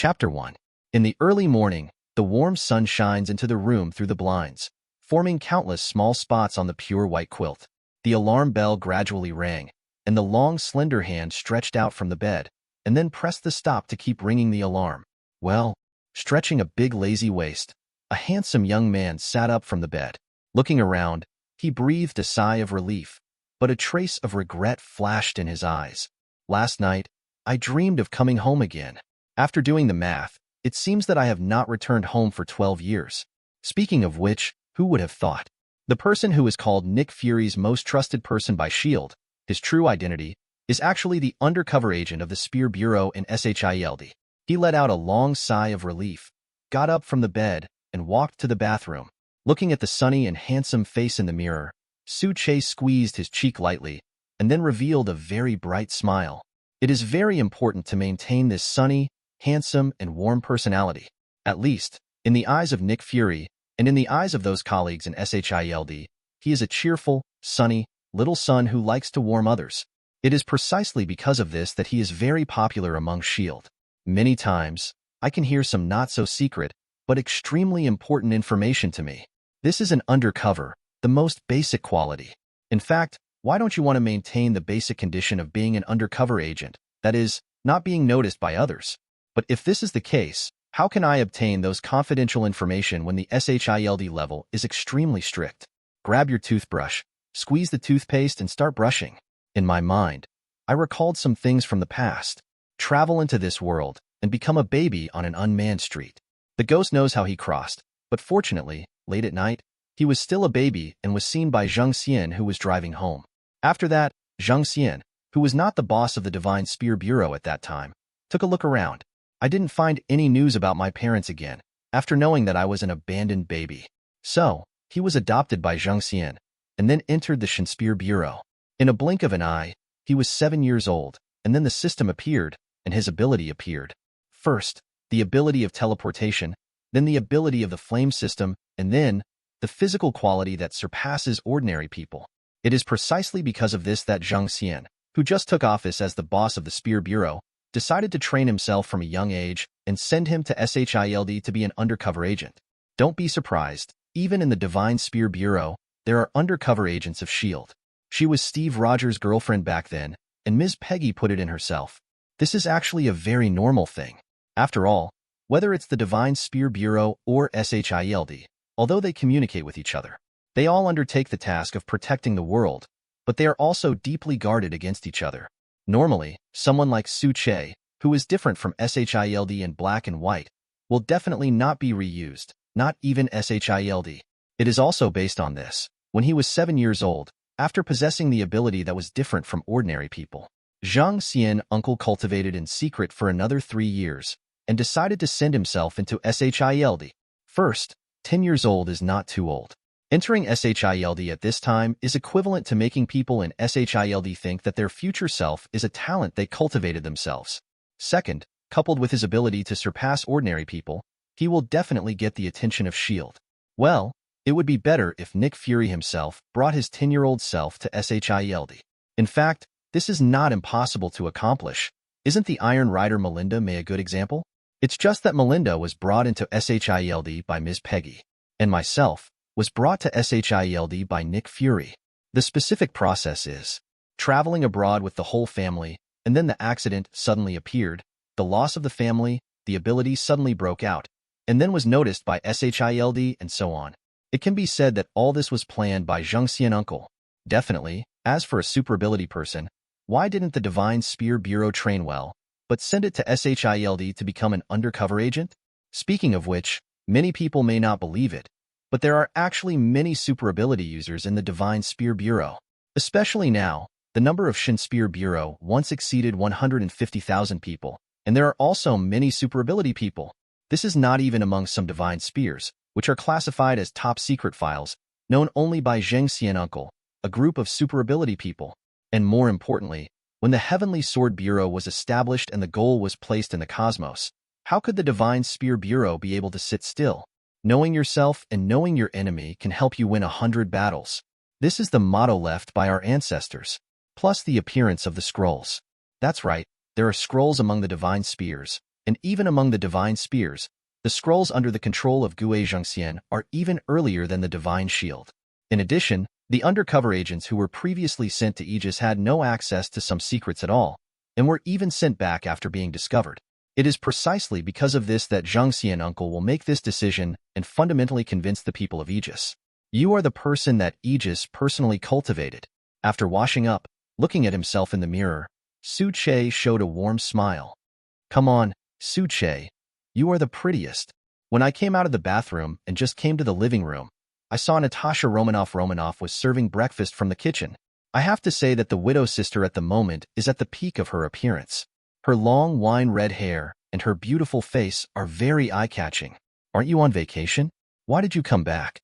Chapter 1. In the early morning, the warm sun shines into the room through the blinds, forming countless small spots on the pure white quilt. The alarm bell gradually rang, and the long, slender hand stretched out from the bed, and then pressed the stop to keep ringing the alarm. Well, stretching a big lazy waist, a handsome young man sat up from the bed. Looking around, he breathed a sigh of relief, but a trace of regret flashed in his eyes. Last night, I dreamed of coming home again. After doing the math, it seems that I have not returned home for 12 years. Speaking of which, who would have thought? The person who is called Nick Fury's most trusted person by S.H.I.E.L.D., his true identity, is actually the undercover agent of the Spear Bureau in S.H.I.E.L.D. He let out a long sigh of relief, got up from the bed, and walked to the bathroom. Looking at the sunny and handsome face in the mirror, S.H.I.E.L.D. squeezed his cheek lightly, and then revealed a very bright smile. It is very important to maintain this sunny, handsome, and warm personality. At least, in the eyes of Nick Fury, and in the eyes of those colleagues in S.H.I.E.L.D., he is a cheerful, sunny, little son who likes to warm others. It is precisely because of this that he is very popular among S.H.I.E.L.D. Many times, I can hear some not-so-secret, but extremely important information to me. This is an undercover, the most basic quality. In fact, why don't you want to maintain the basic condition of being an undercover agent, that is, not being noticed by others? But if this is the case, how can I obtain those confidential information when the S.H.I.E.L.D. level is extremely strict? Grab your toothbrush, squeeze the toothpaste, and start brushing. In my mind, I recalled some things from the past. Travel into this world and become a baby on an unmanned street. The ghost knows how he crossed, but fortunately, late at night, he was still a baby and was seen by Zhang Xian, who was driving home. After that, Zhang Xian, who was not the boss of the Divine Spear Bureau at that time, took a look around. I didn't find any news about my parents again, after knowing that I was an abandoned baby. So, he was adopted by Zhang Xian, and then entered the Spear Bureau. In a blink of an eye, he was 7 years old, and then the system appeared, and his ability appeared. First, the ability of teleportation, then the ability of the flame system, and then the physical quality that surpasses ordinary people. It is precisely because of this that Zhang Xian, who just took office as the boss of the Spear Bureau, decided to train himself from a young age and send him to S.H.I.E.L.D. to be an undercover agent. Don't be surprised, even in the Divine Spear Bureau, there are undercover agents of S.H.I.E.L.D. She was Steve Rogers' girlfriend back then, and Ms. Peggy put it in herself. This is actually a very normal thing. After all, whether it's the Divine Spear Bureau or S.H.I.E.L.D., although they communicate with each other, they all undertake the task of protecting the world, but they are also deeply guarded against each other. Normally, someone like S.H.I.E.L.D., who is different from S.H.I.E.L.D. in black and white, will definitely not be reused, not even S.H.I.E.L.D. It is also based on this. When he was 7 years old, after possessing the ability that was different from ordinary people, Zhang Xian uncle cultivated in secret for another 3 years, and decided to send himself into S.H.I.E.L.D. First, 10 years old is not too old. Entering S.H.I.E.L.D. at this time is equivalent to making people in S.H.I.E.L.D. think that their future self is a talent they cultivated themselves. Second, coupled with his ability to surpass ordinary people, he will definitely get the attention of S.H.I.E.L.D. Well, it would be better if Nick Fury himself brought his 10-year-old self to S.H.I.E.L.D. In fact, this is not impossible to accomplish. Isn't the Iron Rider Melinda May a good example? It's just that Melinda was brought into S.H.I.E.L.D. by Ms. Peggy, and myself was brought to S.H.I.E.L.D. by Nick Fury. The specific process is traveling abroad with the whole family, and then the accident suddenly appeared, the loss of the family, the ability suddenly broke out, and then was noticed by S.H.I.E.L.D. and so on. It can be said that all this was planned by Zhang Xian uncle. Definitely, as for a super ability person, why didn't the Divine Spear Bureau train well, but send it to S.H.I.E.L.D. to become an undercover agent? Speaking of which, many people may not believe it, but there are actually many super ability users in the Divine Spear Bureau. Especially now, the number of Spear Bureau once exceeded 150,000 people, and there are also many super ability people. This is not even among some Divine Spears, which are classified as top secret files, known only by Zhang Xian uncle, a group of super ability people. And more importantly, when the Heavenly Sword Bureau was established and the goal was placed in the cosmos, how could the Divine Spear Bureau be able to sit still? Knowing yourself and knowing your enemy can help you win 100 battles. This is the motto left by our ancestors, plus the appearance of the scrolls. That's right, there are scrolls among the Divine Spears, And even among the divine spears, the scrolls under the control of Gue Zhengxian are even earlier than the divine shield. In addition, the undercover agents who were previously sent to Aegis had no access to some secrets at all, and were even sent back after being discovered. It is precisely because of this that Zhengxian uncle will make this decision and fundamentally convince the people of Aegis. You are the person that Aegis personally cultivated. After washing up, looking at himself in the mirror, S.H.I.E.L.D. showed a warm smile. Come on, S.H.I.E.L.D. You are the prettiest. When I came out of the bathroom and just came to the living room, I saw Natasha Romanoff was serving breakfast from the kitchen. I have to say that the widow sister at the moment is at the peak of her appearance. Her long wine-red hair and her beautiful face are very eye-catching. Aren't you on vacation? Why did you come back?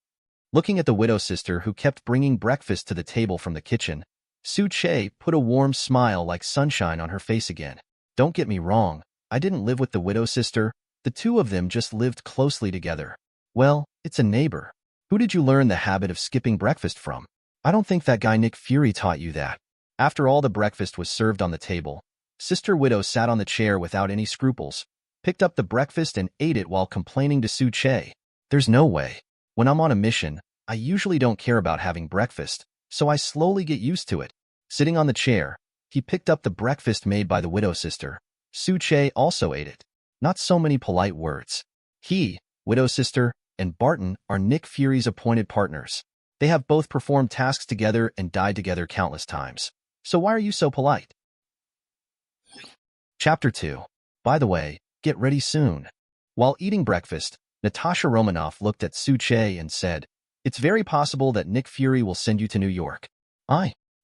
Looking at the widow sister who kept bringing breakfast to the table from the kitchen, S.H.I.E.L.D. put a warm smile like sunshine on her face again. Don't get me wrong, I didn't live with the widow sister. The two of them just lived closely together. Well, it's a neighbor. Who did you learn the habit of skipping breakfast from? I don't think that guy Nick Fury taught you that. After all the breakfast was served on the table, Sister Widow sat on the chair without any scruples, picked up the breakfast and ate it while complaining to S.H.I.E.L.D. There's no way. When I'm on a mission, I usually don't care about having breakfast, so I slowly get used to it. Sitting on the chair, he picked up the breakfast made by the widow sister. S.H.I.E.L.D. also ate it. Not so many polite words. He, widow sister, and Barton are Nick Fury's appointed partners. They have both performed tasks together and died together countless times. So why are you so polite? Chapter 2. By the way, get ready soon. While eating breakfast, Natasha Romanoff looked at S.H.I.E.L.D. and said, It's very possible that Nick Fury will send you to New York.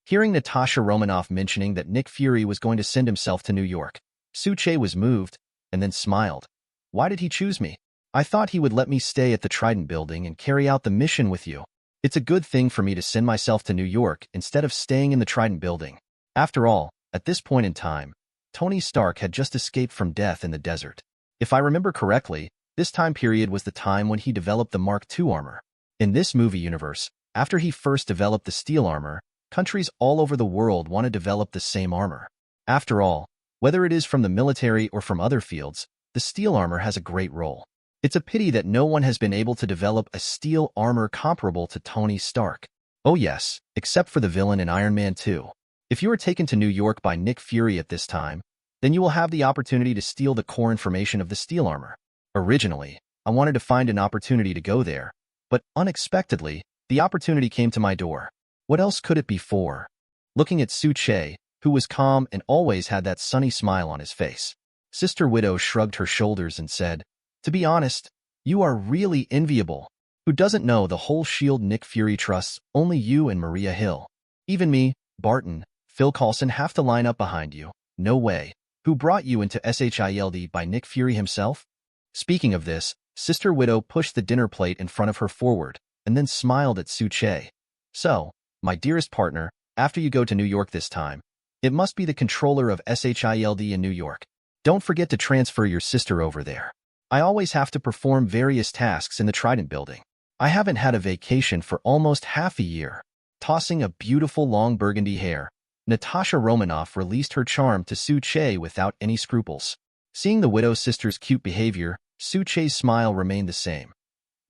Hearing Natasha Romanoff mentioning that Nick Fury was going to send himself to New York, S.H.I.E.L.D. was moved, and then smiled. Why did he choose me? I thought he would let me stay at the Trident building and carry out the mission with you. It's a good thing for me to send myself to New York instead of staying in the Trident building. After all, at this point in time, Tony Stark had just escaped from death in the desert. If I remember correctly, this time period was the time when he developed the Mark II armor. In this movie universe, after he first developed the steel armor, countries all over the world want to develop the same armor. After all, whether it is from the military or from other fields, the steel armor has a great role. It's a pity that no one has been able to develop a steel armor comparable to Tony Stark. Oh yes, except for the villain in Iron Man 2. If you are taken to New York by Nick Fury at this time, then you will have the opportunity to steal the core information of the steel armor. Originally, I wanted to find an opportunity to go there, but unexpectedly, the opportunity came to my door. What else could it be for? Looking at S.H.I.E.L.D., who was calm and always had that sunny smile on his face, Sister Widow shrugged her shoulders and said, To be honest, you are really enviable. Who doesn't know the whole S.H.I.E.L.D. Nick Fury trusts only you and Maria Hill? Even me, Barton, Phil Coulson have to line up behind you. No way. Who brought you into S.H.I.E.L.D. by Nick Fury himself? Speaking of this, Sister Widow pushed the dinner plate in front of her forward, and then smiled at S.H.I.E.L.D. So, my dearest partner, after you go to New York this time, it must be the controller of S.H.I.E.L.D. in New York. Don't forget to transfer your sister over there. I always have to perform various tasks in the Trident building. I haven't had a vacation for almost half a year. Tossing a beautiful long burgundy hair, Natasha Romanoff released her charm to S.H.I.E.L.D. without any scruples. Seeing the widow sister's cute behavior, S.H.I.E.L.D.'s smile remained the same.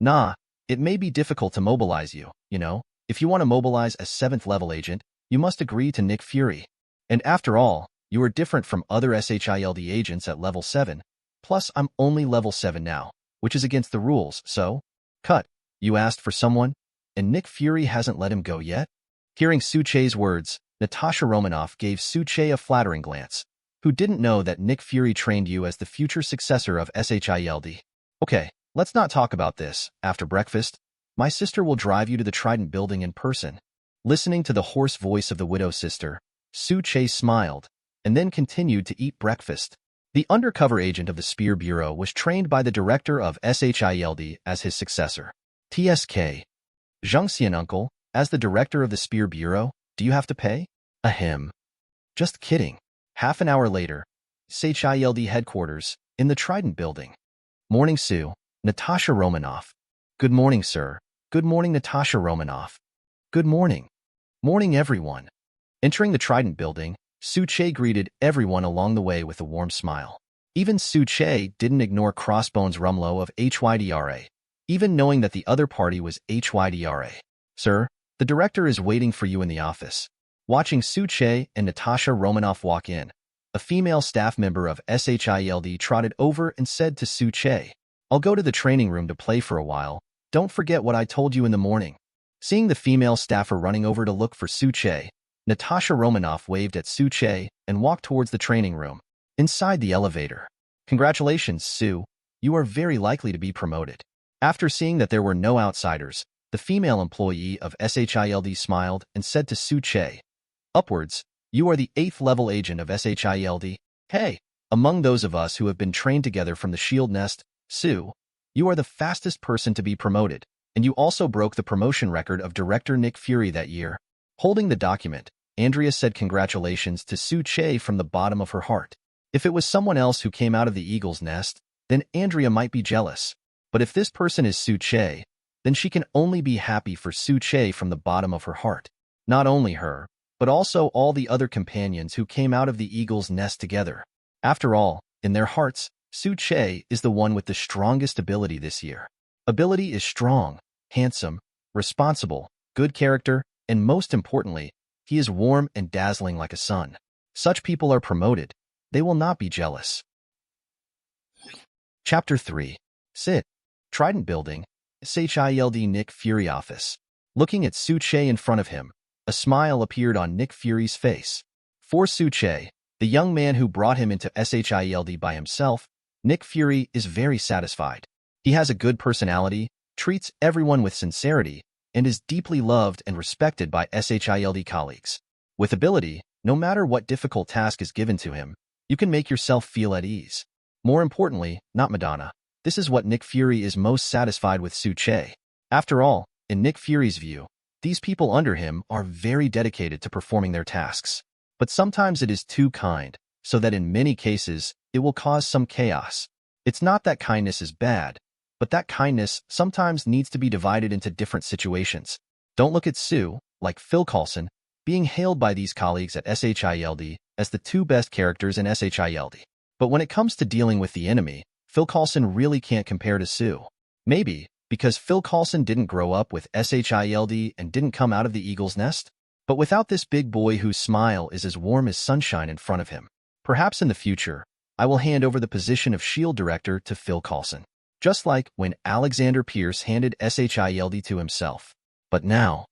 Nah, it may be difficult to mobilize you, you know. If you want to mobilize a 7th level agent, you must agree to Nick Fury. And after all, you are different from other S.H.I.E.L.D. agents at level 7. Plus, I'm only level 7 now, which is against the rules, so? Cut. You asked for someone? And Nick Fury hasn't let him go yet? Hearing S.H.I.E.L.D.'s words, Natasha Romanoff gave S.H.I.E.L.D. a flattering glance. Who didn't know that Nick Fury trained you as the future successor of S.H.I.E.L.D.? Okay, let's not talk about this. After breakfast, my sister will drive you to the Trident building in person. Listening to the hoarse voice of the widow sister, S.H.I.E.L.D. smiled, and then continued to eat breakfast. The undercover agent of the Spear Bureau was trained by the director of S.H.I.E.L.D. as his successor. TSK. Zhengxian uncle, as the director of the Spear Bureau, do you have to pay? Ahem. Just kidding. Half an hour later, S.H.I.E.L.D. headquarters, in the Trident building. Morning, Sue. Natasha Romanoff. Good morning, sir. Good morning, Natasha Romanoff. Good morning. Morning, everyone. Entering the Trident building, S.H.I.E.L.D. greeted everyone along the way with a warm smile. Even S.H.I.E.L.D didn't ignore Crossbones' Rumlow of H.Y.D.R.A., even knowing that the other party was H.Y.D.R.A. Sir, the director is waiting for you in the office. Watching S.H.I.E.L.D and Natasha Romanoff walk in, a female staff member of S.H.I.E.L.D trotted over and said to S.H.I.E.L.D, I'll go to the training room to play for a while. Don't forget what I told you in the morning. Seeing the female staffer running over to look for S.H.I.E.L.D, Natasha Romanoff waved at S.H.I.E.L.D and walked towards the training room. Inside the elevator. Congratulations, Sue. You are very likely to be promoted. After seeing that there were no outsiders, the female employee of S.H.I.E.L.D smiled and said to S.H.I.E.L.D, Upwards, you are the 8th level agent of S.H.I.E.L.D. Hey, among those of us who have been trained together from the S.H.I.E.L.D nest, Sue, you are the fastest person to be promoted, and you also broke the promotion record of director Nick Fury that year. Holding the document, Andrea said congratulations to S.H.I.E.L.D from the bottom of her heart. If it was someone else who came out of the eagle's nest, then Andrea might be jealous. But if this person is S.H.I.E.L.D, then she can only be happy for S.H.I.E.L.D from the bottom of her heart. Not only her, but also all the other companions who came out of the eagle's nest together. After all, in their hearts, S.H.I.E.L.D is the one with the strongest ability this year. Ability is strong, handsome, responsible, good character, and most importantly, he is warm and dazzling like a sun. Such people are promoted. They will not be jealous. Chapter 3. S.H.I.E.L.D. Trident Building, S.H.I.E.L.D. Nick Fury office. Looking at S.H.I.E.L.D in front of him, a smile appeared on Nick Fury's face. For S.H.I.E.L.D, the young man who brought him into S.H.I.E.L.D by himself, Nick Fury is very satisfied. He has a good personality, treats everyone with sincerity, and is deeply loved and respected by S.H.I.E.L.D colleagues. With ability, no matter what difficult task is given to him, you can make yourself feel at ease. More importantly, not Madonna. This is what Nick Fury is most satisfied with S.H.I.E.L.D. After all, in Nick Fury's view, these people under him are very dedicated to performing their tasks. But sometimes it is too kind, so that in many cases, it will cause some chaos. It's not that kindness is bad, but that kindness sometimes needs to be divided into different situations. Don't look at Sue, like Phil Coulson, being hailed by these colleagues at S.H.I.E.L.D as the two best characters in S.H.I.E.L.D. But when it comes to dealing with the enemy, Phil Coulson really can't compare to Sue. Maybe because Phil Coulson didn't grow up with S.H.I.E.L.D and didn't come out of the eagle's nest? But without this big boy whose smile is as warm as sunshine in front of him. Perhaps in the future, I will hand over the position of S.H.I.E.L.D director to Phil Coulson. Just like when Alexander Pierce handed S.H.I.E.L.D to himself. But now,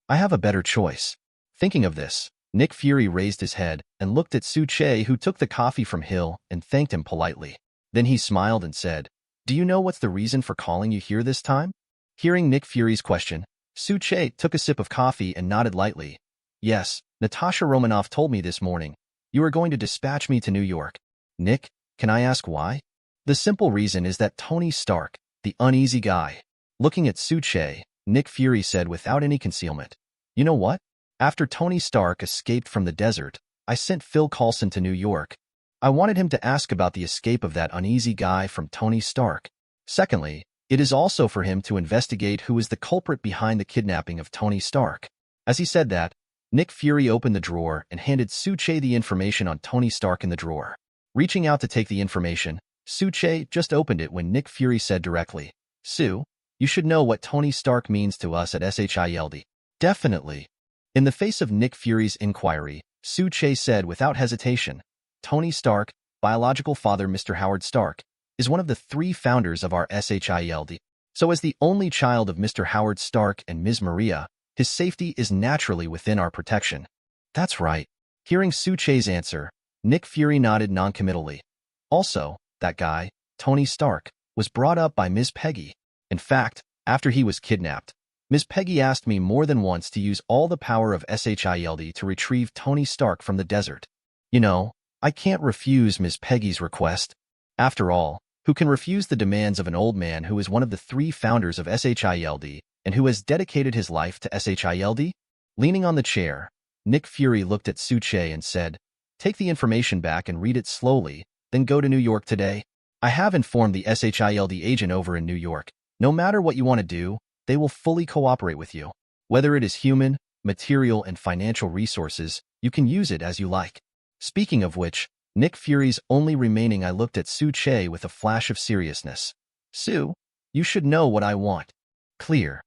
I have a better choice. Thinking of this, Nick Fury raised his head and looked at S.H.I.E.L.D who took the coffee from Hill and thanked him politely. Then he smiled and said, Do you know what's the reason for calling you here this time? Hearing Nick Fury's question, S.H.I.E.L.D took a sip of coffee and nodded lightly. Yes, Natasha Romanoff told me this morning. You are going to dispatch me to New York. Nick, can I ask why? The simple reason is that Tony Stark, the uneasy guy. Looking at S.H.I.E.L.D, Nick Fury said without any concealment. You know what? After Tony Stark escaped from the desert, I sent Phil Coulson to New York. I wanted him to ask about the escape of that uneasy guy from Tony Stark. Secondly, it is also for him to investigate who is the culprit behind the kidnapping of Tony Stark. As he said that, Nick Fury opened the drawer and handed S.H.I.E.L.D the information on Tony Stark in the drawer. Reaching out to take the information, S.H.I.E.L.D just opened it when Nick Fury said directly, Sue, you should know what Tony Stark means to us at S.H.I.E.L.D. Definitely. In the face of Nick Fury's inquiry, S.H.I.E.L.D said without hesitation, Tony Stark, biological father Mr. Howard Stark, is one of the 3 founders of our S.H.I.E.L.D. So as the only child of Mr. Howard Stark and Ms. Maria, his safety is naturally within our protection. That's right. Hearing S.H.I.E.L.D's answer, Nick Fury nodded noncommittally. Also, that guy, Tony Stark, was brought up by Ms. Peggy. In fact, after he was kidnapped, Ms. Peggy asked me more than once to use all the power of S.H.I.E.L.D to retrieve Tony Stark from the desert. You know, I can't refuse Ms. Peggy's request. After all, who can refuse the demands of an old man who is one of the 3 founders of S.H.I.E.L.D and who has dedicated his life to S.H.I.E.L.D? Leaning on the chair, Nick Fury looked at S.H.I.E.L.D and said, Take the information back and read it slowly, then go to New York today. I have informed the S.H.I.E.L.D agent over in New York. No matter what you want to do, they will fully cooperate with you. Whether it is human, material, and financial resources, you can use it as you like. Speaking of which, Nick Fury's only remaining. I looked at Su-Che with a flash of seriousness. Su, you should know what I want. Clear.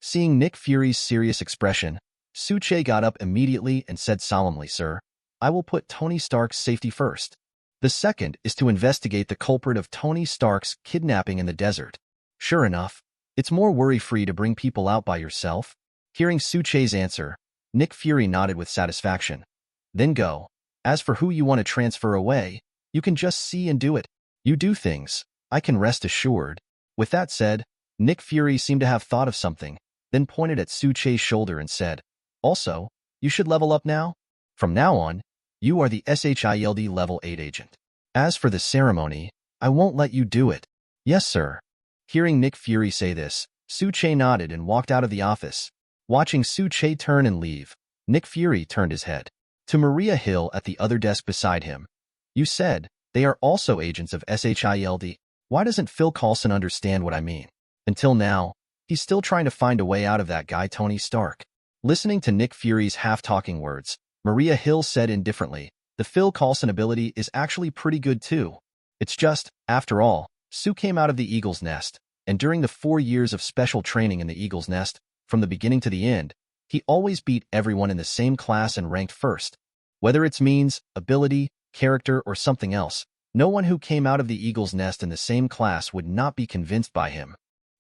Seeing Nick Fury's serious expression, Su-Che got up immediately and said solemnly, Sir, I will put Tony Stark's safety first. The second is to investigate the culprit of Tony Stark's kidnapping in the desert. Sure enough, it's more worry-free to bring people out by yourself. Hearing Su-Che's answer, Nick Fury nodded with satisfaction. Then go. As for who you want to transfer away, you can just see and do it. You do things, I can rest assured. With that said, Nick Fury seemed to have thought of something, then pointed at Su-Che's shoulder and said, Also, you should level up now. From now on, you are the S.H.I.E.L.D. level 8 agent. As for the ceremony, I won't let you do it. Yes, sir. Hearing Nick Fury say this, Su-Che nodded and walked out of the office. Watching Su-Che turn and leave, Nick Fury turned his head to Maria Hill at the other desk beside him. You said they are also agents of S.H.I.E.L.D. Why doesn't Phil Coulson understand what I mean? Until now, he's still trying to find a way out of that guy Tony Stark. Listening to Nick Fury's half-talking words, Maria Hill said indifferently, the Phil Coulson ability is actually pretty good too. It's just, after all, Sue came out of the Eagle's Nest, and during the 4 years of special training in the Eagle's Nest, from the beginning to the end, he always beat everyone in the same class and ranked first. Whether it's means, ability, character, or something else, no one who came out of the Eagle's Nest in the same class would not be convinced by him.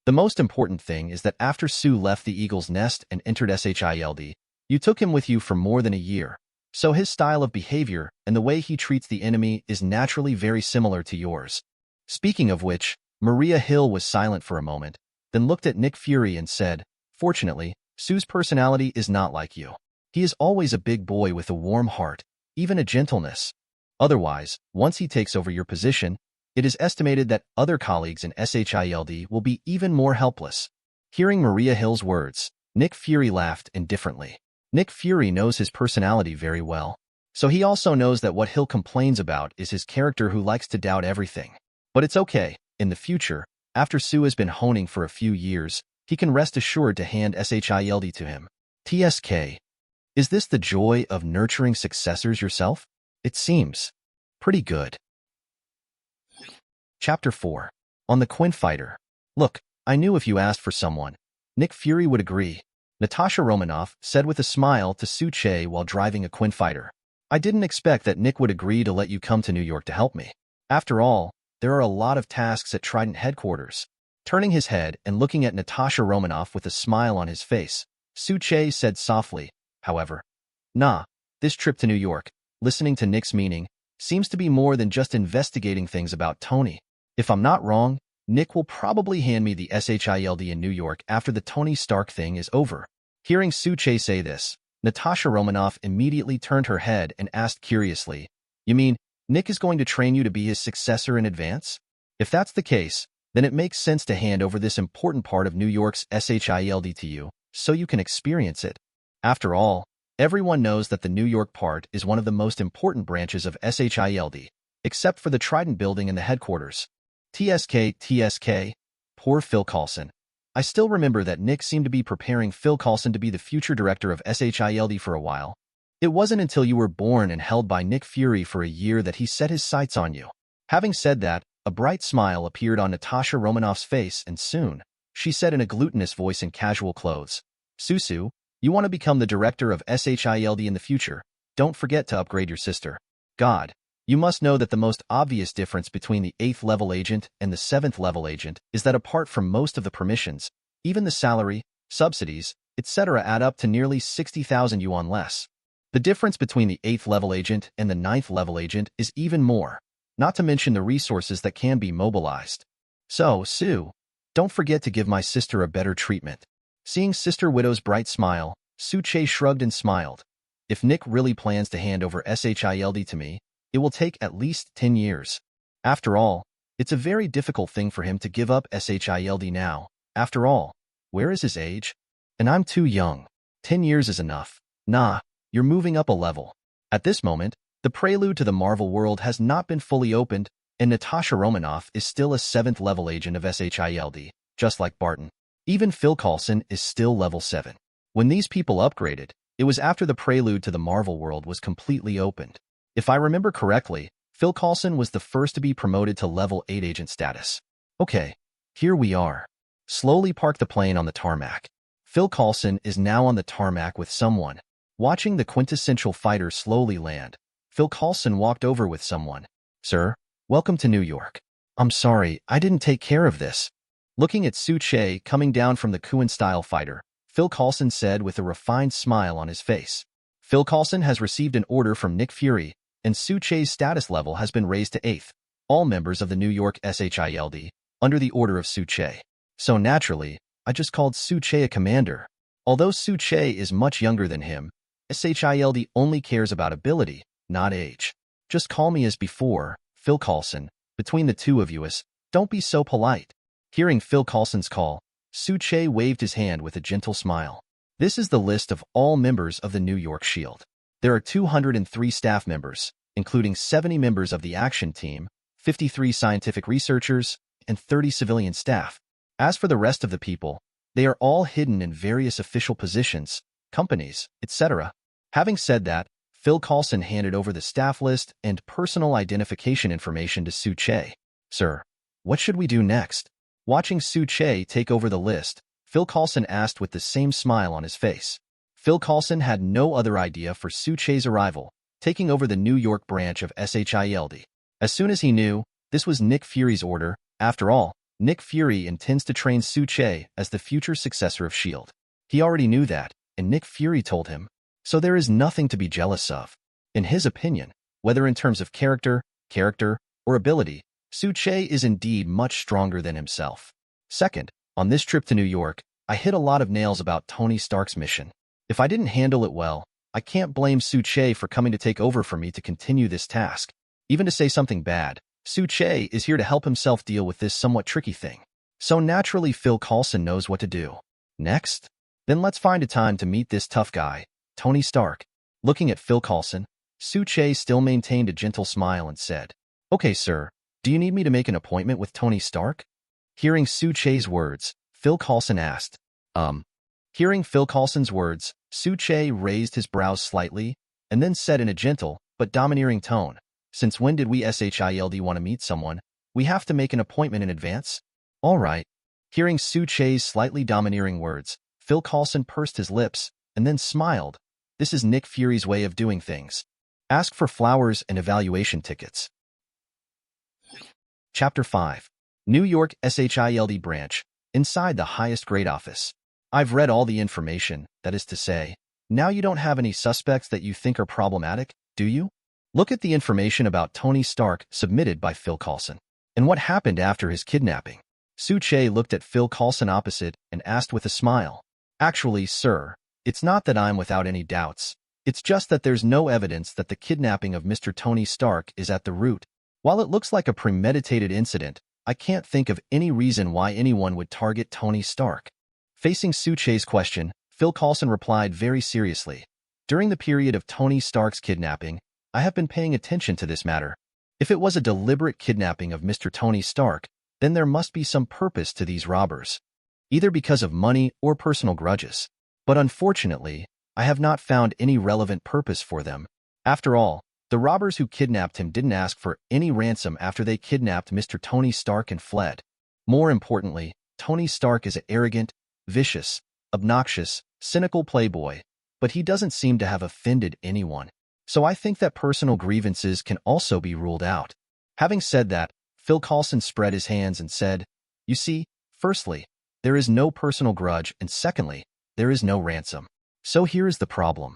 The most important thing is that after Sue left the Eagle's Nest and entered S.H.I.E.L.D., you took him with you for more than a year. So his style of behavior and the way he treats the enemy is naturally very similar to yours. Speaking of which, Maria Hill was silent for a moment, then looked at Nick Fury and said, Fortunately, Sue's personality is not like you. He is always a big boy with a warm heart, even a gentleness. Otherwise, once he takes over your position, it is estimated that other colleagues in S.H.I.E.L.D. will be even more helpless. Hearing Maria Hill's words, Nick Fury laughed indifferently. Nick Fury knows his personality very well. So he also knows that what Hill complains about is his character who likes to doubt everything. But it's okay. In the future, after Sue has been honing for a few years, he can rest assured to hand S.H.I.E.L.D. to him. TSK. Is this the joy of nurturing successors yourself? It seems pretty good. Chapter 4. On the Quinn Fighter. Look, I knew if you asked for someone, Nick Fury would agree. Natasha Romanoff said with a smile to Su-Che while driving a Quinn Fighter. I didn't expect that Nick would agree to let you come to New York to help me. After all, there are a lot of tasks at Trident headquarters. Turning his head and looking at Natasha Romanoff with a smile on his face, Su-Che said softly, however, Nah, this trip to New York, listening to Nick's meaning, seems to be more than just investigating things about Tony. If I'm not wrong, Nick will probably hand me the S.H.I.E.L.D. in New York after the Tony Stark thing is over. Hearing Su-Che say this, Natasha Romanoff immediately turned her head and asked curiously, You mean, Nick is going to train you to be his successor in advance? If that's the case, then it makes sense to hand over this important part of New York's S.H.I.E.L.D. to you, so you can experience it. After all, everyone knows that the New York part is one of the most important branches of S.H.I.E.L.D., except for the Trident building and the headquarters. TSK. Poor Phil Coulson. I still remember that Nick seemed to be preparing Phil Coulson to be the future director of S.H.I.E.L.D. for a while. It wasn't until you were born and held by Nick Fury for a year that he set his sights on you. Having said that, a bright smile appeared on Natasha Romanoff's face, and soon, she said in a glutinous voice in casual clothes, Susu, you want to become the director of S.H.I.E.L.D. in the future. Don't forget to upgrade your sister. God, you must know that the most obvious difference between the 8th level agent and the 7th level agent is that apart from most of the permissions, even the salary, subsidies, etc. add up to nearly 60,000 yuan less. The difference between the 8th level agent and the 9th level agent is even more, not to mention the resources that can be mobilized. So, Sue, don't forget to give my sister a better treatment. Seeing Sister Widow's bright smile, Su-Che shrugged and smiled. If Nick really plans to hand over S.H.I.E.L.D. to me, it will take at least 10 years. After all, it's a very difficult thing for him to give up S.H.I.E.L.D. now. After all, where is his age? And I'm too young. 10 years is enough. Nah, you're moving up a level. At this moment, the prelude to the Marvel world has not been fully opened, and Natasha Romanoff is still a 7th level agent of S.H.I.E.L.D., just like Barton. Even Phil Coulson is still level 7. When these people upgraded, it was after the prelude to the Marvel world was completely opened. If I remember correctly, Phil Coulson was the first to be promoted to level 8 agent status. Okay, here we are. Slowly park the plane on the tarmac. Phil Coulson is now on the tarmac with someone. Watching the quintessential fighter slowly land, Phil Coulson walked over with someone. Sir, welcome to New York. I'm sorry, I didn't take care of this. Looking at S.H.I.E.L.D. coming down from the Kuan-style fighter, Phil Coulson said with a refined smile on his face. Phil Coulson has received an order from Nick Fury, and S.H.I.E.L.D's status level has been raised to 8th. All members of the New York S.H.I.E.L.D. under the order of S.H.I.E.L.D. So naturally, I just called S.H.I.E.L.D. a commander. Although S.H.I.E.L.D. is much younger than him, S.H.I.E.L.D. only cares about ability, not age. Just call me as before, Phil Coulson. Between the two of you, don't be so polite. Hearing Phil Coulson's call, S.H.I.E.L.D. waved his hand with a gentle smile. This is the list of all members of the New York S.H.I.E.L.D. There are 203 staff members, including 70 members of the action team, 53 scientific researchers, and 30 civilian staff. As for the rest of the people, they are all hidden in various official positions, companies, etc. Having said that, Phil Coulson handed over the staff list and personal identification information to S.H.I.E.L.D. Sir, what should we do next? Watching S.H.I.E.L.D. take over the list, Phil Coulson asked with the same smile on his face. Phil Coulson had no other idea for S.H.I.E.L.D.'s arrival, taking over the New York branch of S.H.I.E.L.D. As soon as he knew, this was Nick Fury's order. After all, Nick Fury intends to train S.H.I.E.L.D. as the future successor of S.H.I.E.L.D. He already knew that, and Nick Fury told him. So there is nothing to be jealous of. In his opinion, whether in terms of character, or ability, S.H.I.E.L.D. is indeed much stronger than himself. Second, on this trip to New York, I hit a lot of nails about Tony Stark's mission. If I didn't handle it well, I can't blame S.H.I.E.L.D. for coming to take over for me to continue this task. Even to say something bad, S.H.I.E.L.D. is here to help himself deal with this somewhat tricky thing. So naturally Phil Coulson knows what to do. Next? Then let's find a time to meet this tough guy, Tony Stark. Looking at Phil Coulson, S.H.I.E.L.D. still maintained a gentle smile and said, Okay, sir, do you need me to make an appointment with Tony Stark? Hearing S.H.I.E.L.D.'s words, Phil Coulson asked, Hearing Phil Coulson's words, S.H.I.E.L.D. raised his brows slightly, and then said in a gentle, but domineering tone, Since when did we S.H.I.E.L.D. want to meet someone? We have to make an appointment in advance? All right. Hearing S.H.I.E.L.D.'s slightly domineering words, Phil Coulson pursed his lips, and then smiled. This is Nick Fury's way of doing things. Ask for flowers and evaluation tickets. Chapter 5. New York S.H.I.E.L.D. branch, inside the highest grade office. I've read all the information, that is to say. Now you don't have any suspects that you think are problematic, do you? Look at the information about Tony Stark submitted by Phil Coulson. And what happened after his kidnapping? S.H.I.E.L.D. looked at Phil Coulson opposite and asked with a smile. Actually, sir, it's not that I'm without any doubts. It's just that there's no evidence that the kidnapping of Mr. Tony Stark is at the root. While it looks like a premeditated incident, I can't think of any reason why anyone would target Tony Stark. Facing S.H.I.E.L.D.'s question, Phil Coulson replied very seriously. During the period of Tony Stark's kidnapping, I have been paying attention to this matter. If it was a deliberate kidnapping of Mr. Tony Stark, then there must be some purpose to these robbers, either because of money or personal grudges. But unfortunately, I have not found any relevant purpose for them. After all, the robbers who kidnapped him didn't ask for any ransom after they kidnapped Mr. Tony Stark and fled. More importantly, Tony Stark is an arrogant, vicious, obnoxious, cynical playboy, but he doesn't seem to have offended anyone. So I think that personal grievances can also be ruled out. Having said that, Phil Coulson spread his hands and said, You see, firstly, there is no personal grudge, and secondly, there is no ransom. So here is the problem.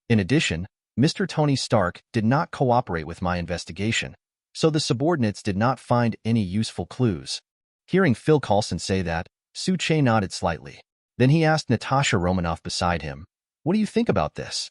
In addition, Mr. Tony Stark did not cooperate with my investigation, so the subordinates did not find any useful clues. Hearing Phil Coulson say that, S.H.I.E.L.D. nodded slightly. Then he asked Natasha Romanoff beside him, What do you think about this?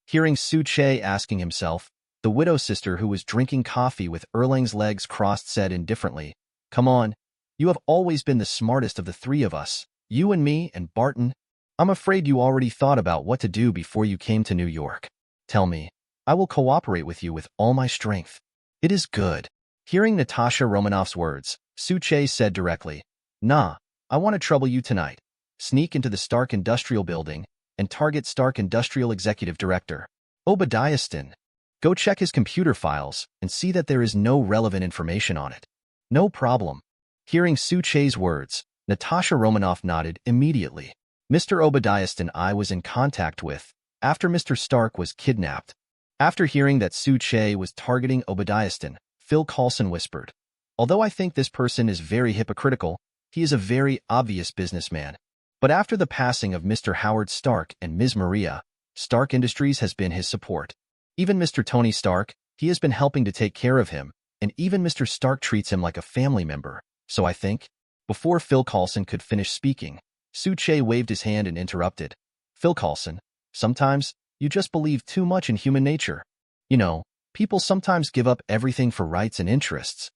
Hearing S.H.I.E.L.D. asking himself, the widow sister who was drinking coffee with Erlang's legs crossed said indifferently, Come on, you have always been the smartest of the three of us, you and me and Barton. I'm afraid you already thought about what to do before you came to New York. Tell me, I will cooperate with you with all my strength. It is good. Hearing Natasha Romanoff's words, S.H.I.E.L.D. said directly, Nah, I want to trouble you tonight. Sneak into the Stark Industrial Building and target Stark Industrial Executive Director Obadiah Stinn. Go check his computer files and see that there is no relevant information on it. No problem. Hearing Su-Che's words, Natasha Romanoff nodded immediately. Mr. Obadiahston I was in contact with after Mr. Stark was kidnapped. After hearing that Su-Che was targeting Obadiahston, Phil Coulson whispered, "Although I think this person is very hypocritical, he is a very obvious businessman. But after the passing of Mr. Howard Stark and Ms. Maria, Stark Industries has been his support. Even Mr. Tony Stark, he has been helping to take care of him, and even Mr. Stark treats him like a family member. So I think..." Before Phil Coulson could finish speaking, Su-Che waved his hand and interrupted. "Phil Coulson, sometimes you just believe too much in human nature. You know, people sometimes give up everything for rights and interests.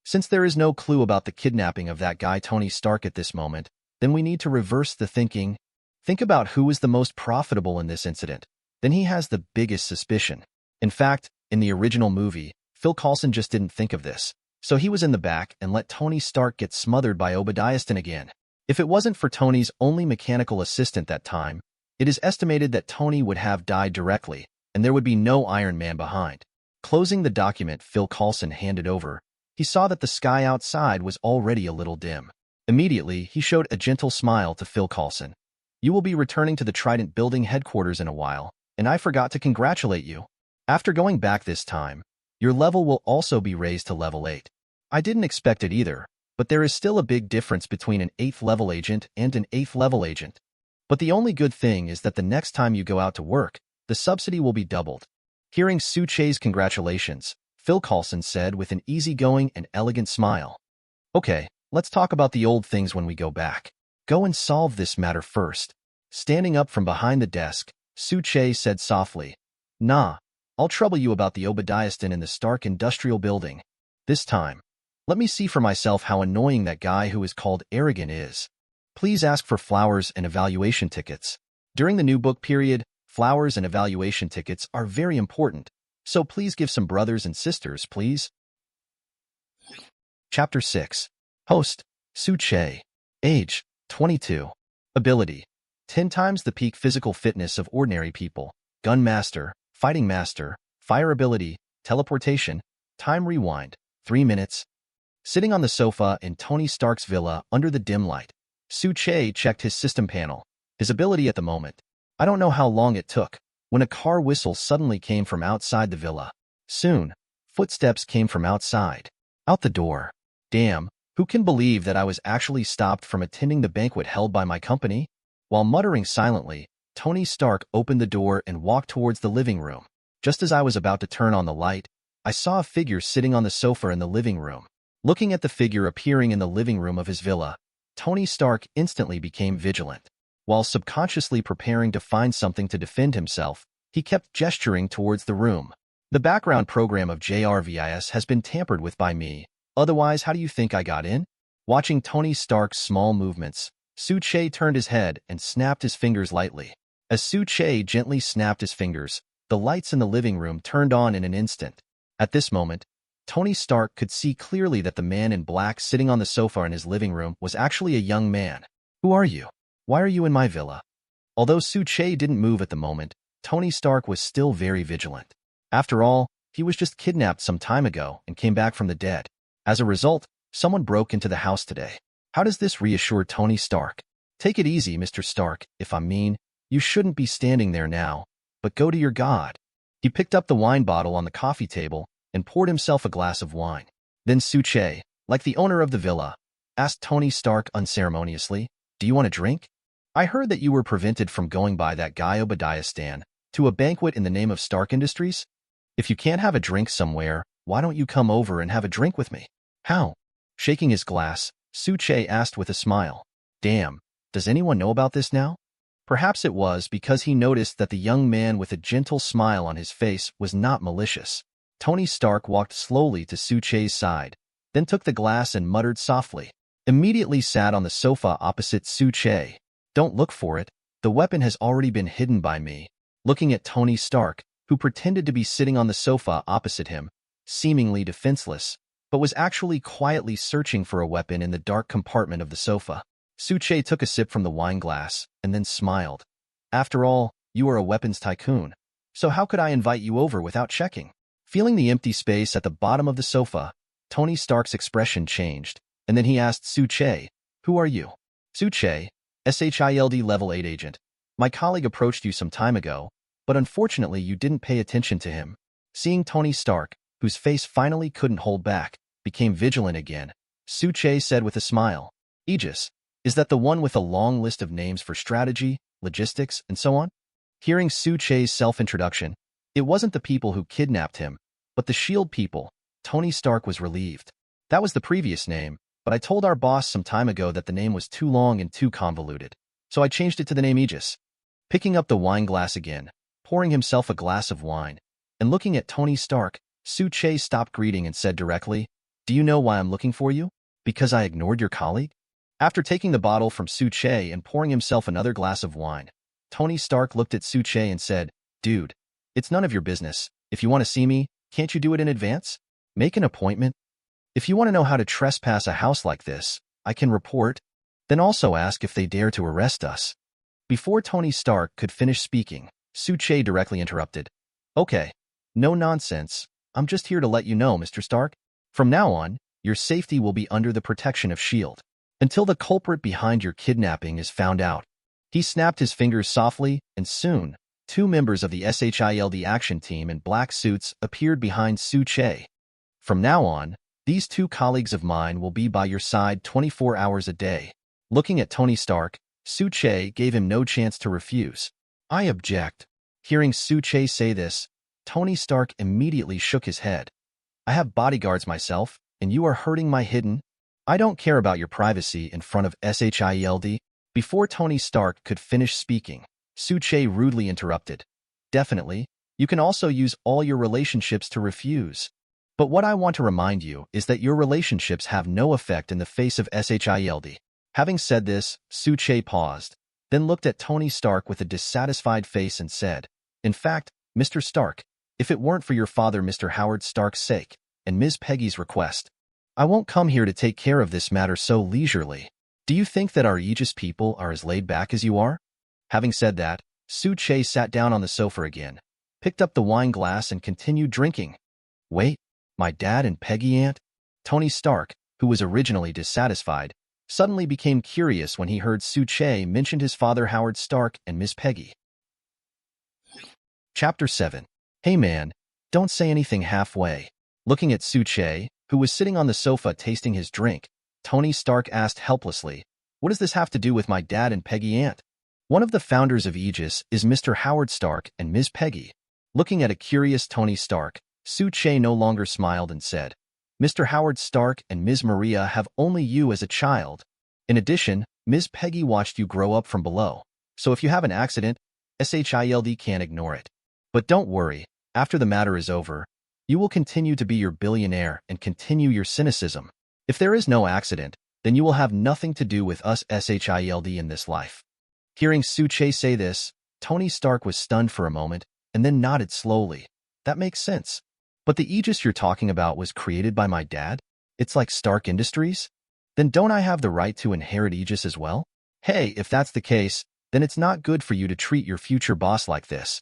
Since there is no clue about the kidnapping of that guy Tony Stark at this moment, then we need to reverse the thinking. Think about who is the most profitable in this incident. Then he has the biggest suspicion. In fact, in the original movie, Phil Coulson just didn't think of this. So he was in the back and let Tony Stark get smothered by Obadiahston again. If it wasn't for Tony's only mechanical assistant that time, it is estimated that Tony would have died directly, and there would be no Iron Man behind." Closing the document Phil Coulson handed over, he saw that the sky outside was already a little dim. Immediately, he showed a gentle smile to Phil Coulson. "You will be returning to the Trident Building headquarters in a while, and I forgot to congratulate you. After going back this time, your level will also be raised to level 8. I didn't expect it either, but there is still a big difference between an 8th level agent and an 8th level agent. But the only good thing is that the next time you go out to work, the subsidy will be doubled." Hearing Su-Che's congratulations, Phil Coulson said with an easygoing and elegant smile, "Okay, let's talk about the old things when we go back. Go and solve this matter first." Standing up from behind the desk, Su-Che said softly, "Nah, I'll trouble you about the Obadiahston in the Stark Industrial Building. This time, let me see for myself how annoying that guy who is called Arrogant is. Please ask for flowers and evaluation tickets. During the new book period, flowers and evaluation tickets are very important, so please give some brothers and sisters, please." Chapter 6. Host, Su-Che. Age, 22. Ability, 10 times the peak physical fitness of ordinary people. Gun Master, Fighting Master, Fire Ability, Teleportation, Time Rewind, 3 minutes. Sitting on the sofa in Tony Stark's villa under the dim light, Su-Che checked his system panel, his ability at the moment. I don't know how long it took, when a car whistle suddenly came from outside the villa. Soon, footsteps came from outside. Out the door. Damn, who can believe that I was actually stopped from attending the banquet held by my company? While muttering silently, Tony Stark opened the door and walked towards the living room. Just as I was about to turn on the light, I saw a figure sitting on the sofa in the living room. Looking at the figure appearing in the living room of his villa, Tony Stark instantly became vigilant. While subconsciously preparing to find something to defend himself, he kept gesturing towards the room. "The background program of JRVIS has been tampered with by me. Otherwise, how do you think I got in?" Watching Tony Stark's small movements, Su-Che turned his head and snapped his fingers lightly. As Su-Che gently snapped his fingers, the lights in the living room turned on in an instant. At this moment, Tony Stark could see clearly that the man in black sitting on the sofa in his living room was actually a young man. "Who are you? Why are you in my villa?" Although Su-Che didn't move at the moment, Tony Stark was still very vigilant. After all, he was just kidnapped some time ago and came back from the dead. As a result, someone broke into the house today. How does this reassure Tony Stark? "Take it easy, Mr. Stark, if I'm mean. You shouldn't be standing there now, but go to your god." He picked up the wine bottle on the coffee table and poured himself a glass of wine. Then Su-Che, like the owner of the villa, asked Tony Stark unceremoniously, "Do you want a drink? I heard that you were prevented from going by that guy Obadiahston to a banquet in the name of Stark Industries. If you can't have a drink somewhere, why don't you come over and have a drink with me?" "How?" Shaking his glass, Su-Che asked with a smile. "Damn, does anyone know about this now?" Perhaps it was because he noticed that the young man with a gentle smile on his face was not malicious. Tony Stark walked slowly to Su-Che's side, then took the glass and muttered softly. Immediately sat on the sofa opposite Su-Che. "Don't look for it. The weapon has already been hidden by me." Looking at Tony Stark, who pretended to be sitting on the sofa opposite him, seemingly defenseless, but was actually quietly searching for a weapon in the dark compartment of the sofa. Su-Che took a sip from the wine glass and then smiled. "After all, you are a weapons tycoon. So how could I invite you over without checking? Feeling the empty space at the bottom of the sofa, Tony Stark's expression changed, and then he asked S.H.I.E.L.D, "Who are you?" S.H.I.E.L.D, S.H.I.E.L.D Level 8 Agent. My colleague approached you some time ago, but unfortunately you didn't pay attention to him. Seeing Tony Stark, whose face finally couldn't hold back, became vigilant again, S.H.I.E.L.D said with a smile, "Aegis, is that the one with a long list of names for strategy, logistics, and so on?" Hearing S.H.I.E.L.D's self-introduction, it wasn't the people who kidnapped him, but the S.H.I.E.L.D people. Tony Stark was relieved. That was the previous name, but I told our boss some time ago that the name was too long and too convoluted, so I changed it to the name Aegis. Picking up the wine glass again, pouring himself a glass of wine, and looking at Tony Stark, S.H.I.E.L.D stopped greeting and said directly, "Do you know why I'm looking for you? Because I ignored your colleague?" After taking the bottle from S.H.I.E.L.D and pouring himself another glass of wine, Tony Stark looked at S.H.I.E.L.D and said, "Dude, it's none of your business. If you want to see me, can't you do it in advance? Make an appointment. If you want to know how to trespass a house like this, I can report. Then also ask if they dare to arrest us." Before Tony Stark could finish speaking, S.H.I.E.L.D directly interrupted. "Okay, no nonsense. I'm just here to let you know, Mr. Stark. From now on, your safety will be under the protection of S.H.I.E.L.D. until the culprit behind your kidnapping is found out." He snapped his fingers softly, and soon, two members of the S.H.I.E.L.D action team in black suits appeared behind S.H.I.E.L.D. "From now on, these two colleagues of mine will be by your side 24 hours a day." Looking at Tony Stark, S.H.I.E.L.D gave him no chance to refuse. "I object." Hearing S.H.I.E.L.D say this, Tony Stark immediately shook his head. "I have bodyguards myself, and you are hurting my hidden. I don't care about your privacy in front of S.H.I.E.L.D. Before Tony Stark could finish speaking, S.H.I.E.L.D rudely interrupted. "Definitely, you can also use all your relationships to refuse. But what I want to remind you is that your relationships have no effect in the face of S.H.I.E.L.D. Having said this, S.H.I.E.L.D paused, then looked at Tony Stark with a dissatisfied face and said, "In fact, Mr. Stark, if it weren't for your father Mr. Howard Stark's sake, and Ms. Peggy's request, I won't come here to take care of this matter so leisurely. Do you think that our Aegis people are as laid back as you are?" Having said that, S.H.I.E.L.D sat down on the sofa again, picked up the wine glass and continued drinking. "Wait, my dad and Peggy aunt?" Tony Stark, who was originally dissatisfied, suddenly became curious when he heard S.H.I.E.L.D mention his father Howard Stark and Miss Peggy. Chapter 7. "Hey man, don't say anything halfway." Looking at S.H.I.E.L.D, who was sitting on the sofa tasting his drink, Tony Stark asked helplessly, "What does this have to do with my dad and Peggy aunt?" One of the founders of Aegis is Mr. Howard Stark and Ms. Peggy. Looking at a curious Tony Stark, S.H.I.E.L.D no longer smiled and said, "Mr. Howard Stark and Ms. Maria have only you as a child. In addition, Ms. Peggy watched you grow up from below, so if you have an accident, S.H.I.E.L.D can't ignore it. But don't worry, after the matter is over, you will continue to be your billionaire and continue your cynicism. If there is no accident, then you will have nothing to do with us S.H.I.E.L.D in this life." Hearing S.H.I.E.L.D say this, Tony Stark was stunned for a moment and then nodded slowly. "That makes sense. But the Aegis you're talking about was created by my dad? It's like Stark Industries? Then don't I have the right to inherit Aegis as well? Hey, if that's the case, then it's not good for you to treat your future boss like this.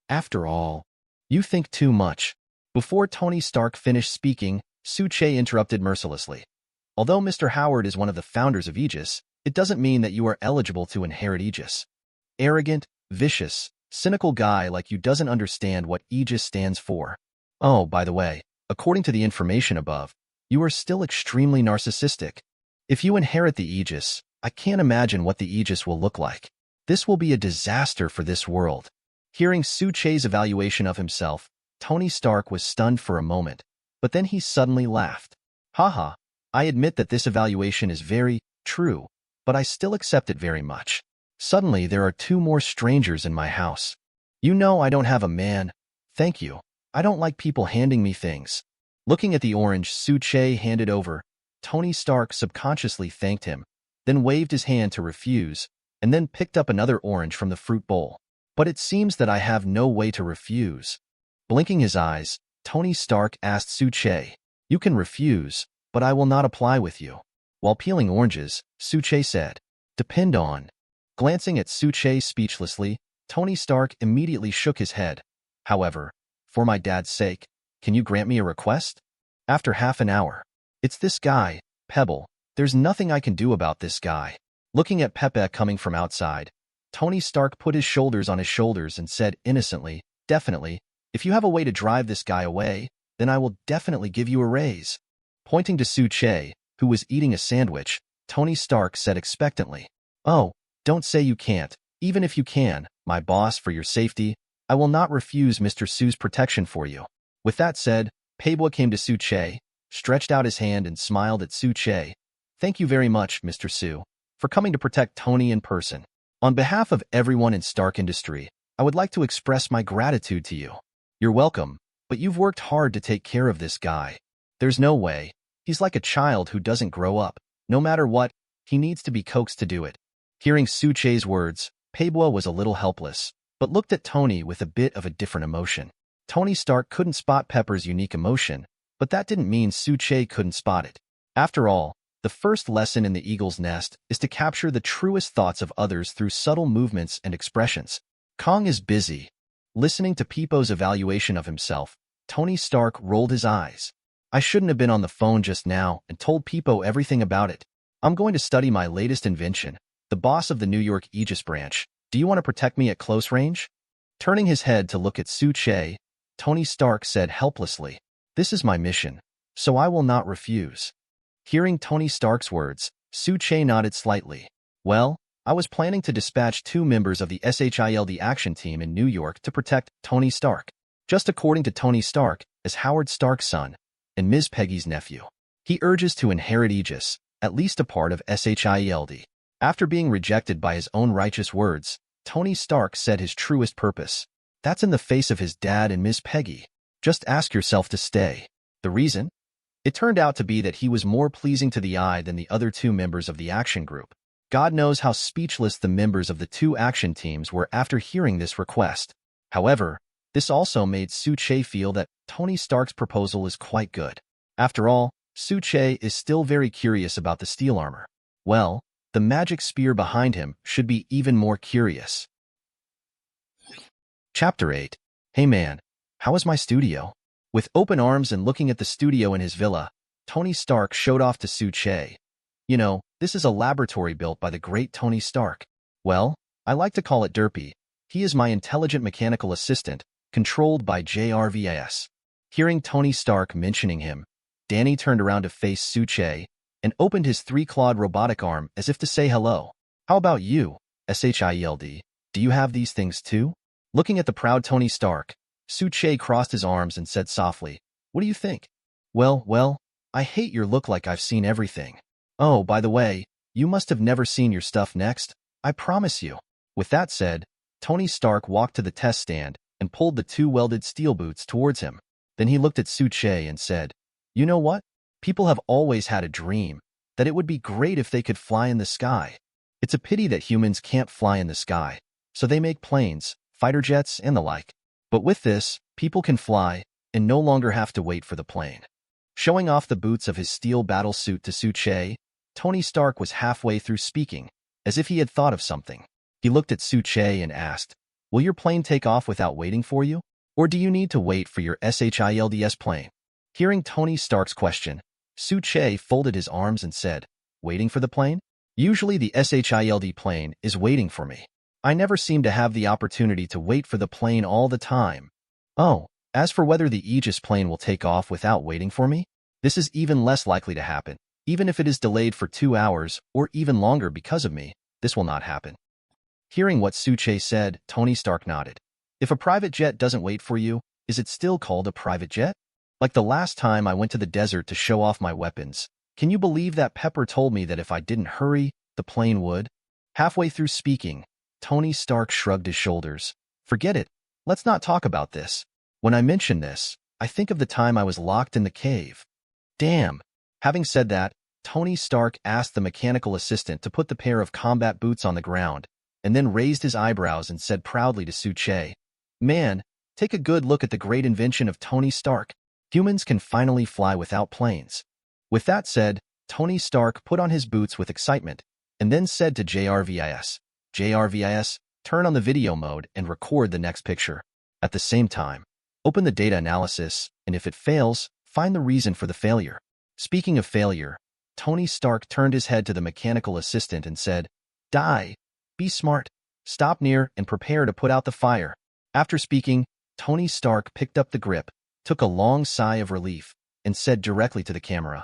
After all, you think too much." Before Tony Stark finished speaking, S.H.I.E.L.D interrupted mercilessly. "Although Mr. Howard is one of the founders of Aegis, it doesn't mean that you are eligible to inherit Aegis. Arrogant, vicious, cynical guy like you doesn't understand what Aegis stands for. Oh, by the way, according to the information above, you are still extremely narcissistic. If you inherit the Aegis, I can't imagine what the Aegis will look like. This will be a disaster for this world." Hearing S.H.I.E.L.D's evaluation of himself, Tony Stark was stunned for a moment, but then he suddenly laughed. "Haha, I admit that this evaluation is very true, but I still accept it very much. Suddenly there are two more strangers in my house. You know I don't have a man. Thank you. I don't like people handing me things." Looking at the orange S.H.I.E.L.D handed over, Tony Stark subconsciously thanked him, then waved his hand to refuse, and then picked up another orange from the fruit bowl. "But it seems that I have no way to refuse." Blinking his eyes, Tony Stark asked S.H.I.E.L.D, "You can refuse, but I will not apply with you." While peeling oranges, S.H.I.E.L.D said, "Depend on." Glancing at S.H.I.E.L.D speechlessly, Tony Stark immediately shook his head. However, for my dad's sake, can you grant me a request? After half an hour. It's this guy, Pebble. There's nothing I can do about this guy. Looking at Pepe coming from outside, Tony Stark put his shoulders on his shoulders and said innocently, definitely, if you have a way to drive this guy away, then I will definitely give you a raise. Pointing to S.H.I.E.L.D, who was eating a sandwich, Tony Stark said expectantly, "Oh, don't say you can't. Even if you can, my boss, for your safety, I will not refuse Mr. Su's protection for you." With that said, Pebble came to Su-Che, stretched out his hand and smiled at Su-Che. "Thank you very much, Mr. Su, for coming to protect Tony in person. On behalf of everyone in Stark Industry, I would like to express my gratitude to you." "You're welcome, but you've worked hard to take care of this guy. There's no way. He's like a child who doesn't grow up. No matter what, he needs to be coaxed to do it." Hearing Su-Che's words, Pebble was a little helpless, but looked at Tony with a bit of a different emotion. Tony Stark couldn't spot Pepper's unique emotion, but that didn't mean Su-Che couldn't spot it. After all, the first lesson in the Eagle's Nest is to capture the truest thoughts of others through subtle movements and expressions. Kong is busy. Listening to Peepo's evaluation of himself, Tony Stark rolled his eyes. "I shouldn't have been on the phone just now and told Peepo everything about it. I'm going to study my latest invention, the boss of the New York Aegis branch. Do you want to protect me at close range?" Turning his head to look at Su-Che, Tony Stark said helplessly, "This is my mission, so I will not refuse." Hearing Tony Stark's words, Su-Che nodded slightly. "Well, I was planning to dispatch 2 members of the S.H.I.E.L.D action team in New York to protect Tony Stark, just according to Tony Stark, as Howard Stark's son and Ms. Peggy's nephew. He urges to inherit Aegis, at least a part of S.H.I.E.L.D. After being rejected by his own righteous words, Tony Stark said his truest purpose. That's in the face of his dad and Ms. Peggy. Just ask yourself to stay. The reason? It turned out to be that he was more pleasing to the eye than the other 2 members of the action group. God knows how speechless the members of the 2 action teams were after hearing this request. However, this also made Su-Che feel that Tony Stark's proposal is quite good. After all, Su-Che is still very curious about the steel armor. Well, the magic spear behind him should be even more curious. Chapter 8. Hey man, how is my studio? With open arms and looking at the studio in his villa, Tony Stark showed off to Su-Che. "You know, this is a laboratory built by the great Tony Stark. Well, I like to call it Derpy. He is my intelligent mechanical assistant, controlled by JRVIS. Hearing Tony Stark mentioning him, Danny turned around to face Su-Che and opened his 3-clawed robotic arm as if to say hello. "How about you, S.H.I.E.L.D? Do you have these things too?" Looking at the proud Tony Stark, Su-Che crossed his arms and said softly, "What do you think?" Well, I hate your look like I've seen everything. Oh, by the way, you must have never seen your stuff next, I promise you." With that said, Tony Stark walked to the test stand and pulled the 2 welded steel boots towards him. Then he looked at Su-Che and said, "You know what? People have always had a dream that it would be great if they could fly in the sky. It's a pity that humans can't fly in the sky, so they make planes, fighter jets, and the like. But with this, people can fly and no longer have to wait for the plane." Showing off the boots of his steel battle suit to Su-Che, Tony Stark was halfway through speaking, as if he had thought of something. He looked at Su-Che and asked, "Will your plane take off without waiting for you? Or do you need to wait for your S.H.I.E.L.D.'s plane?" Hearing Tony Stark's question, Su-Che folded his arms and said, "Waiting for the plane? Usually the S.H.I.E.L.D. plane is waiting for me. I never seem to have the opportunity to wait for the plane all the time. Oh, as for whether the Aegis plane will take off without waiting for me, this is even less likely to happen. Even if it is delayed for 2 hours or even longer because of me, this will not happen." Hearing what Su-Che said, Tony Stark nodded. "If a private jet doesn't wait for you, is it still called a private jet? Like the last time I went to the desert to show off my weapons, can you believe that Pepper told me that if I didn't hurry, the plane would?" Halfway through speaking, Tony Stark shrugged his shoulders. "Forget it. Let's not talk about this. When I mention this, I think of the time I was locked in the cave. Damn." Having said that, Tony Stark asked the mechanical assistant to put the pair of combat boots on the ground, and then raised his eyebrows and said proudly to Su-Che, "Man, take a good look at the great invention of Tony Stark. Humans can finally fly without planes." With that said, Tony Stark put on his boots with excitement, and then said to JRVIS, "JRVIS, turn on the video mode and record the next picture." At the same time, open the data analysis, and if it fails, find the reason for the failure. Speaking of failure, Tony Stark turned his head to the mechanical assistant and said, "Die. Be smart. Stop near and prepare to put out the fire." After speaking, Tony Stark picked up the grip, took a long sigh of relief, and said directly to the camera,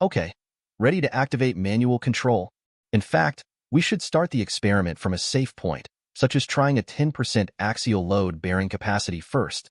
"Okay, ready to activate manual control. In fact, we should start the experiment from a safe point, such as trying a 10% axial load bearing capacity first.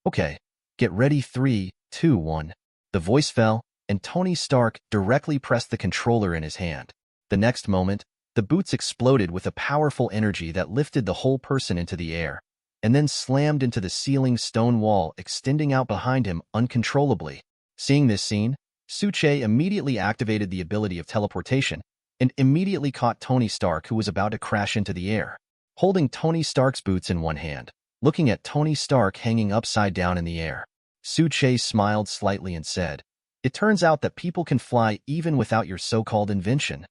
Okay, get ready 3, 2, 1. The voice fell, and Tony Stark directly pressed the controller in his hand. The next moment, the boots exploded with a powerful energy that lifted the whole person into the air, and then slammed into the ceiling stone wall extending out behind him uncontrollably. Seeing this scene, S.H.I.E.L.D. immediately activated the ability of teleportation and immediately caught Tony Stark, who was about to crash into the air. Holding Tony Stark's boots in one hand, looking at Tony Stark hanging upside down in the air, S.H.I.E.L.D. smiled slightly and said, "It turns out that people can fly even without your so-called invention."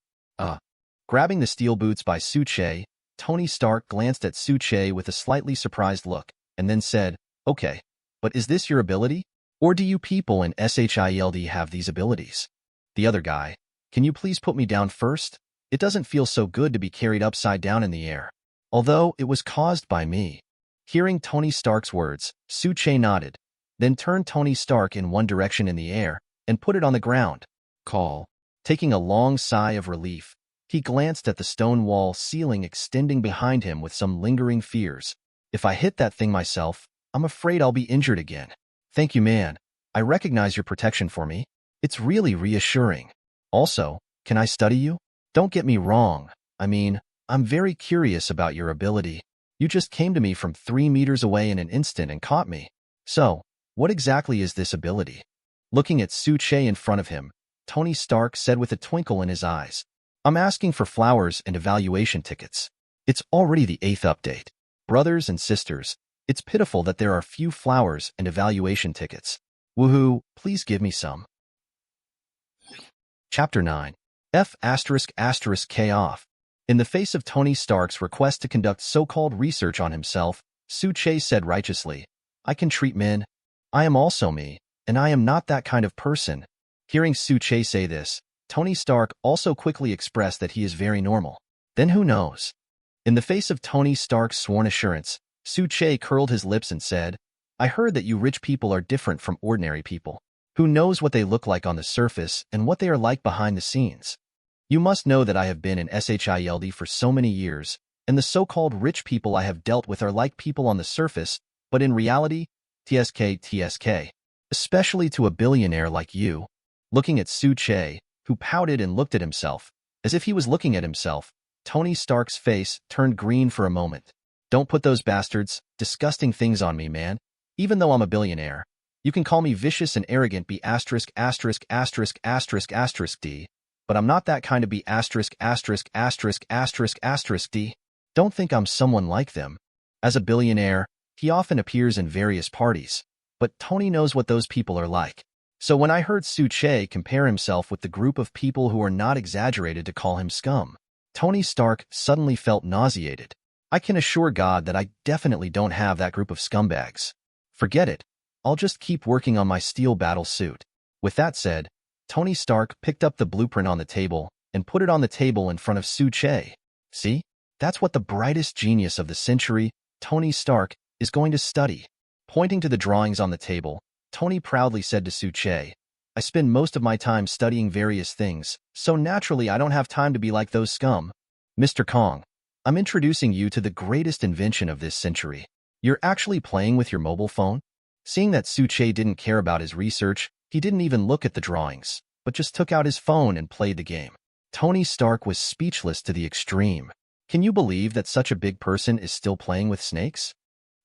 Grabbing the steel boots by S.H.I.E.L.D., Tony Stark glanced at S.H.I.E.L.D. with a slightly surprised look, and then said, "Okay, but is this your ability? Or do you people in S.H.I.E.L.D. have these abilities?" The other guy, "Can you please put me down first? It doesn't feel so good to be carried upside down in the air. Although it was caused by me." Hearing Tony Stark's words, S.H.I.E.L.D. nodded, then turned Tony Stark in one direction in the air and put it on the ground. Taking a long sigh of relief, he glanced at the stone wall ceiling extending behind him with some lingering fears. "If I hit that thing myself, I'm afraid I'll be injured again. Thank you, man. I recognize your protection for me. It's really reassuring. Also, can I study you? Don't get me wrong. I mean, I'm very curious about your ability. You just came to me from 3 meters away in an instant and caught me. So, what exactly is this ability?" Looking at S.H.I.E.L.D. in front of him, Tony Stark said with a twinkle in his eyes, "I'm asking for flowers and evaluation tickets. It's already the 8th update. Brothers and sisters, it's pitiful that there are few flowers and evaluation tickets. Woohoo, please give me some." Chapter 9. F***K off. In the face of Tony Stark's request to conduct so-called research on himself, S.H.I.E.L.D. said righteously, "I can treat men. I am also me, and I am not that kind of person." Hearing S.H.I.E.L.D. say this, Tony Stark also quickly expressed that he is very normal. Then who knows? In the face of Tony Stark's sworn assurance, S.H.I.E.L.D. curled his lips and said, "I heard that you rich people are different from ordinary people. Who knows what they look like on the surface and what they are like behind the scenes? You must know that I have been in S.H.I.E.L.D. for so many years, and the so-called rich people I have dealt with are like people on the surface, but in reality, TSK. Especially to a billionaire like you." Looking at S.H.I.E.L.D., who pouted and looked at himself, as if he was looking at himself, Tony Stark's face turned green for a moment. "Don't put those bastards, disgusting things on me, man. Even though I'm a billionaire, you can call me vicious and arrogant B*************************************************************************************************************************************************************************************************************************************************************************************************�e Don't think I'm someone like them. As a billionaire, he often appears in various parties, but Tony knows what those people are like. So when I heard S.H.I.E.L.D. compare himself with the group of people who are not exaggerated to call him scum, Tony Stark suddenly felt nauseated. I can assure God that I definitely don't have that group of scumbags. Forget it. I'll just keep working on my steel battle suit. With that said, Tony Stark picked up the blueprint on the table and put it on the table in front of S.H.I.E.L.D. See? That's what the brightest genius of the century, Tony Stark, is going to study. Pointing to the drawings on the table, Tony proudly said to S.H.I.E.L.D., "I spend most of my time studying various things, so naturally I don't have time to be like those scum. Mr. Kong, I'm introducing you to the greatest invention of this century. You're actually playing with your mobile phone?" Seeing that S.H.I.E.L.D. didn't care about his research, he didn't even look at the drawings, but just took out his phone and played the game. Tony Stark was speechless to the extreme. Can you believe that such a big person is still playing with snakes?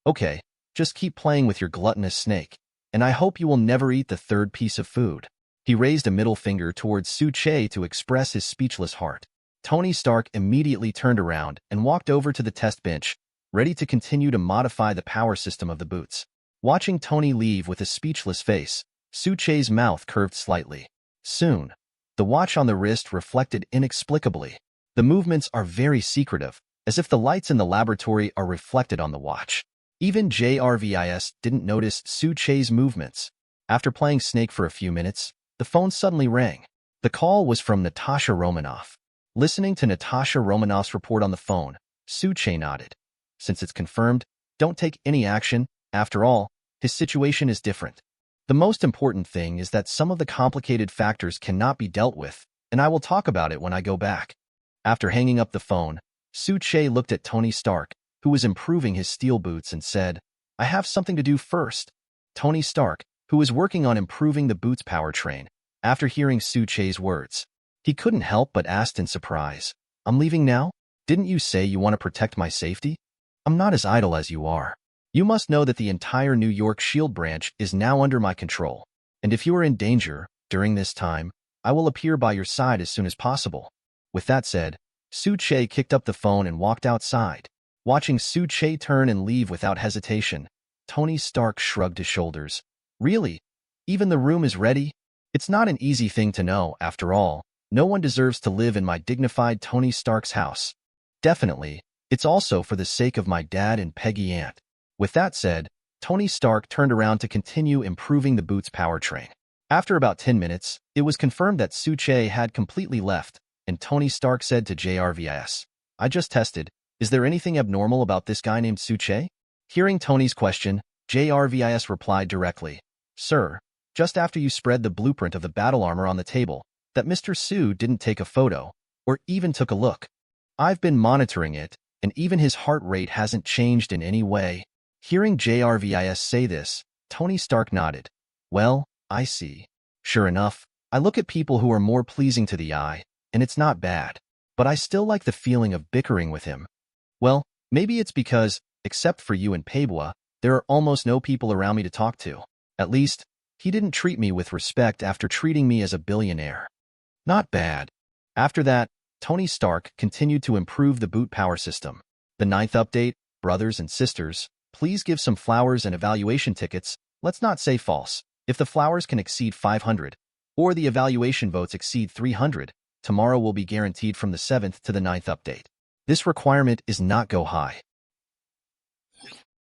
Okay, just keep playing with your gluttonous snake, and I hope you will never eat the third piece of food. He raised a middle finger towards S.H.I.E.L.D. to express his speechless heart. Tony Stark immediately turned around and walked over to the test bench, ready to continue to modify the power system of the boots. Watching Tony leave with a speechless face, S.H.I.E.L.D.'s mouth curved slightly. Soon, the watch on the wrist reflected inexplicably. The movements are very secretive, as if the lights in the laboratory are reflected on the watch. Even JRVIS didn't notice Su-Che's movements. After playing Snake for a few minutes, the phone suddenly rang. The call was from Natasha Romanoff. Listening to Natasha Romanoff's report on the phone, Su-Che nodded. Since it's confirmed, don't take any action. After all, his situation is different. The most important thing is that some of the complicated factors cannot be dealt with, and I will talk about it when I go back. After hanging up the phone, Su-Che looked at Tony Stark, who was improving his steel boots, and said, I have something to do first. Tony Stark, who was working on improving the boots powertrain, after hearing Su-Che's words, he couldn't help but ask in surprise, I'm leaving now? Didn't you say you want to protect my safety? I'm not as idle as you are. You must know that the entire New York S.H.I.E.L.D. branch is now under my control, and if you are in danger during this time, I will appear by your side as soon as possible. With that said, Su-Che kicked up the phone and walked outside. Watching Su-Che turn and leave without hesitation, Tony Stark shrugged his shoulders. Really? Even the room is ready? It's not an easy thing to know, after all. No one deserves to live in my dignified Tony Stark's house. Definitely, it's also for the sake of my dad and Peggy Aunt. With that said, Tony Stark turned around to continue improving the boots powertrain. After about 10 minutes, it was confirmed that Su-Che had completely left, and Tony Stark said to JRVIS, I just tested. Is there anything abnormal about this guy named Su-Che? Hearing Tony's question, JRVIS replied directly, Sir, just after you spread the blueprint of the battle armor on the table, that Mr. Su didn't take a photo, or even took a look. I've been monitoring it, and even his heart rate hasn't changed in any way. Hearing JRVIS say this, Tony Stark nodded. Well, I see. Sure enough, I look at people who are more pleasing to the eye, and it's not bad. But I still like the feeling of bickering with him. Well, maybe it's because, except for you and Pabua, there are almost no people around me to talk to. At least, he didn't treat me with respect after treating me as a billionaire. Not bad. After that, Tony Stark continued to improve the boot power system. The 9th update, brothers and sisters, please give some flowers and evaluation tickets. Let's not say false. If the flowers can exceed 500, or the evaluation votes exceed 300, tomorrow will be guaranteed from the 7th to the 9th update. This requirement is not go high.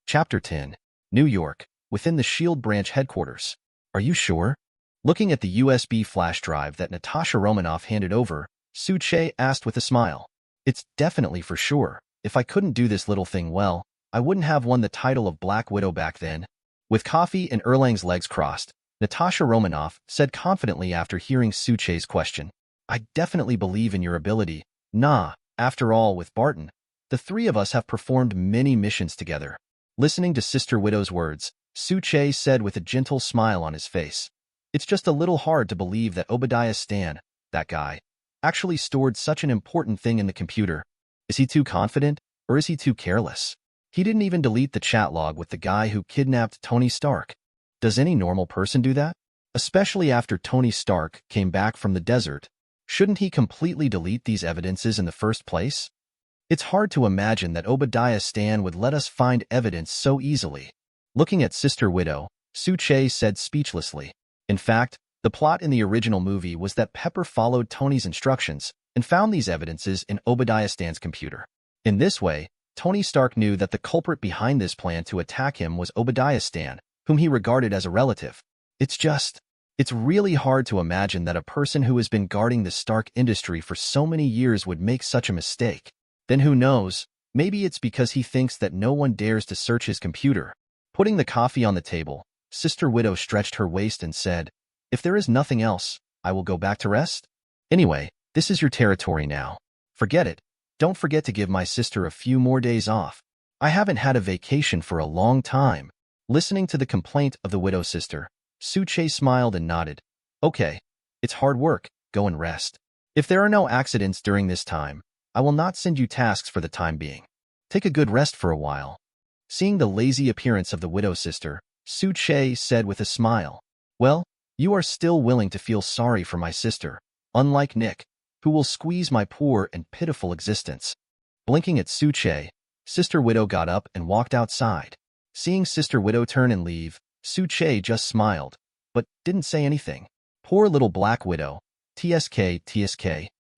Chapter 10. New York, within the S.H.I.E.L.D. branch headquarters. Are you sure? Looking at the USB flash drive that Natasha Romanoff handed over, Su-Che asked with a smile. It's definitely for sure. If I couldn't do this little thing well, I wouldn't have won the title of Black Widow back then. With Coffee and Erlang's legs crossed, Natasha Romanoff said confidently after hearing Su-Che's question, I definitely believe in your ability. Nah, after all, with Barton, the three of us have performed many missions together. Listening to Sister Widow's words, Su-Che said with a gentle smile on his face, It's just a little hard to believe that Obadiah Stan, that guy, actually stored such an important thing in the computer. Is he too confident, or is he too careless? He didn't even delete the chat log with the guy who kidnapped Tony Stark. Does any normal person do that? Especially after Tony Stark came back from the desert. Shouldn't he completely delete these evidences in the first place? It's hard to imagine that Obadiah Stan would let us find evidence so easily. Looking at Sister Widow, Su-Che said speechlessly. In fact, the plot in the original movie was that Pepper followed Tony's instructions and found these evidences in Obadiah Stan's computer. In this way, Tony Stark knew that the culprit behind this plan to attack him was Obadiah Stan, whom he regarded as a relative. It's really hard to imagine that a person who has been guarding the Stark industry for so many years would make such a mistake. Then who knows, maybe it's because he thinks that no one dares to search his computer. Putting the coffee on the table, Sister Widow stretched her waist and said, If there is nothing else, I will go back to rest. Anyway, this is your territory now. Forget it. Don't forget to give my sister a few more days off. I haven't had a vacation for a long time. Listening to the complaint of the widow's sister, Su-Che smiled and nodded. Okay, it's hard work, go and rest. If there are no accidents during this time, I will not send you tasks for the time being. Take a good rest for a while. Seeing the lazy appearance of the widow's sister, Su-Che said with a smile, Well, you are still willing to feel sorry for my sister, unlike Nick, who will squeeze my poor and pitiful existence. Blinking at Su-Che, Sister Widow got up and walked outside. Seeing Sister Widow turn and leave, Su-Che just smiled, but didn't say anything. Poor little Black Widow. TSK.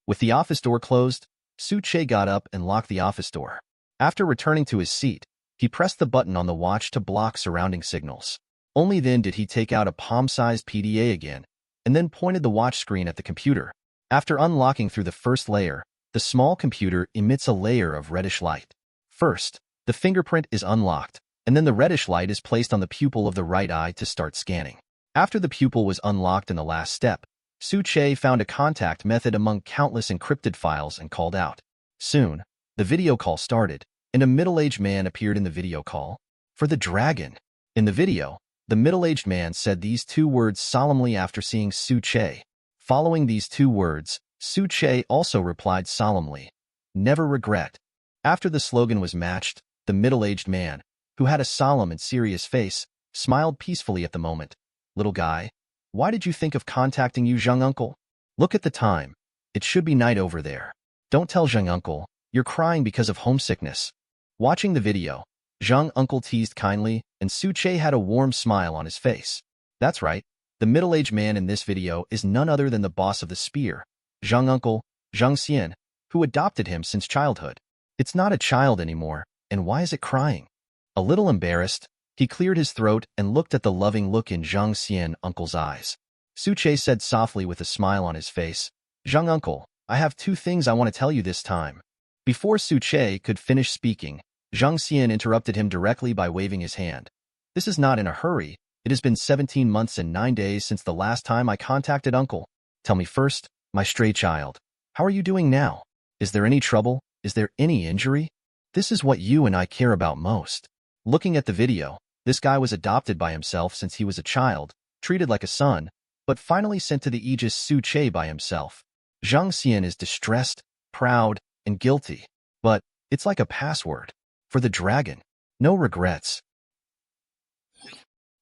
With the office door closed, Su-Che got up and locked the office door. After returning to his seat, He pressed the button on the watch to block surrounding signals. Only then did he take out a palm-sized PDA again, and then pointed the watch screen at the computer. After unlocking through the first layer, the small computer emits a layer of reddish light. First, the fingerprint is unlocked, and then the reddish light is placed on the pupil of the right eye to start scanning. After the pupil was unlocked in the last step, S.H.I.E.L.D found a contact method among countless encrypted files and called out. Soon, the video call started, and a middle-aged man appeared in the video call. For the dragon. In the video, the middle-aged man said these two words solemnly after seeing S.H.I.E.L.D. Following these two words, S.H.I.E.L.D also replied solemnly, "Never regret." After the slogan was matched, the middle-aged man, who had a solemn and serious face, smiled peacefully at the moment. "Little guy, why did you think of contacting you, young uncle? Look at the time. It should be night over there. Don't tell young uncle you're crying because of homesickness." Watching the video, young uncle teased kindly, and S.H.I.E.L.D had a warm smile on his face. That's right, the middle-aged man in this video is none other than the boss of the spear, young uncle, Zhang Xian, who adopted him since childhood. It's not a child anymore, and why is it crying? A little embarrassed, he cleared his throat and looked at the loving look in Zhang Xian uncle's eyes. S.H.I.E.L.D said softly with a smile on his face, "Young uncle, I have two things I want to tell you this time." Before S.H.I.E.L.D could finish speaking, Zhang Xian interrupted him directly by waving his hand. "This is not in a hurry. It has been 17 months and 9 days since the last time I contacted uncle. Tell me first, my stray child, how are you doing now? Is there any trouble? Is there any injury? This is what you and I care about most." Looking at the video, this guy was adopted by himself since he was a child, treated like a son, but finally sent to the Aegis S.H.I.E.L.D by himself. Zhang Xian is distressed, proud, and guilty. But it's like a password. For the dragon. No regrets.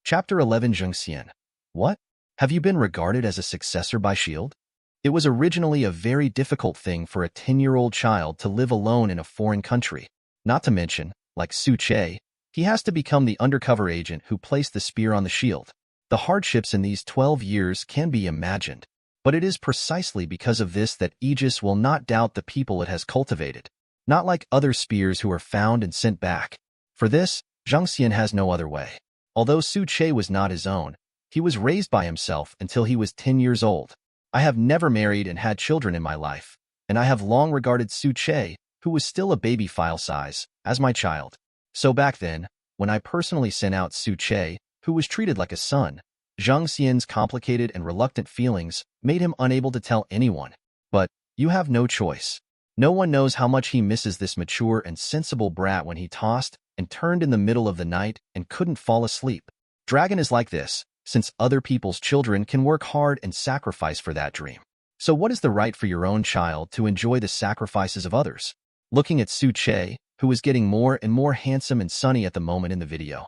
Chapter 11. Zhang Xian. What? Have you been regarded as a successor by S.H.I.E.L.D? It was originally a very difficult thing for a 10-year-old child to live alone in a foreign country. Not to mention, like S.H.I.E.L.D, he has to become the undercover agent who placed the spear on the shield. The hardships in these 12 years can be imagined. But it is precisely because of this that Aegis will not doubt the people it has cultivated. Not like other spears who are found and sent back. For this, Zhang Xian has no other way. Although S.H.I.E.L.D was not his own, he was raised by himself until he was 10 years old. I have never married and had children in my life, and I have long regarded S.H.I.E.L.D, who was still a baby file size, as my child. So back then, when I personally sent out S.H.I.E.L.D, who was treated like a son, Zhang Xian's complicated and reluctant feelings made him unable to tell anyone. But you have no choice. No one knows how much he misses this mature and sensible brat when he tossed and turned in the middle of the night and couldn't fall asleep. Dragon is like this, since other people's children can work hard and sacrifice for that dream. So what is the right for your own child to enjoy the sacrifices of others? Looking at S.H.I.E.L.D, who is getting more and more handsome and sunny at the moment in the video,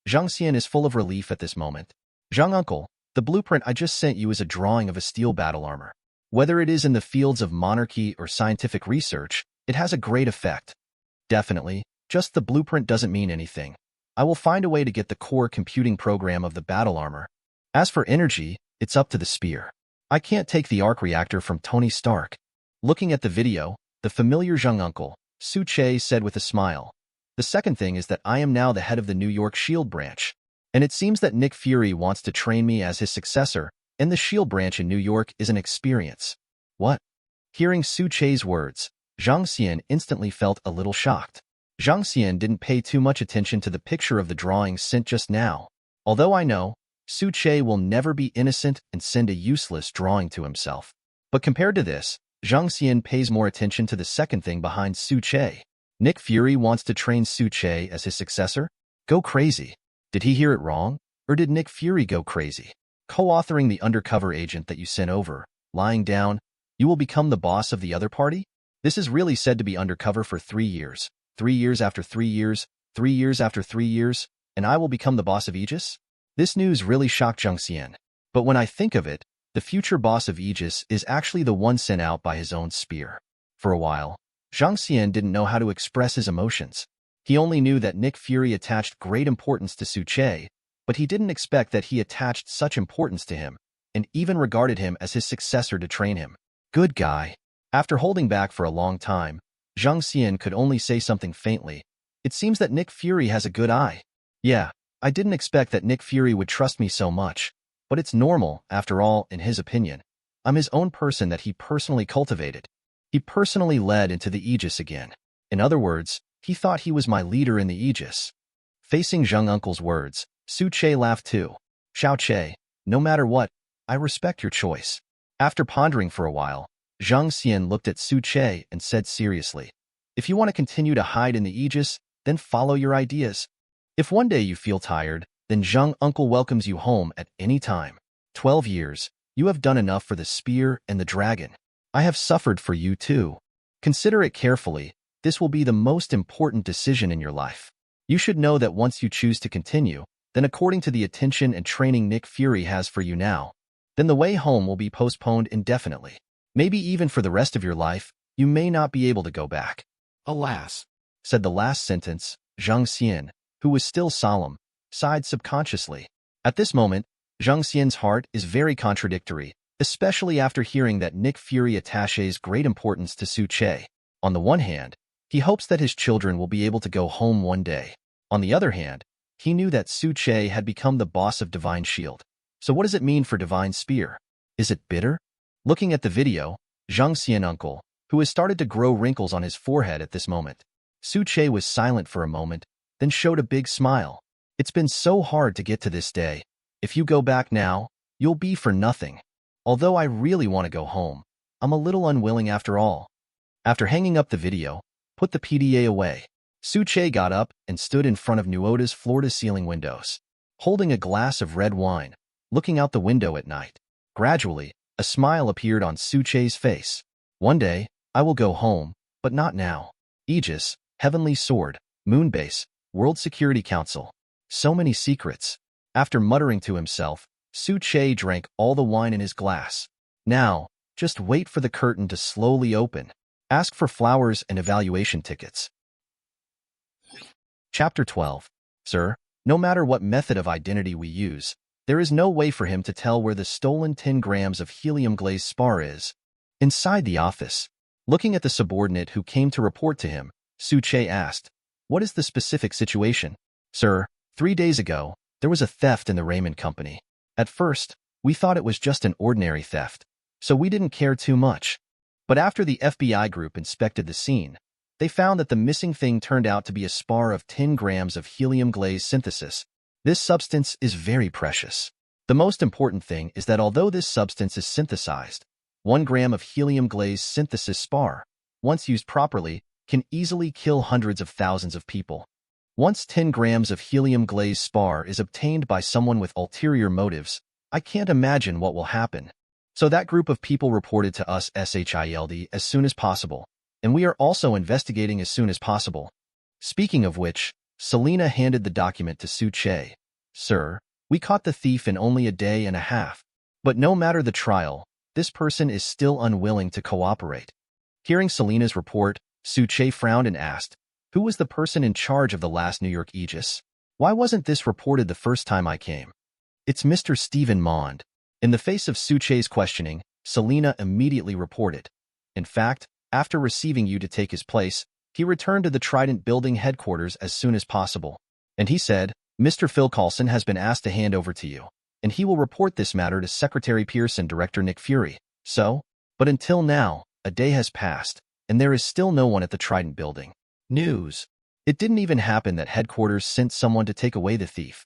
Zhang Xian is full of relief at this moment. "Zhang uncle, the blueprint I just sent you is a drawing of a steel battle armor. Whether it is in the fields of monarchy or scientific research, it has a great effect. Definitely, just the blueprint doesn't mean anything. I will find a way to get the core computing program of the battle armor. As for energy, it's up to the spear. I can't take the arc reactor from Tony Stark." Looking at the video, the familiar Zhang uncle, S.H.I.E.L.D said with a smile, "The second thing is that I am now the head of the New York S.H.I.E.L.D branch. And it seems that Nick Fury wants to train me as his successor, and the S.H.I.E.L.D branch in New York is an experience." What? Hearing S.H.I.E.L.D's words, Zhang Xian instantly felt a little shocked. Zhang Xian didn't pay too much attention to the picture of the drawing sent just now. Although I know, S.H.I.E.L.D will never be innocent and send a useless drawing to himself. But compared to this, Zhang Xian pays more attention to the second thing behind S.H.I.E.L.D. Nick Fury wants to train S.H.I.E.L.D as his successor? Go crazy. Did he hear it wrong? Or did Nick Fury go crazy? Co-authoring the undercover agent that you sent over, lying down, you will become the boss of the other party? This is really said to be undercover for 3 years. 3 years after 3 years, 3 years after 3 years, and I will become the boss of Aegis? This news really shocked Zhang Xian. But when I think of it, the future boss of Aegis is actually the one sent out by his own spear. For a while, Zhang Xian didn't know how to express his emotions. He only knew that Nick Fury attached great importance to S.H.I.E.L.D, but he didn't expect that he attached such importance to him, and even regarded him as his successor to train him. Good guy. After holding back for a long time, Zhang Xian could only say something faintly. It seems that Nick Fury has a good eye. Yeah, I didn't expect that Nick Fury would trust me so much, but it's normal, after all, in his opinion. I'm his own person that he personally cultivated. He personally led into the Aegis again. In other words, he thought he was my leader in the Aegis. Facing Zheng Uncle's words, Su-Che laughed too. Xiao-Che, no matter what, I respect your choice. After pondering for a while, Zhang Xian looked at Su-Che and said seriously, if you want to continue to hide in the Aegis, then follow your ideas. If one day you feel tired, then Zheng Uncle welcomes you home at any time. 12 years, you have done enough for the spear and the dragon. I have suffered for you too. Consider it carefully, this will be the most important decision in your life. You should know that once you choose to continue, then according to the attention and training Nick Fury has for you now, then the way home will be postponed indefinitely. Maybe even for the rest of your life, you may not be able to go back. Alas, said the last sentence, Zhang Xian, who was still solemn, sighed subconsciously. At this moment, Zhang Xian's heart is very contradictory, especially after hearing that Nick Fury attaches great importance to Su-Che. On the one hand, he hopes that his children will be able to go home one day. On the other hand, he knew that Su-Che had become the boss of Divine Shield. So what does it mean for Divine Spear? Is it bitter? Looking at the video, Zhang Xian uncle, who has started to grow wrinkles on his forehead at this moment. Su-Che was silent for a moment, then showed a big smile. It's been so hard to get to this day. If you go back now, you'll be for nothing. Although I really want to go home, I'm a little unwilling after all. After hanging up the video, put the PDA away. Su-Che got up and stood in front of Nuota's floor-to-ceiling windows, holding a glass of red wine, looking out the window at night. Gradually, a smile appeared on Su-Che's face. One day, I will go home, but not now. Aegis, Heavenly Sword, Moonbase, World Security Council. So many secrets. After muttering to himself, Su-Che drank all the wine in his glass. Now, just wait for the curtain to slowly open. Ask for flowers and evaluation tickets. Chapter 12. Sir, no matter what method of identity we use, there is no way for him to tell where the stolen 10 grams of helium-glazed spar is. Inside the office, looking at the subordinate who came to report to him, Su-Che asked, what is the specific situation? Sir, 3 days ago, there was a theft in the Raymond Company. At first, we thought it was just an ordinary theft, so we didn't care too much. But after the FBI group inspected the scene, they found that the missing thing turned out to be a spar of 10 grams of helium-glazed synthesis. This substance is very precious. The most important thing is that although this substance is synthesized, 1 gram of helium-glazed synthesis spar, once used properly, can easily kill hundreds of thousands of people. Once 10 grams of helium-glazed spar is obtained by someone with ulterior motives, I can't imagine what will happen. So that group of people reported to us S.H.I.E.L.D as soon as possible, and we are also investigating as soon as possible. Speaking of which, Selena handed the document to Su-Che. Sir, we caught the thief in only a day and a half. But no matter the trial, this person is still unwilling to cooperate. Hearing Selena's report, Su-Che frowned and asked, who was the person in charge of the last New York Aegis? Why wasn't this reported the first time I came? It's Mr. Stephen Mond. In the face of Su-Che's questioning, Selena immediately reported. In fact, after receiving you to take his place, he returned to the Trident Building headquarters as soon as possible. And he said, Mr. Phil Coulson has been asked to hand over to you, and he will report this matter to Secretary Pearson Director Nick Fury. But until now, a day has passed, and there is still no one at the Trident Building. News. It didn't even happen that headquarters sent someone to take away the thief.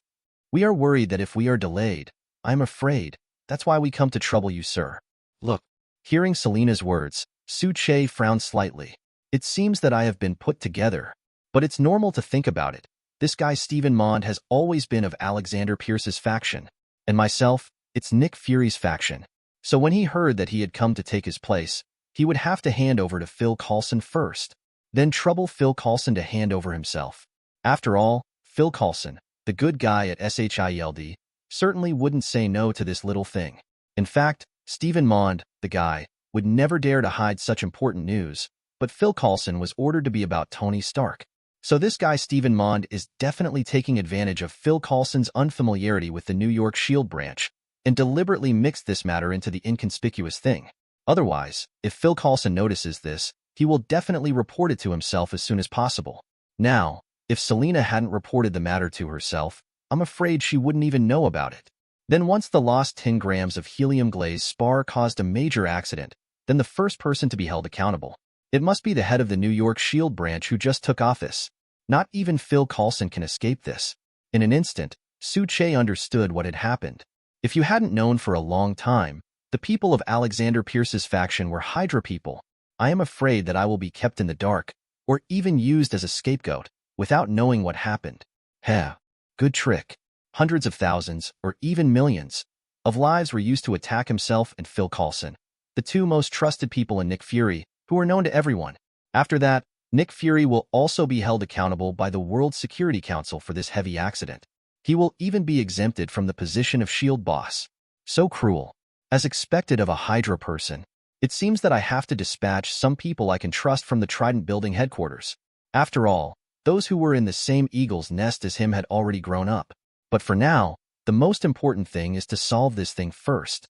We are worried that if we are delayed, I'm afraid, that's why we come to trouble you, sir. Look. Hearing Selena's words, Su-Che frowned slightly. It seems that I have been put together, but it's normal to think about it. This guy Stephen Mond has always been of Alexander Pierce's faction, and myself, it's Nick Fury's faction. So when he heard that he had come to take his place, he would have to hand over to Phil Coulson first, then trouble Phil Coulson to hand over himself. After all, Phil Coulson, the good guy at S.H.I.E.L.D, certainly wouldn't say no to this little thing. In fact, Stephen Mond, the guy, would never dare to hide such important news, but Phil Coulson was ordered to be about Tony Stark. So this guy Stephen Mond is definitely taking advantage of Phil Coulson's unfamiliarity with the New York S.H.I.E.L.D branch and deliberately mixed this matter into the inconspicuous thing. Otherwise, if Phil Coulson notices this, he will definitely report it to himself as soon as possible. Now, If Selena hadn't reported the matter to herself, I'm afraid she wouldn't even know about it. Then once the lost 10 grams of helium-glazed spar caused a major accident, then the first person to be held accountable. It must be the head of the New York S.H.I.E.L.D. branch who just took office. Not even Phil Coulson can escape this. In an instant, S.H.I.E.L.D. understood what had happened. If you hadn't known for a long time, the people of Alexander Pierce's faction were Hydra people. I am afraid that I will be kept in the dark, or even used as a scapegoat, without knowing what happened. Heh, good trick. Hundreds of thousands, or even millions, of lives were used to attack himself and Phil Coulson, the two most trusted people in Nick Fury, who are known to everyone. After that, Nick Fury will also be held accountable by the World Security Council for this heavy accident. He will even be exempted from the position of S.H.I.E.L.D. boss. So cruel. As expected of a Hydra person, it seems that I have to dispatch some people I can trust from the Trident Building headquarters. After all, those who were in the same eagle's nest as him had already grown up. But for now, the most important thing is to solve this thing first.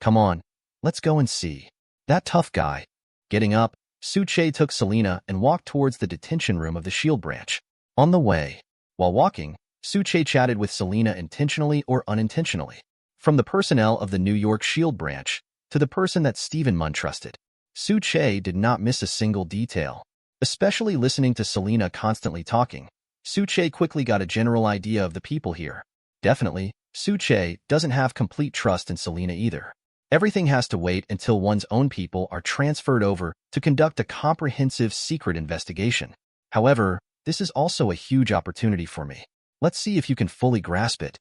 Come on, let's go and see. That tough guy. Getting up, S.H.I.E.L.D. took Selena and walked towards the detention room of the S.H.I.E.L.D. branch. On the way, while walking, S.H.I.E.L.D. chatted with Selena intentionally or unintentionally. From the personnel of the New York S.H.I.E.L.D. branch to the person that Stephen Munn trusted, S.H.I.E.L.D. did not miss a single detail. Especially listening to Selena constantly talking, S.H.I.E.L.D. quickly got a general idea of the people here. Definitely, S.H.I.E.L.D. doesn't have complete trust in Selena either. Everything has to wait until one's own people are transferred over to conduct a comprehensive secret investigation. However, this is also a huge opportunity for me. Let's see if you can fully grasp it.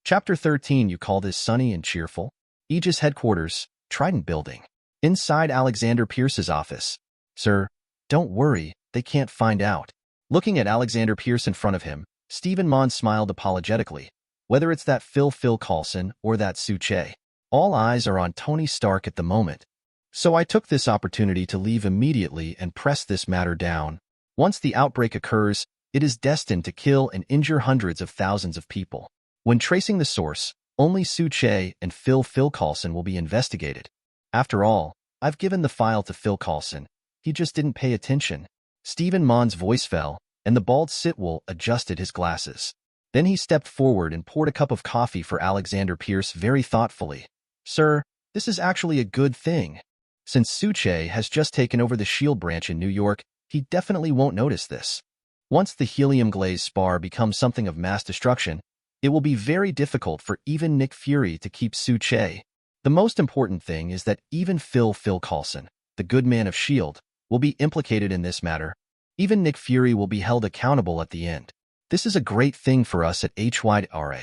Chapter 13. You call this sunny and cheerful? Aegis headquarters, Trident Building. Inside Alexander Pierce's office. Sir, don't worry, they can't find out. Looking at Alexander Pierce in front of him, Stephen Munn smiled apologetically. Whether it's that Phil Coulson or that S.H.I.E.L.D., all eyes are on Tony Stark at the moment. So I took this opportunity to leave immediately and press this matter down. Once the outbreak occurs, it is destined to kill and injure hundreds of thousands of people. When tracing the source, only S.H.I.E.L.D. and Phil Coulson will be investigated. After all, I've given the file to Phil Coulson. He just didn't pay attention. Stephen Munn's voice fell, and the bald S.H.I.E.L.D. adjusted his glasses. Then he stepped forward and poured a cup of coffee for Alexander Pierce very thoughtfully. Sir, this is actually a good thing. Since S.H.I.E.L.D. has just taken over the S.H.I.E.L.D. branch in New York, he definitely won't notice this. Once the helium-glazed spar becomes something of mass destruction, it will be very difficult for even Nick Fury to keep S.H.I.E.L.D. The most important thing is that even Phil Coulson, the good man of S.H.I.E.L.D., will be implicated in this matter. Even Nick Fury will be held accountable at the end. This is a great thing for us at S.H.I.E.L.D.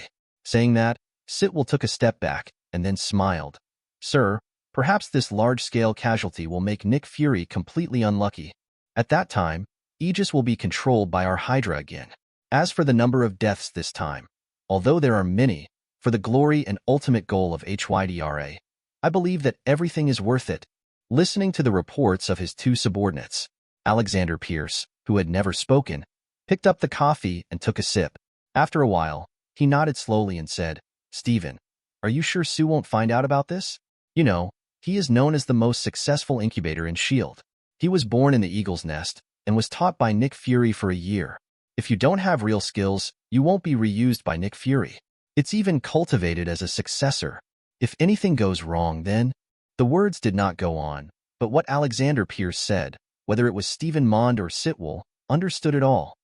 Saying that, S.H.I.E.L.D. took a step back and then smiled. Sir, perhaps this large-scale casualty will make Nick Fury completely unlucky. At that time, Aegis will be controlled by our Hydra again. As for the number of deaths this time, although there are many, for the glory and ultimate goal of S.H.I.E.L.D., I believe that everything is worth it. Listening to the reports of his two subordinates, Alexander Pierce, who had never spoken, picked up the coffee and took a sip. After a while, he nodded slowly and said, Stephen, are you sure Sue won't find out about this? You know, he is known as the most successful incubator in S.H.I.E.L.D. He was born in the Eagle's Nest and was taught by Nick Fury for a year. If you don't have real skills, you won't be reused by Nick Fury. It's even cultivated as a successor. If anything goes wrong, then... The words did not go on, but what Alexander Pierce said, whether it was Stephen Mond or S.H.I.E.L.D., understood it all.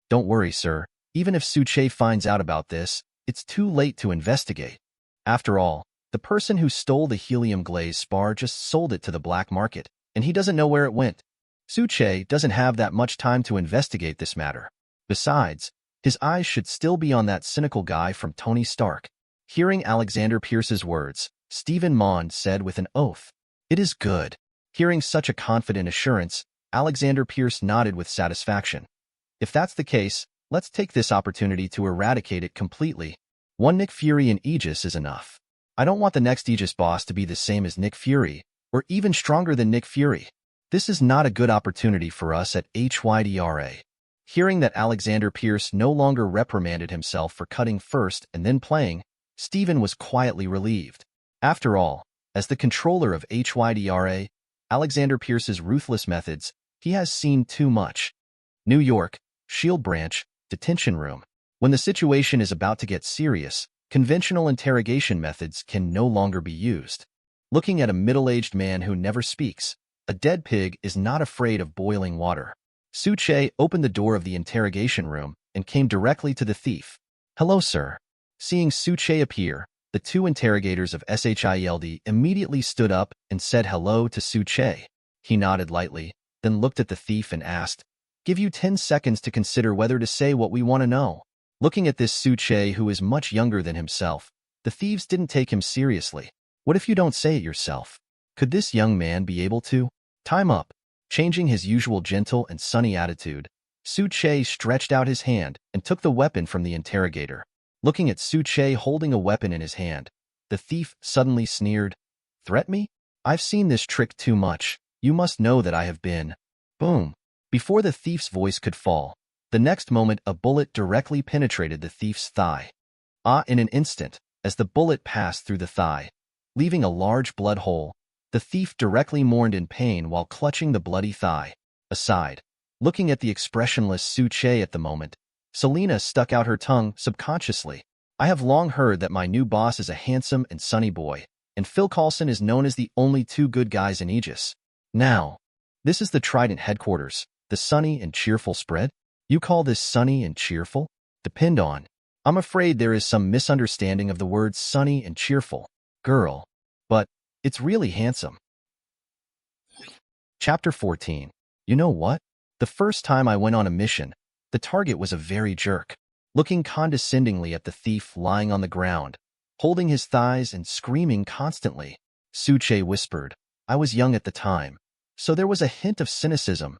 Don't worry, sir. Even if S.H.I.E.L.D. finds out about this, it's too late to investigate. After all, the person who stole the helium-glazed spar just sold it to the black market, and he doesn't know where it went. S.H.I.E.L.D. doesn't have that much time to investigate this matter. Besides, his eyes should still be on that cynical guy from Tony Stark. Hearing Alexander Pierce's words, Stephen Mond said with an oath, It is good. Hearing such a confident assurance, Alexander Pierce nodded with satisfaction. If that's the case, let's take this opportunity to eradicate it completely. One Nick Fury in Aegis is enough. I don't want the next Aegis boss to be the same as Nick Fury, or even stronger than Nick Fury. This is not a good opportunity for us at S.H.I.E.L.D. Hearing that Alexander Pierce no longer reprimanded himself for cutting first and then playing, Stephen was quietly relieved. After all, as the controller of S.H.I.E.L.D., Alexander Pierce's ruthless methods, he has seen too much. New York, S.H.I.E.L.D. branch, detention room. When the situation is about to get serious, conventional interrogation methods can no longer be used. Looking at a middle-aged man who never speaks, a dead pig is not afraid of boiling water. Su-Che opened the door of the interrogation room and came directly to the thief. "Hello, sir." Seeing Su-Che appear, the two interrogators of S.H.I.E.L.D. immediately stood up and said hello to Su-Che. He nodded lightly, then looked at the thief and asked, "Give you 10 seconds to consider whether to say what we want to know." Looking at this Su-Che, who is much younger than himself, the thieves didn't take him seriously. "What if you don't say it yourself? Could this young man be able to?" "Time up." Changing his usual gentle and sunny attitude, Su-Che stretched out his hand and took the weapon from the interrogator. Looking at Su-Che holding a weapon in his hand, the thief suddenly sneered, "Threat me? I've seen this trick too much. You must know that I have been." Boom. Before the thief's voice could fall, the next moment a bullet directly penetrated the thief's thigh. In an instant, as the bullet passed through the thigh, leaving a large blood hole, the thief directly mourned in pain while clutching the bloody thigh. Aside, looking at the expressionless Su-Che at the moment, Selena stuck out her tongue subconsciously. "I have long heard that my new boss is a handsome and sunny boy, and Phil Coulson is known as the only two good guys in Aegis. Now, this is the Trident headquarters, the sunny and cheerful spread? You call this sunny and cheerful? Depend on. I'm afraid there is some misunderstanding of the words sunny and cheerful, girl. But it's really handsome." Chapter 14. You know what? The first time I went on a mission, the target was a very jerk. Looking condescendingly at the thief lying on the ground, holding his thighs and screaming constantly, Su-Che whispered, "I was young at the time, so there was a hint of cynicism.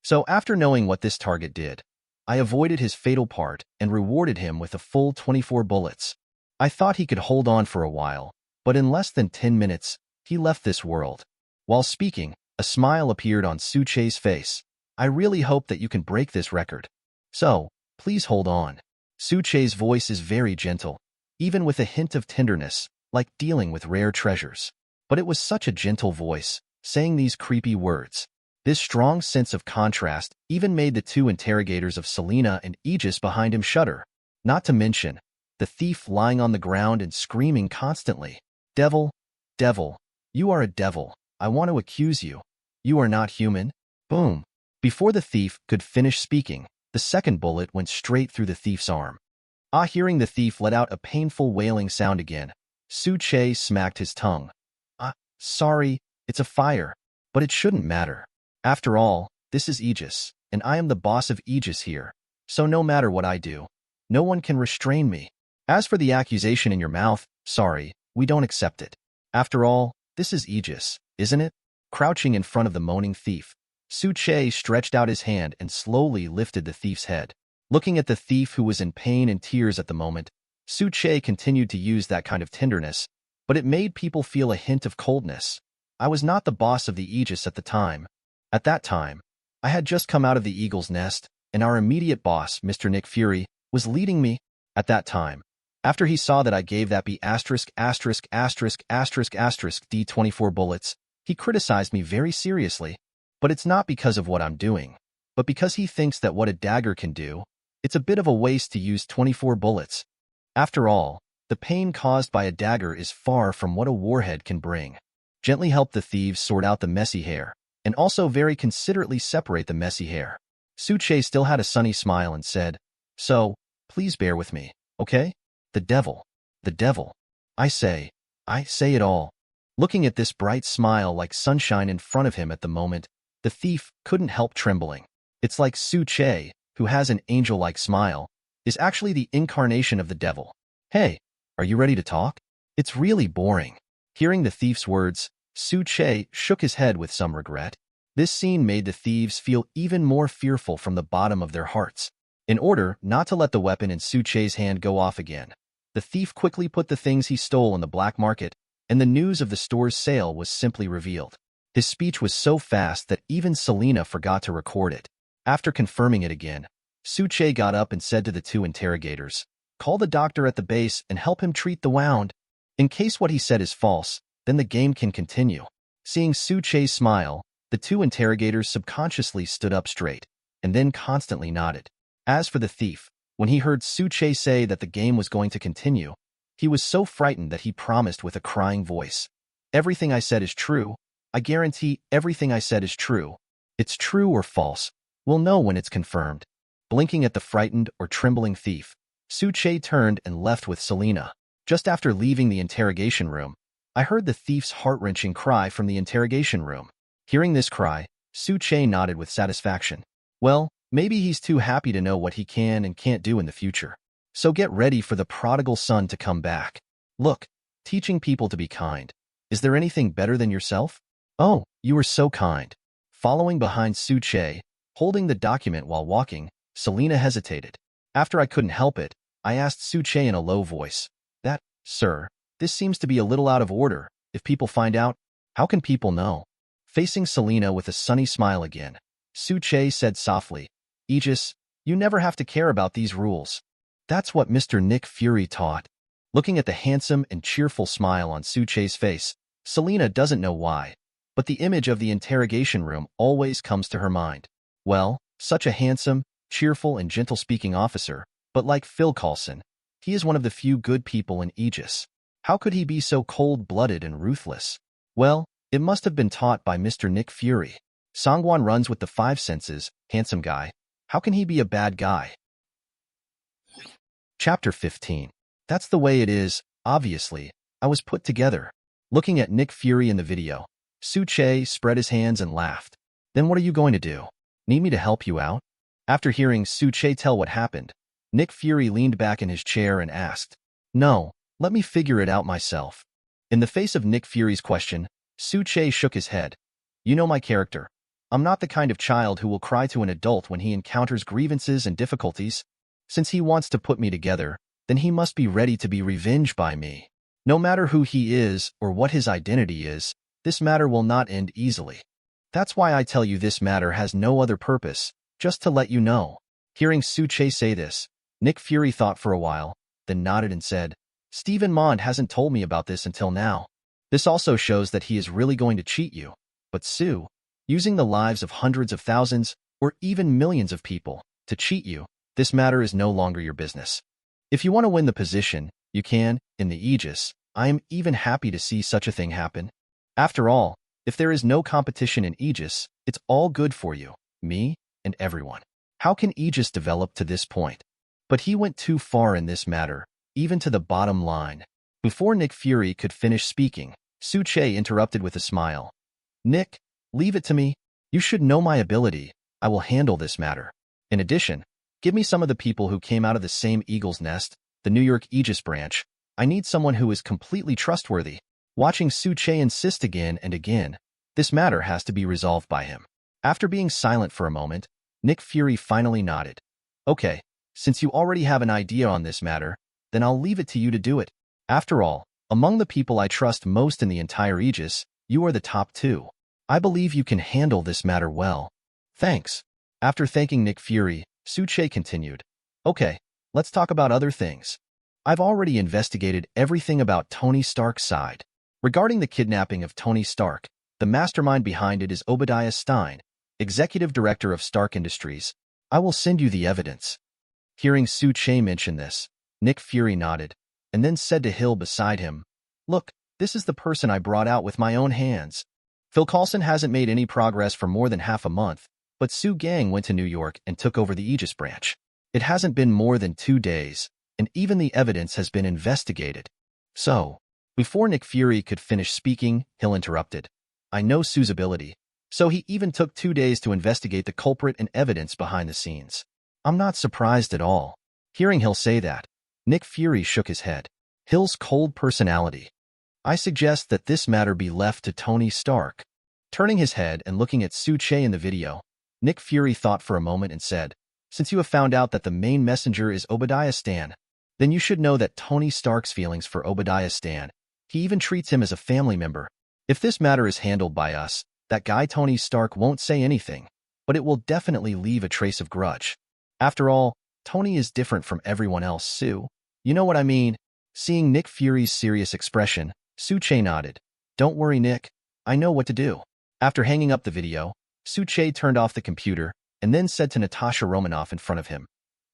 So after knowing what this target did, I avoided his fatal part and rewarded him with a full 24 bullets. I thought he could hold on for a while, but in less than 10 minutes, he left this world." While speaking, a smile appeared on Su-Che's face. "I really hope that you can break this record. So, please hold on." Su-Che's voice is very gentle, even with a hint of tenderness, like dealing with rare treasures. But it was such a gentle voice, saying these creepy words. This strong sense of contrast even made the two interrogators of Selena and Aegis behind him shudder. Not to mention, the thief lying on the ground and screaming constantly, "Devil, devil, you are a devil. I want to accuse you. You are not human." Boom. Before the thief could finish speaking, the second bullet went straight through the thief's arm. Hearing the thief let out a painful wailing sound again, Su-Che smacked his tongue. Sorry, it's a fire, but it shouldn't matter. After all, this is Aegis, and I am the boss of Aegis here, so no matter what I do, no one can restrain me. As for the accusation in your mouth, sorry, we don't accept it. After all, this is Aegis, isn't it?" Crouching in front of the moaning thief, Su-Che stretched out his hand and slowly lifted the thief's head. Looking at the thief, who was in pain and tears at the moment, Su-Che continued to use that kind of tenderness, but it made people feel a hint of coldness. "I was not the boss of the Aegis at the time. At that time, I had just come out of the Eagle's Nest, and our immediate boss, Mr. Nick Fury, was leading me. At that time, after he saw that I gave that D24 bullets, he criticized me very seriously. But it's not because of what I'm doing, but because he thinks that what a dagger can do, it's a bit of a waste to use 24 bullets. After all, the pain caused by a dagger is far from what a warhead can bring." Gently helped the thieves sort out the messy hair, and also very considerately separate the messy hair. Su-Che still had a sunny smile and said, "So, please bear with me, okay? The devil. The devil. I say it all." Looking at this bright smile like sunshine in front of him at the moment, the thief couldn't help trembling. It's like Su-Che, who has an angel-like smile, is actually the incarnation of the devil. "Hey, are you ready to talk? It's really boring." Hearing the thief's words, Su-Che shook his head with some regret. This scene made the thieves feel even more fearful from the bottom of their hearts. In order not to let the weapon in Su-Che's hand go off again, the thief quickly put the things he stole in the black market, and the news of the store's sale was simply revealed. His speech was so fast that even Selena forgot to record it. After confirming it again, Su-Che got up and said to the two interrogators, "Call the doctor at the base and help him treat the wound. In case what he said is false, then the game can continue." Seeing Su-Che's smile, the two interrogators subconsciously stood up straight, and then constantly nodded. As for the thief, when he heard Su-Che say that the game was going to continue, he was so frightened that he promised with a crying voice, "Everything I said is true. I guarantee everything I said is true. It's true or false. We'll know when it's confirmed." Blinking at the frightened or trembling thief, Su-Che turned and left with Selena. Just after leaving the interrogation room, I heard the thief's heart-wrenching cry from the interrogation room. Hearing this cry, Su-Che nodded with satisfaction. Well, maybe he's too happy to know what he can and can't do in the future. So get ready for the prodigal son to come back. Look, teaching people to be kind. Is there anything better than yourself? Oh, you are so kind. Following behind Su-Che, holding the document while walking, Selena hesitated. After I couldn't help it, I asked Su-Che in a low voice, Sir, this seems to be a little out of order. If people find out, how can people know?" Facing Selena with a sunny smile again, Su-Che said softly, "Aegis, you never have to care about these rules. That's what Mr. Nick Fury taught." Looking at the handsome and cheerful smile on Su-Che's face, Selena doesn't know why, but the image of the interrogation room always comes to her mind. Well, such a handsome, cheerful, and gentle-speaking officer, but like Phil Coulson, he is one of the few good people in Aegis. How could he be so cold-blooded and ruthless? Well, it must have been taught by Mr. Nick Fury. Sangwon runs with the five senses, handsome guy. How can he be a bad guy? Chapter 15. That's the way it is, obviously. I was put together. Looking at Nick Fury in the video, Su-Che spread his hands and laughed. Then what are you going to do? Need me to help you out? After hearing Su-Che tell what happened, Nick Fury leaned back in his chair and asked, "No, let me figure it out myself." In the face of Nick Fury's question, Su-Che shook his head. "You know my character. I'm not the kind of child who will cry to an adult when he encounters grievances and difficulties. Since he wants to put me together, then he must be ready to be revenged by me. No matter who he is or what his identity is, this matter will not end easily. That's why I tell you this matter has no other purpose, just to let you know." Hearing Su-Che say this, Nick Fury thought for a while, then nodded and said, "Stephen Mond hasn't told me about this until now. This also shows that he is really going to cheat you. But Sue, using the lives of hundreds of thousands, or even millions of people, to cheat you, this matter is no longer your business. If you want to win the position, you can, in the Aegis. I am even happy to see such a thing happen. After all, if there is no competition in Aegis, it's all good for you, me, and everyone. How can Aegis develop to this point?" But he went too far in this matter, even to the bottom line. Before Nick Fury could finish speaking, Su-Che interrupted with a smile. "Nick, leave it to me. You should know my ability. I will handle this matter. In addition, give me some of the people who came out of the same eagle's nest, the New York Aegis branch. I need someone who is completely trustworthy." Watching Su-Che insist again and again, this matter has to be resolved by him. After being silent for a moment, Nick Fury finally nodded. "Okay, since you already have an idea on this matter, then I'll leave it to you to do it. After all, among the people I trust most in the entire Aegis, you are the top two. I believe you can handle this matter well." "Thanks." After thanking Nick Fury, Su-Che continued, "Okay, let's talk about other things. I've already investigated everything about Tony Stark's side. Regarding the kidnapping of Tony Stark, the mastermind behind it is Obadiah Stane, executive director of Stark Industries. I will send you the evidence." Hearing Su-Che mention this, Nick Fury nodded, and then said to Hill beside him, "Look, this is the person I brought out with my own hands. Phil Coulson hasn't made any progress for more than half a month, but Sue Gang went to New York and took over the Aegis branch. It hasn't been more than 2 days, and even the evidence has been investigated." So, before Nick Fury could finish speaking, Hill interrupted. "I know Sue's ability, so he even took 2 days to investigate the culprit and evidence behind the scenes. I'm not surprised at all." Hearing Hill say that, Nick Fury shook his head. Hill's cold personality. "I suggest that this matter be left to Tony Stark." Turning his head and looking at Su-Che in the video, Nick Fury thought for a moment and said, "Since you have found out that the main messenger is Obadiah Stane, then you should know that Tony Stark's feelings for Obadiah Stane. He even treats him as a family member. If this matter is handled by us, that guy Tony Stark won't say anything, but it will definitely leave a trace of grudge. After all, Tony is different from everyone else, Sue. You know what I mean?" Seeing Nick Fury's serious expression, Su-Che nodded. "Don't worry, Nick. I know what to do." After hanging up the video, Su-Che turned off the computer and then said to Natasha Romanoff in front of him,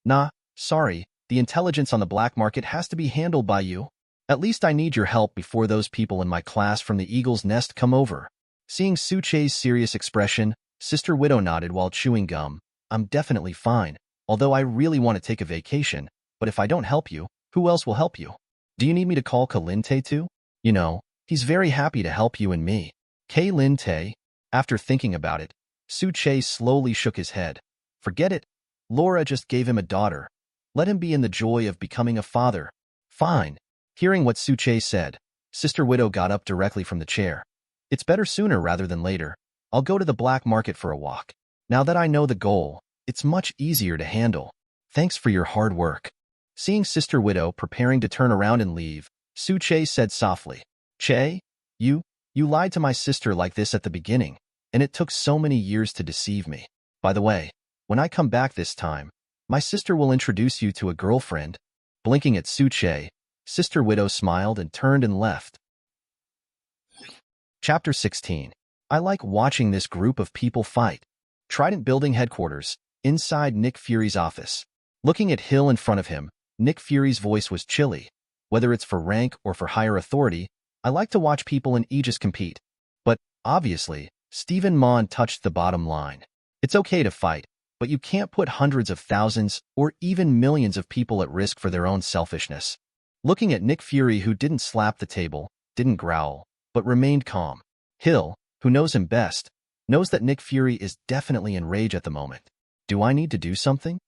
"Nah, sorry, the intelligence on the black market has to be handled by you. At least I need your help before those people in my class from the Eagle's Nest come over." Seeing Su-Che's serious expression, Sister Widow nodded while chewing gum. "I'm definitely fine, although I really want to take a vacation, but if I don't help you, who else will help you? Do you need me to call Kalinte too? You know, he's very happy to help you and me." Kalinte? After thinking about it, Su-Che slowly shook his head. "Forget it. Laura just gave him a daughter. Let him be in the joy of becoming a father." "Fine." Hearing what Su-Che said, Sister Widow got up directly from the chair. "It's better sooner rather than later. I'll go to the black market for a walk. Now that I know the goal, it's much easier to handle. Thanks for your hard work." Seeing Sister Widow preparing to turn around and leave, Su-Che said softly, "Che, you lied to my sister like this at the beginning, and it took so many years to deceive me. By the way, when I come back this time, my sister will introduce you to a girlfriend." Blinking at Su-Che, Sister Widow smiled and turned and left. Chapter 16. I like watching this group of people fight. Trident Building Headquarters, inside Nick Fury's office. Looking at Hill in front of him, Nick Fury's voice was chilly. "Whether it's for rank or for higher authority, I like to watch people in Aegis compete. But, obviously, Stephen Mon touched the bottom line. It's okay to fight, but you can't put hundreds of thousands or even millions of people at risk for their own selfishness." Looking at Nick Fury, who didn't slap the table, didn't growl, but remained calm. Hill, who knows him best, knows that Nick Fury is definitely in rage at the moment. "Do I need to do something?"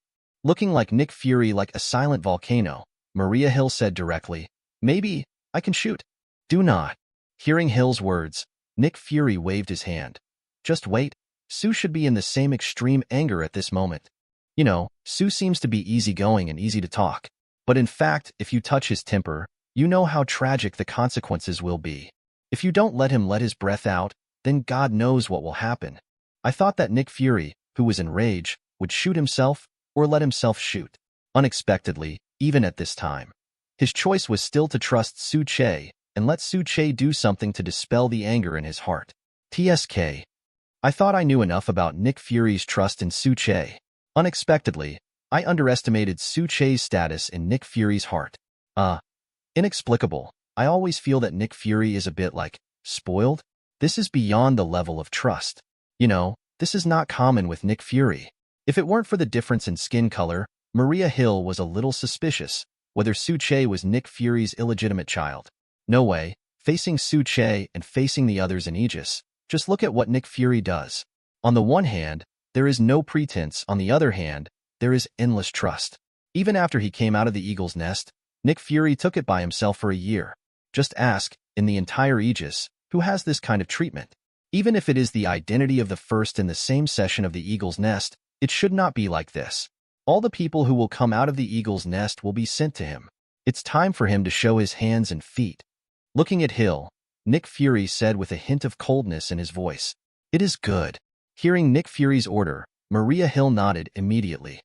Looking like Nick Fury like a silent volcano, Maria Hill said directly, "Maybe I can shoot." "Do not." Hearing Hill's words, Nick Fury waved his hand. "Just wait. Sue should be in the same extreme anger at this moment. You know, Sue seems to be easygoing and easy to talk. But in fact, if you touch his temper, you know how tragic the consequences will be. If you don't let him let his breath out, then God knows what will happen." I thought that Nick Fury, who was in rage, would shoot himself or let himself shoot. Unexpectedly, even at this time, his choice was still to trust Su-Che and let Su-Che do something to dispel the anger in his heart. TSK. I thought I knew enough about Nick Fury's trust in Su-Che. Unexpectedly, I underestimated Su-Che's status in Nick Fury's heart. Inexplicable. I always feel that Nick Fury is a bit like, spoiled? This is beyond the level of trust. You know, this is not common with Nick Fury. If it weren't for the difference in skin color, Maria Hill was a little suspicious whether Su-Che was Nick Fury's illegitimate child. No way. Facing Su-Che and facing the others in Aegis, just look at what Nick Fury does. On the one hand, there is no pretense. On the other hand, there is endless trust. Even after he came out of the Eagle's Nest, Nick Fury took it by himself for a year. Just ask, in the entire Aegis, who has this kind of treatment? Even if it is the identity of the first in the same session of the Eagle's Nest, it should not be like this. All the people who will come out of the Eagle's Nest will be sent to him. It's time for him to show his hands and feet. Looking at Hill, Nick Fury said with a hint of coldness in his voice, "It is good." Hearing Nick Fury's order, Maria Hill nodded immediately.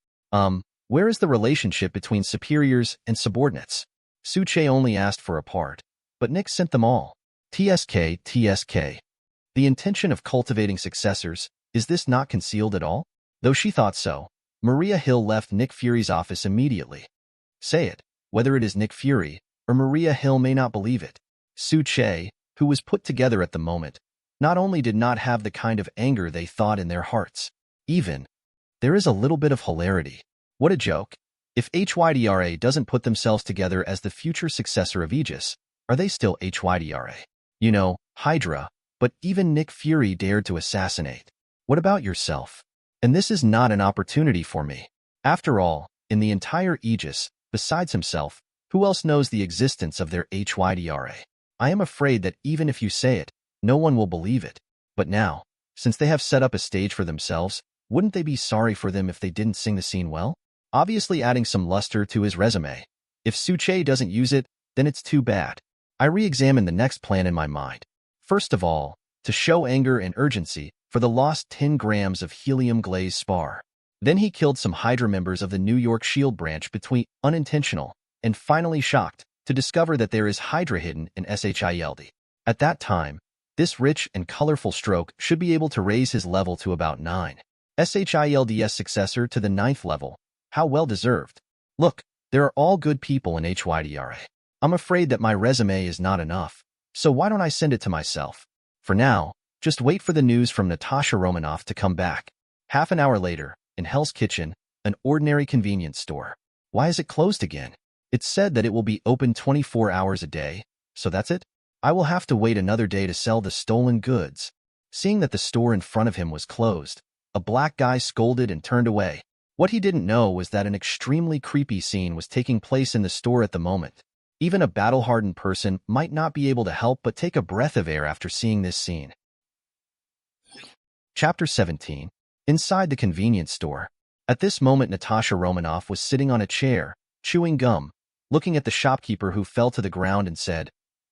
Where is the relationship between superiors and subordinates? Su-Che only asked for a part, but Nick sent them all. TSK. The intention of cultivating successors, is this not concealed at all? Though she thought so, Maria Hill left Nick Fury's office immediately. Say it, whether it is Nick Fury, or Maria Hill may not believe it. Su-Che, who was put together at the moment, not only did not have the kind of anger they thought in their hearts, even, there is a little bit of hilarity. What a joke. If HYDRA doesn't put themselves together as the future successor of Aegis, are they still HYDRA? You know, Hydra, but even Nick Fury dared to assassinate. What about yourself? And this is not an opportunity for me. After all, in the entire Aegis, besides himself, who else knows the existence of their HYDRA? I am afraid that even if you say it, no one will believe it. But now, since they have set up a stage for themselves, wouldn't they be sorry for them if they didn't sing the scene well? Obviously adding some luster to his resume. If Su-Che doesn't use it, then it's too bad. I re-examined the next plan in my mind. First of all, to show anger and urgency for the lost 10 grams of helium-glazed spar. Then he killed some Hydra members of the New York S.H.I.E.L.D. branch between unintentional and finally shocked to discover that there is Hydra hidden in S.H.I.E.L.D. At that time, this rich and colorful stroke should be able to raise his level to about 9. S.H.I.E.L.D's successor to the 9th level. How well deserved. Look, there are all good people in HYDRA. I'm afraid that my resume is not enough, so why don't I send it to myself? For now, just wait for the news from Natasha Romanoff to come back. Half an hour later, in Hell's Kitchen, an ordinary convenience store. Why is it closed again? It said that it will be open 24 hours a day, so that's it? I will have to wait another day to sell the stolen goods. Seeing that the store in front of him was closed, a black guy scolded and turned away. What he didn't know was that an extremely creepy scene was taking place in the store at the moment. Even a battle-hardened person might not be able to help but take a breath of air after seeing this scene. Chapter 17. Inside the convenience store. At this moment, Natasha Romanoff was sitting on a chair, chewing gum, looking at the shopkeeper who fell to the ground and said,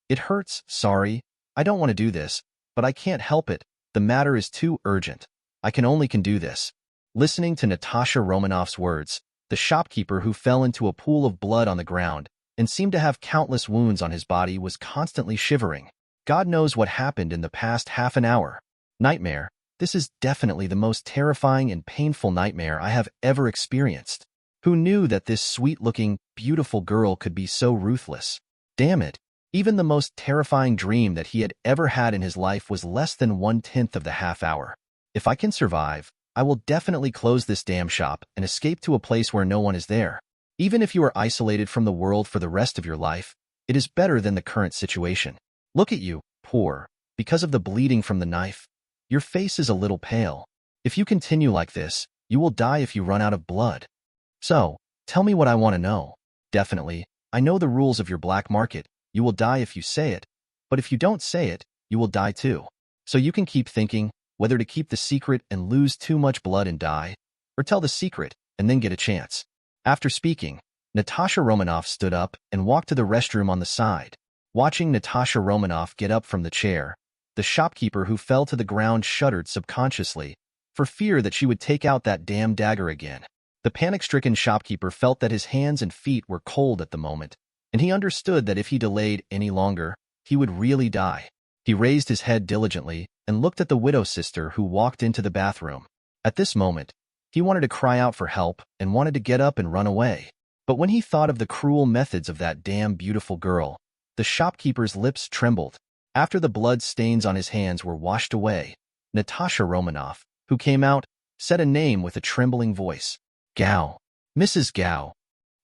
"It hurts, sorry, I don't want to do this, but I can't help it, the matter is too urgent. I can do this." Listening to Natasha Romanoff's words, the shopkeeper who fell into a pool of blood on the ground and seemed to have countless wounds on his body was constantly shivering. God knows what happened in the past half an hour. Nightmare. This is definitely the most terrifying and painful nightmare I have ever experienced. Who knew that this sweet-looking, beautiful girl could be so ruthless? Damn it. Even the most terrifying dream that he had ever had in his life was less than 1/10 of the half hour. If I can survive, I will definitely close this damn shop and escape to a place where no one is there. Even if you are isolated from the world for the rest of your life, it is better than the current situation. Look at you, poor. Because of the bleeding from the knife, your face is a little pale. If you continue like this, you will die if you run out of blood. So, tell me what I want to know. Definitely, I know the rules of your black market. You will die if you say it, but if you don't say it, you will die too. So you can keep thinking whether to keep the secret and lose too much blood and die, or tell the secret and then get a chance. After speaking, Natasha Romanoff stood up and walked to the restroom on the side. Watching Natasha Romanoff get up from the chair, the shopkeeper who fell to the ground shuddered subconsciously, for fear that she would take out that damn dagger again. The panic-stricken shopkeeper felt that his hands and feet were cold at the moment, and he understood that if he delayed any longer, he would really die. He raised his head diligently and looked at the widow sister who walked into the bathroom. At this moment, he wanted to cry out for help and wanted to get up and run away. But when he thought of the cruel methods of that damn beautiful girl, the shopkeeper's lips trembled. After the blood stains on his hands were washed away, Natasha Romanoff, who came out, said a name with a trembling voice. Gao. Mrs. Gao.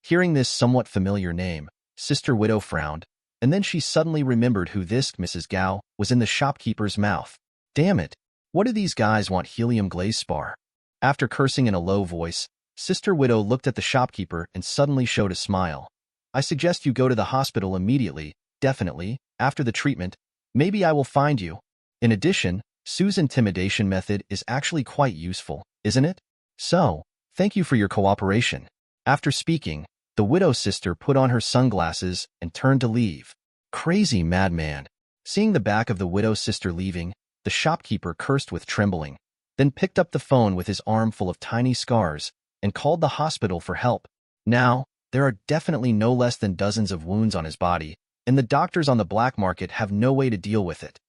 Hearing this somewhat familiar name, Sister Widow frowned, and then she suddenly remembered who this Mrs. Gao was in the shopkeeper's mouth. Damn it. What do these guys want helium glaze spar? After cursing in a low voice, Sister Widow looked at the shopkeeper and suddenly showed a smile. I suggest you go to the hospital immediately, definitely, after the treatment. Maybe I will find you. In addition, Sue's intimidation method is actually quite useful, isn't it? So, thank you for your cooperation. After speaking, the widow sister put on her sunglasses and turned to leave. Crazy madman. Seeing the back of the widow sister leaving, the shopkeeper cursed with trembling, then picked up the phone with his arm full of tiny scars and called the hospital for help. Now, there are definitely no less than dozens of wounds on his body, and the doctors on the black market have no way to deal with it.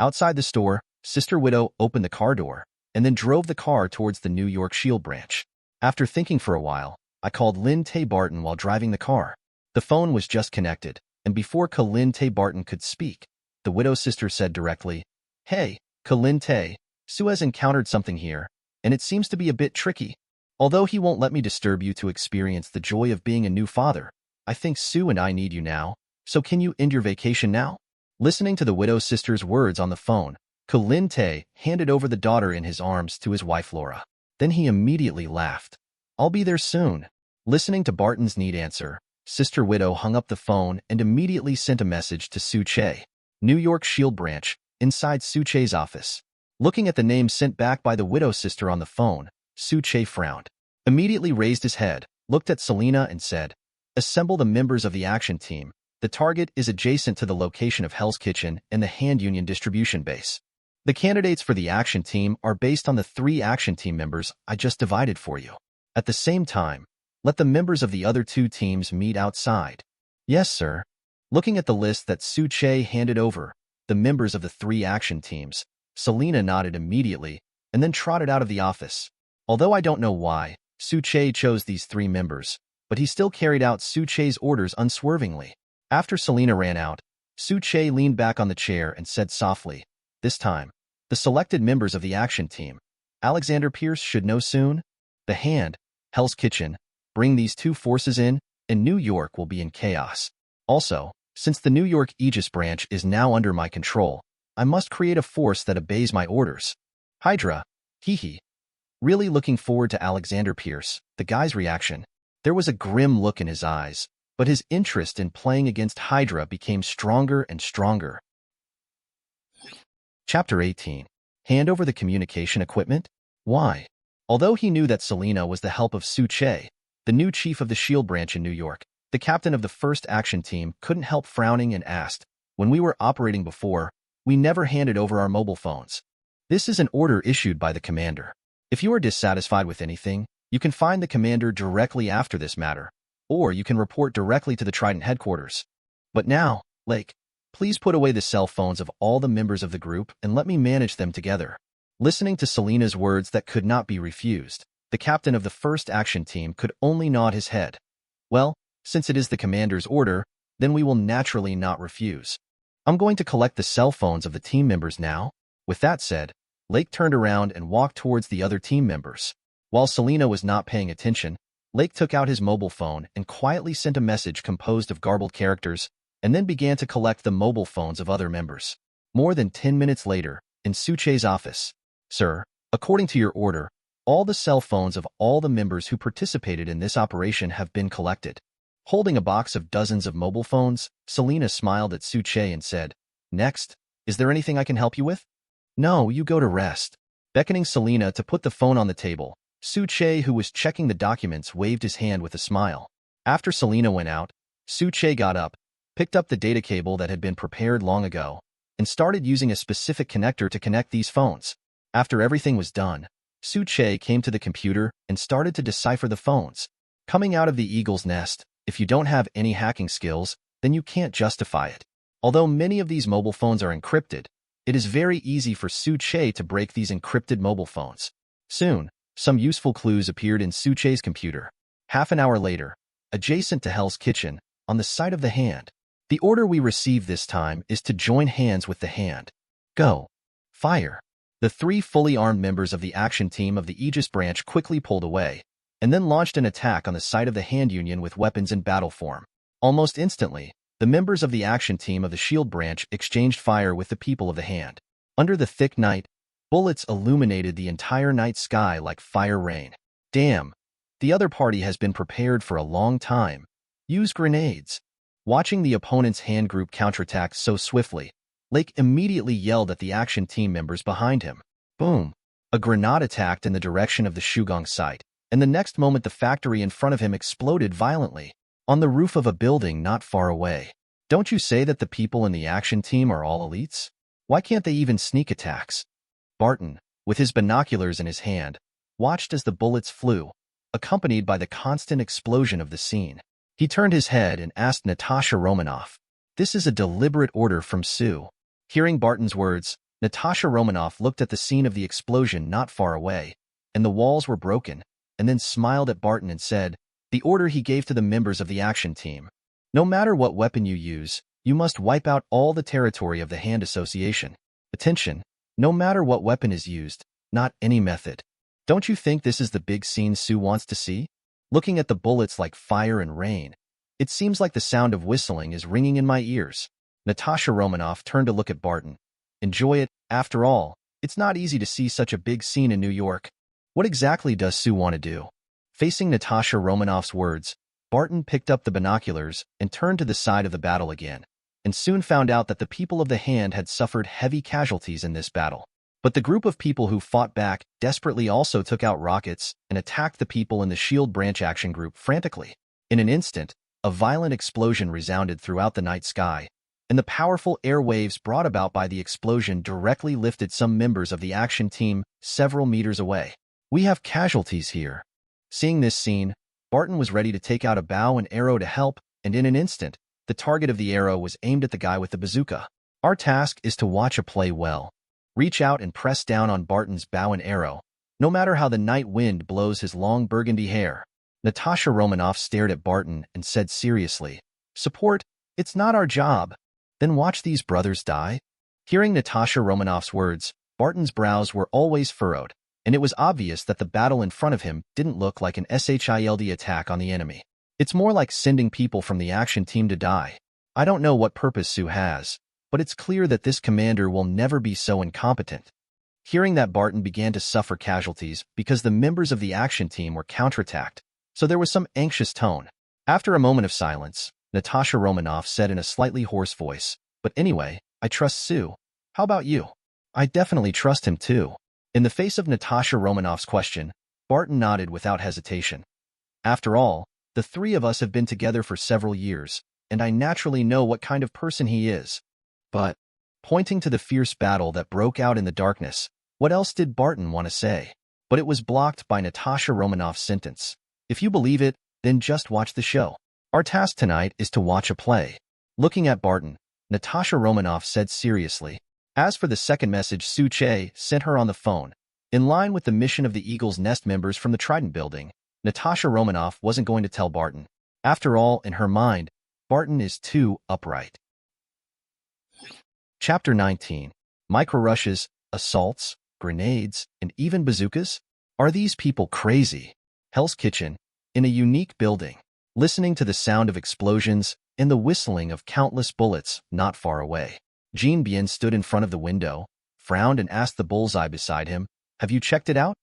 Outside the store, Sister Widow opened the car door and then drove the car towards the New York S.H.I.E.L.D branch. After thinking for a while, I called Lynn Tay Barton while driving the car. The phone was just connected, and before Lynn Tay Barton could speak, the widow sister said directly, Hey, Lynn Tay, Sue has encountered something here, and it seems to be a bit tricky. Although he won't let me disturb you to experience the joy of being a new father, I think Sue and I need you now, so can you end your vacation now? Listening to the widow sister's words on the phone, Lynn Tay handed over the daughter in his arms to his wife Laura. Then he immediately laughed. I'll be there soon. Listening to Barton's neat answer, Sister Widow hung up the phone and immediately sent a message to Sue Che, New York S.H.I.E.L.D branch, inside Sue Che's office. Looking at the name sent back by the widow sister on the phone, Sue Che frowned, immediately raised his head, looked at Selena and said, Assemble the members of the action team. The target is adjacent to the location of Hell's Kitchen and the Hand Union distribution base. The candidates for the action team are based on the 3 action team members I just divided for you. At the same time, let the members of the other 2 teams meet outside. Yes, sir. Looking at the list that Sue Che handed over, the members of the 3 action teams, Selena nodded immediately and then trotted out of the office. Although I don't know why, S.H.I.E.L.D chose these 3 members, but he still carried out S.H.I.E.L.D's orders unswervingly. After Selena ran out, S.H.I.E.L.D leaned back on the chair and said softly, "This time, the selected members of the action team, Alexander Pierce should know soon. The Hand, Hell's Kitchen, bring these 2 forces in, and New York will be in chaos. Also, since the New York Aegis branch is now under my control, I must create a force that obeys my orders. Hydra, hee. Really looking forward to Alexander Pierce." The guy's reaction. There was a grim look in his eyes, but his interest in playing against Hydra became stronger and stronger. Chapter 18. Hand over the communication equipment? Why? Although he knew that Selena was the help of S.H.I.E.L.D, the new chief of the S.H.I.E.L.D branch in New York, the captain of the first action team couldn't help frowning and asked, "When we were operating before, we never handed over our mobile phones. This is an order issued by the commander. If you are dissatisfied with anything, you can find the commander directly after this matter, or you can report directly to the Trident headquarters. But now, Lake, please put away the cell phones of all the members of the group and let me manage them together." Listening to Selena's words that could not be refused, the captain of the first action team could only nod his head. "Well, since it is the commander's order, then we will naturally not refuse. I'm going to collect the cell phones of the team members now." With that said, Lake turned around and walked towards the other team members. While Selena was not paying attention, Lake took out his mobile phone and quietly sent a message composed of garbled characters, and then began to collect the mobile phones of other members. More than 10 minutes later, in S.H.I.E.L.D's office. "Sir, according to your order, all the cell phones of all the members who participated in this operation have been collected." Holding a box of dozens of mobile phones, Selena smiled at S.H.I.E.L.D and said, "Next, is there anything I can help you with?" "No, you go to rest." Beckoning Selena to put the phone on the table, S.H.I.E.L.D, who was checking the documents, waved his hand with a smile. After Selena went out, S.H.I.E.L.D got up, picked up the data cable that had been prepared long ago, and started using a specific connector to connect these phones. After everything was done, S.H.I.E.L.D came to the computer and started to decipher the phones. Coming out of the eagle's nest, if you don't have any hacking skills, then you can't justify it. Although many of these mobile phones are encrypted, it is very easy for S.H.I.E.L.D to break these encrypted mobile phones. Soon, some useful clues appeared in S.H.I.E.L.D's computer. Half an hour later, adjacent to Hell's Kitchen, on the site of the Hand. The order we received this time is to join hands with the Hand. Go. Fire. The 3 fully armed members of the action team of the Aegis branch quickly pulled away, and then launched an attack on the site of the Hand Union with weapons in battle form. Almost instantly, the members of the action team of the S.H.I.E.L.D branch exchanged fire with the people of the Hand. Under the thick night, bullets illuminated the entire night sky like fire rain. Damn, the other party has been prepared for a long time. Use grenades. Watching the opponent's Hand group counterattack so swiftly, Lake immediately yelled at the action team members behind him. Boom! A grenade attacked in the direction of the Shugong site, and the next moment the factory in front of him exploded violently, on the roof of a building not far away. Don't you say that the people in the action team are all elites? Why can't they even sneak attacks? Barton, with his binoculars in his hand, watched as the bullets flew, accompanied by the constant explosion of the scene. He turned his head and asked Natasha Romanoff, "This is a deliberate order from Sue." Hearing Barton's words, Natasha Romanoff looked at the scene of the explosion not far away, and the walls were broken, and then smiled at Barton and said, "The order he gave to the members of the action team. No matter what weapon you use, you must wipe out all the territory of the Hand Association. Attention, no matter what weapon is used, not any method." Don't you think this is the big scene Sue wants to see? Looking at the bullets like fire and rain, it seems like the sound of whistling is ringing in my ears. Natasha Romanoff turned to look at Barton. Enjoy it, after all, it's not easy to see such a big scene in New York. What exactly does Sue want to do? Facing Natasha Romanoff's words, Barton picked up the binoculars and turned to the side of the battle again, and soon found out that the people of the Hand had suffered heavy casualties in this battle. But the group of people who fought back desperately also took out rockets and attacked the people in the S.H.I.E.L.D branch action group frantically. In an instant, a violent explosion resounded throughout the night sky, and the powerful air waves brought about by the explosion directly lifted some members of the action team several meters away. "We have casualties here." Seeing this scene, Barton was ready to take out a bow and arrow to help, and in an instant, the target of the arrow was aimed at the guy with the bazooka. Our task is to watch a play well. Reach out and press down on Barton's bow and arrow, no matter how the night wind blows his long burgundy hair. Natasha Romanoff stared at Barton and said seriously, "Support? It's not our job." "Then watch these brothers die?" Hearing Natasha Romanoff's words, Barton's brows were always furrowed, and it was obvious that the battle in front of him didn't look like an S.H.I.E.L.D attack on the enemy. It's more like sending people from the action team to die. I don't know what purpose Sue has, but it's clear that this commander will never be so incompetent. Hearing that, Barton began to suffer casualties because the members of the action team were counterattacked, so there was some anxious tone. After a moment of silence, Natasha Romanoff said in a slightly hoarse voice, "But anyway, I trust Sue. How about you?" "I definitely trust him too." In the face of Natasha Romanoff's question, Barton nodded without hesitation. "After all, the three of us have been together for several years, and I naturally know what kind of person he is." But, pointing to the fierce battle that broke out in the darkness, what else did Barton want to say? But it was blocked by Natasha Romanoff's sentence. "If you believe it, then just watch the show. Our task tonight is to watch a play." Looking at Barton, Natasha Romanoff said seriously, "As for the second message Suche sent her on the phone, in line with the mission of the Eagle's Nest members from the Trident building, Natasha Romanoff wasn't going to tell Barton. After all, in her mind, Barton is too upright." Chapter 19. Micro-rushes, assaults, grenades, and even bazookas? Are these people crazy? Hell's Kitchen, in a unique building, listening to the sound of explosions and the whistling of countless bullets not far away. Jean Bien stood in front of the window, frowned and asked the bullseye beside him, "Have you checked it out?"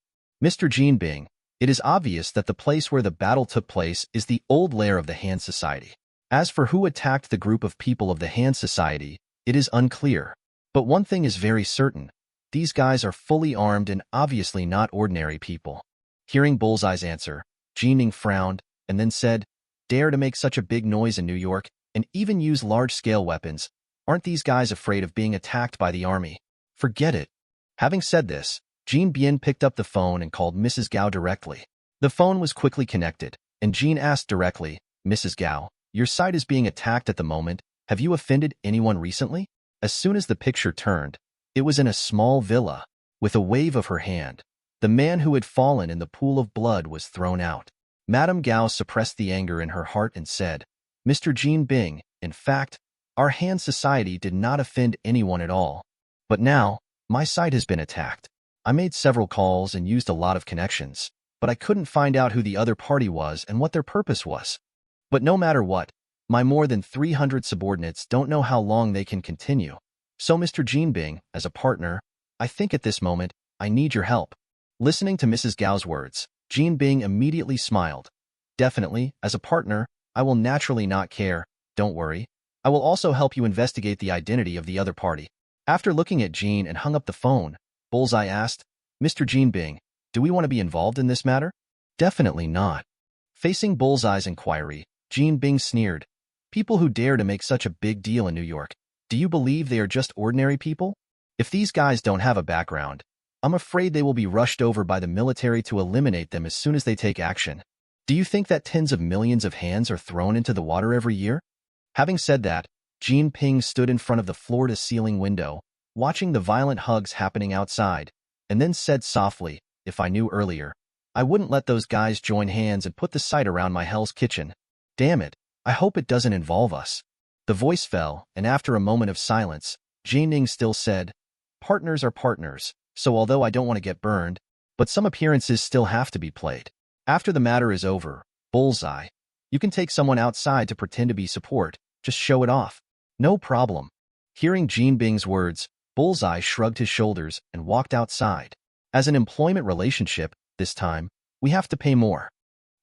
"Mr. Jean Bing, it is obvious that the place where the battle took place is the old lair of the Han Society. As for who attacked the group of people of the Han Society, it is unclear. But one thing is very certain. These guys are fully armed and obviously not ordinary people." Hearing Bullseye's answer, Jean Ning frowned and then said, "Dare to make such a big noise in New York and even use large-scale weapons. Aren't these guys afraid of being attacked by the army? Forget it." Having said this, Jean Bien picked up the phone and called Mrs. Gao directly. The phone was quickly connected, and Jean asked directly, "Mrs. Gao, your site is being attacked at the moment. Have you offended anyone recently?" As soon as the picture turned, it was in a small villa. With a wave of her hand, the man who had fallen in the pool of blood was thrown out. Madame Gao suppressed the anger in her heart and said, "Mr. Jean Bing, in fact, our Han Society did not offend anyone at all. But now, my site has been attacked. I made several calls and used a lot of connections, but I couldn't find out who the other party was and what their purpose was. But no matter what, my more than 300 subordinates don't know how long they can continue. So Mr. Jean Bing, as a partner, I think at this moment, I need your help." Listening to Mrs. Gao's words, Jean Bing immediately smiled. "Definitely, as a partner, I will naturally not care. Don't worry. I will also help you investigate the identity of the other party." After looking at Jean and hung up the phone, Bullseye asked, "Mr. Jean Bing, do we want to be involved in this matter?" "Definitely not." Facing Bullseye's inquiry, Jean Bing sneered, "People who dare to make such a big deal in New York, do you believe they are just ordinary people? If these guys don't have a background, I'm afraid they will be rushed over by the military to eliminate them as soon as they take action. Do you think that tens of millions of hands are thrown into the water every year?" Having said that, Jean Ping stood in front of the floor-to-ceiling window, watching the violent hugs happening outside, and then said softly, "If I knew earlier, I wouldn't let those guys join hands and put the sight around my Hell's Kitchen. Damn it, I hope it doesn't involve us." The voice fell, and after a moment of silence, Jean Ning still said, "Partners are partners, so although I don't want to get burned, but some appearances still have to be played. After the matter is over, Bullseye, you can take someone outside to pretend to be support, just show it off." "No problem." Hearing Jean Bing's words, Bullseye shrugged his shoulders and walked outside. "As an employment relationship, this time, we have to pay more."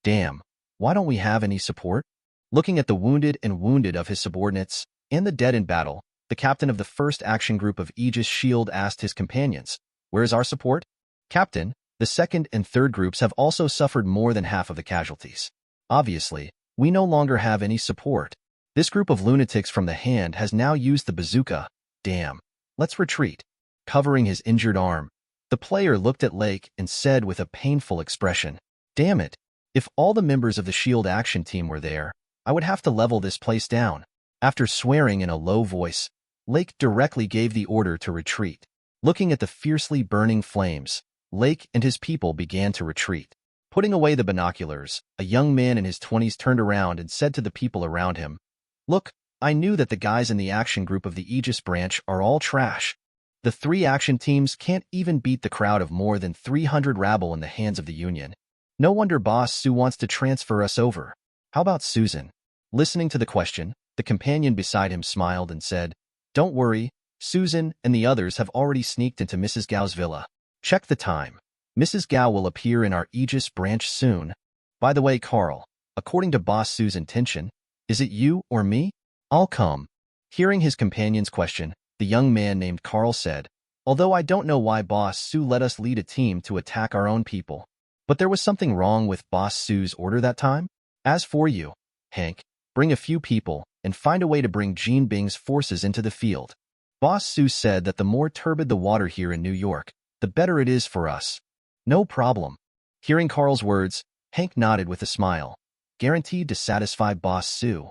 "Damn, why don't we have any support?" Looking at the wounded of his subordinates and the dead in battle, the captain of the first action group of Aegis S.H.I.E.L.D asked his companions, "Where is our support?" "Captain, the second and third groups have also suffered more than half of the casualties. Obviously, we no longer have any support. This group of lunatics from the hand has now used the bazooka. Damn. Let's retreat." Covering his injured arm, the player looked at Lake and said with a painful expression, "Damn it. If all the members of the S.H.I.E.L.D action team were there, I would have to level this place down." After swearing in a low voice, Lake directly gave the order to retreat. Looking at the fiercely burning flames, Lake and his people began to retreat. Putting away the binoculars, a young man in his 20s turned around and said to the people around him, "Look, I knew that the guys in the action group of the Aegis branch are all trash. The 3 action teams can't even beat the crowd of more than 300 rabble in the hands of the Union. No wonder Boss Sue wants to transfer us over. How about Susan?" Listening to the question, the companion beside him smiled and said, "Don't worry, Susan and the others have already sneaked into Mrs. Gao's villa. Check the time. Mrs. Gao will appear in our Aegis branch soon. By the way, Carl, according to Boss Sue's intention, is it you or me? I'll come." Hearing his companion's question, the young man named Carl said, "Although I don't know why Boss Sue let us lead a team to attack our own people, but there was something wrong with Boss Sue's order that time. As for you, Hank, bring a few people and find a way to bring Jean Bing's forces into the field. Boss Sue said that the more turbid the water here in New York, the better it is for us." "No problem." Hearing Carl's words, Hank nodded with a smile, guaranteed to satisfy Boss Sue.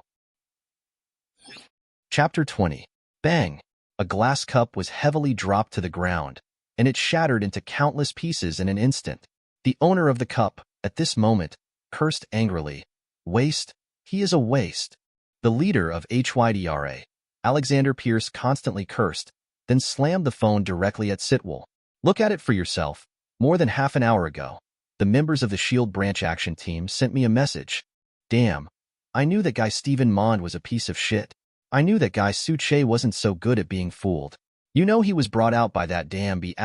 Chapter 20. Bang! A glass cup was heavily dropped to the ground, and it shattered into countless pieces in an instant. The owner of the cup, at this moment, cursed angrily. "Waste? He is a waste." The leader of S.H.I.E.L.D, Alexander Pierce, constantly cursed, then slammed the phone directly at S.H.I.E.L.D. "Look at it for yourself. More than half an hour ago, the members of the S.H.I.E.L.D branch action team sent me a message. Damn. I knew that guy Stephen Mond was a piece of shit. I knew that guy S.H.I.E.L.D wasn't so good at being fooled. You know he was brought out by that damn B************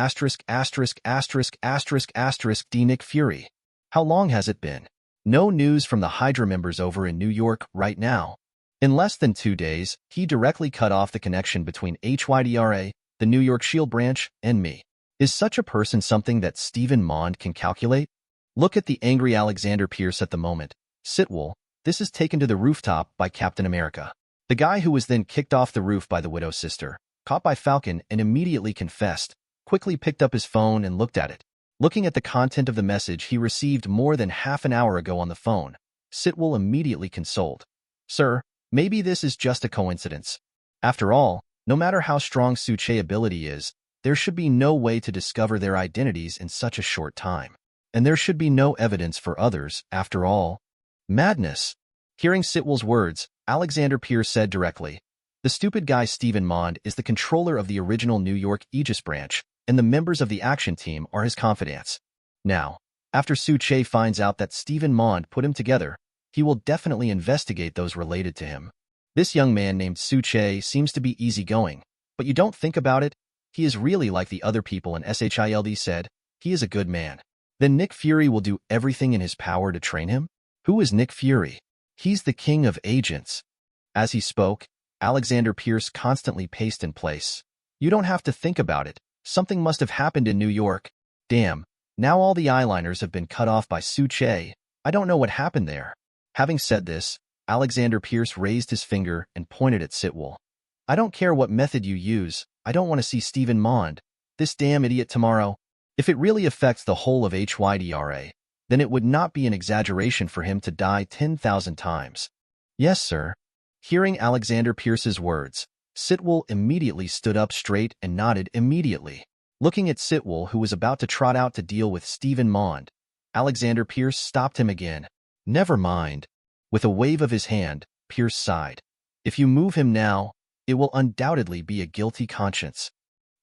D Nick Fury. How long has it been? No news from the Hydra members over in New York right now. In less than 2 days, he directly cut off the connection between S.H.I.E.L.D, the New York S.H.I.E.L.D branch, and me. Is such a person something that Stephen Mond can calculate? Look at the angry Alexander Pierce at the moment. S.H.I.E.L.D, this is taken to the rooftop by Captain America. The guy who was then kicked off the roof by the widow's sister, caught by Falcon and immediately confessed, quickly picked up his phone and looked at it. Looking at the content of the message he received more than half an hour ago on the phone, S.H.I.E.L.D immediately consoled. "Sir, maybe this is just a coincidence. After all, no matter how strong S.H.I.E.L.D ability is, there should be no way to discover their identities in such a short time. And there should be no evidence for others, after all." Madness. Hearing S.H.I.E.L.D's words, Alexander Pierce said directly, "The stupid guy Stephen Mond is the controller of the original New York Aegis branch, and the members of the action team are his confidants. Now, after S.H.I.E.L.D finds out that Stephen Mond put him together, he will definitely investigate those related to him. This young man named S.H.I.E.L.D seems to be easygoing, but you don't think about it, he is really like the other people in S.H.I.E.L.D said. He is a good man. Then Nick Fury will do everything in his power to train him? Who is Nick Fury? He's the king of agents." As he spoke, Alexander Pierce constantly paced in place. "You don't have to think about it. Something must have happened in New York. Damn, now all the eyeliners have been cut off by S.H.I.E.L.D. I don't know what happened there." Having said this, Alexander Pierce raised his finger and pointed at S.H.I.E.L.D. "I don't care what method you use, I don't want to see Stephen Mond, this damn idiot, tomorrow. If it really affects the whole of S.H.I.E.L.D, then it would not be an exaggeration for him to die 10,000 times." "Yes, sir." Hearing Alexander Pierce's words, S.H.I.E.L.D immediately stood up straight and nodded immediately. Looking at S.H.I.E.L.D, who was about to trot out to deal with Stephen Mond, Alexander Pierce stopped him again. "Never mind." With a wave of his hand, Pierce sighed. "If you move him now, it will undoubtedly be a guilty conscience.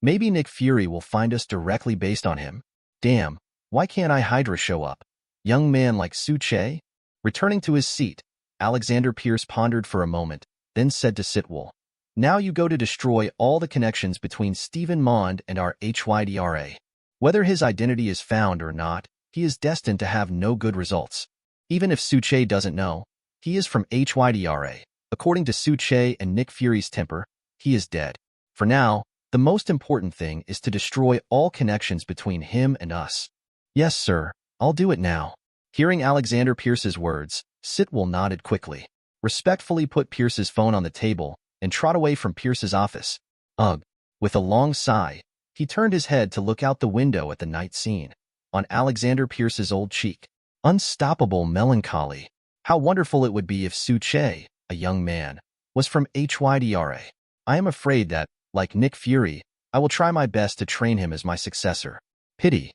Maybe Nick Fury will find us directly based on him. Damn, why can't I Hydra show up? Young man like S.H.I.E.L.D. Returning to his seat, Alexander Pierce pondered for a moment, then said to S.H.I.E.L.D, "Now you go to destroy all the connections between Stephen Mond and our S.H.I.E.L.D. Whether his identity is found or not, he is destined to have no good results. Even if S.H.I.E.L.D doesn't know, he is from S.H.I.E.L.D. According to S.H.I.E.L.D and Nick Fury's temper, he is dead. For now, the most important thing is to destroy all connections between him and us." "Yes, sir, I'll do it now." Hearing Alexander Pierce's words, S.H.I.E.L.D nodded quickly, respectfully put Pierce's phone on the table, and trot away from Pierce's office. Ugh. With a long sigh, he turned his head to look out the window at the night scene. On Alexander Pierce's old cheek, unstoppable melancholy. How wonderful it would be if S.H.I.E.L.D, a young man, was from S.H.I.E.L.D. I am afraid that, like Nick Fury, I will try my best to train him as my successor. Pity.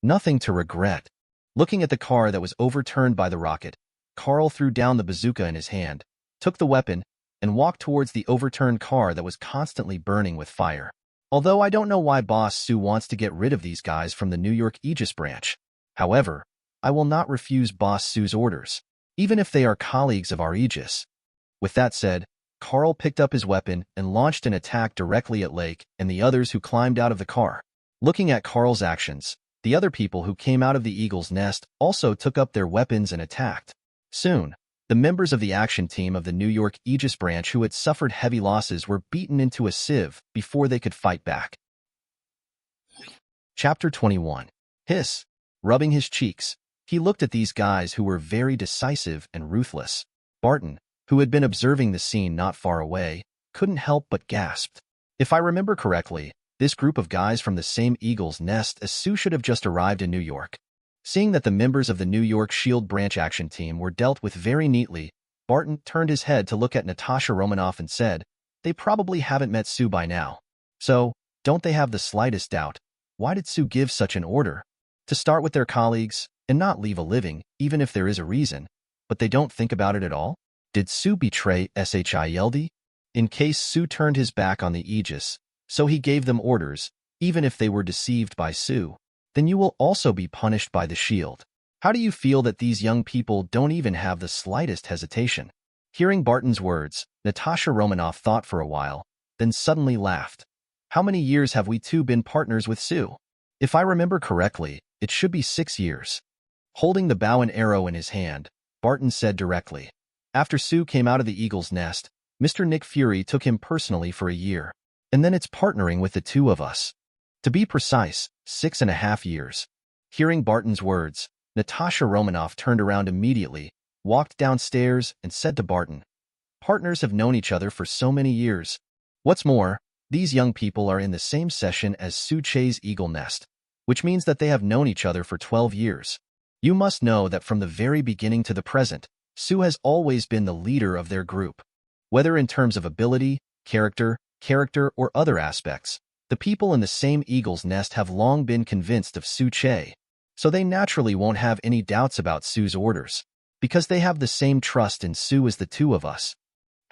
Nothing to regret. Looking at the car that was overturned by the rocket, Carl threw down the bazooka in his hand, took the weapon, and walked towards the overturned car that was constantly burning with fire. Although I don't know why Boss Sue wants to get rid of these guys from the New York Aegis branch. However, I will not refuse Boss Sue's orders, even if they are colleagues of our Aegis. With that said, Carl picked up his weapon and launched an attack directly at Lake and the others who climbed out of the car. Looking at Carl's actions, the other people who came out of the Eagle's Nest also took up their weapons and attacked. Soon, the members of the action team of the New York Aegis branch who had suffered heavy losses were beaten into a sieve before they could fight back. Chapter 21. Hiss. Rubbing his cheeks, he looked at these guys who were very decisive and ruthless. Barton, who had been observing the scene not far away, couldn't help but gasped. If I remember correctly, this group of guys from the same Eagle's Nest as Sue should have just arrived in New York. Seeing that the members of the New York S.H.I.E.L.D. branch action team were dealt with very neatly, Barton turned his head to look at Natasha Romanoff and said, "They probably haven't met Sue by now. So, don't they have the slightest doubt? Why did Sue give such an order? To start with their colleagues, and not leave a living, even if there is a reason, but they don't think about it at all? Did Sue betray S.H.I.E.L.D? In case Sue turned his back on the Aegis, so he gave them orders, even if they were deceived by Sue, then you will also be punished by the S.H.I.E.L.D. How do you feel that these young people don't even have the slightest hesitation?" Hearing Barton's words, Natasha Romanoff thought for a while, then suddenly laughed. "How many years have we two been partners with Sue? If I remember correctly, it should be 6 years." Holding the bow and arrow in his hand, Barton said directly, "After Sue came out of the Eagle's Nest, Mr. Nick Fury took him personally for a year, and then it's partnering with the two of us. To be precise, 6.5 years." Hearing Barton's words, Natasha Romanoff turned around immediately, walked downstairs, and said to Barton, "Partners have known each other for so many years. What's more, these young people are in the same session as Sue Che's Eagle Nest, which means that they have known each other for 12 years. You must know that from the very beginning to the present, Sue has always been the leader of their group. Whether in terms of ability, character, or other aspects, the people in the same Eagle's Nest have long been convinced of Sue Che, so they naturally won't have any doubts about Sue's orders, because they have the same trust in Sue as the two of us."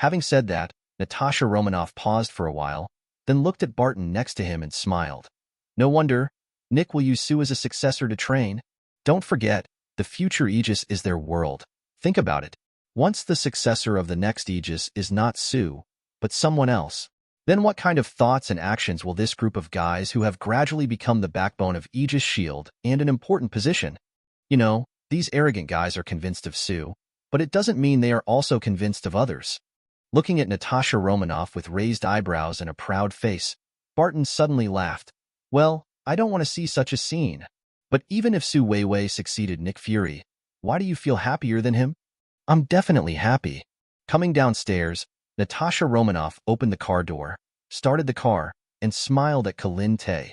Having said that, Natasha Romanoff paused for a while, then looked at Barton next to him and smiled. "No wonder. Nick will use Sue as a successor to train. Don't forget, the future Aegis is their world. Think about it. Once the successor of the next Aegis is not Sue, but someone else, then what kind of thoughts and actions will this group of guys who have gradually become the backbone of Aegis S.H.I.E.L.D. and an important position? You know, these arrogant guys are convinced of Sue, but it doesn't mean they are also convinced of others." Looking at Natasha Romanoff with raised eyebrows and a proud face, Barton suddenly laughed. "Well, I don't want to see such a scene. But even if Sue Weiwei succeeded Nick Fury, why do you feel happier than him?" "I'm definitely happy." Coming downstairs, Natasha Romanoff opened the car door, started the car, and smiled at Kalin Tae.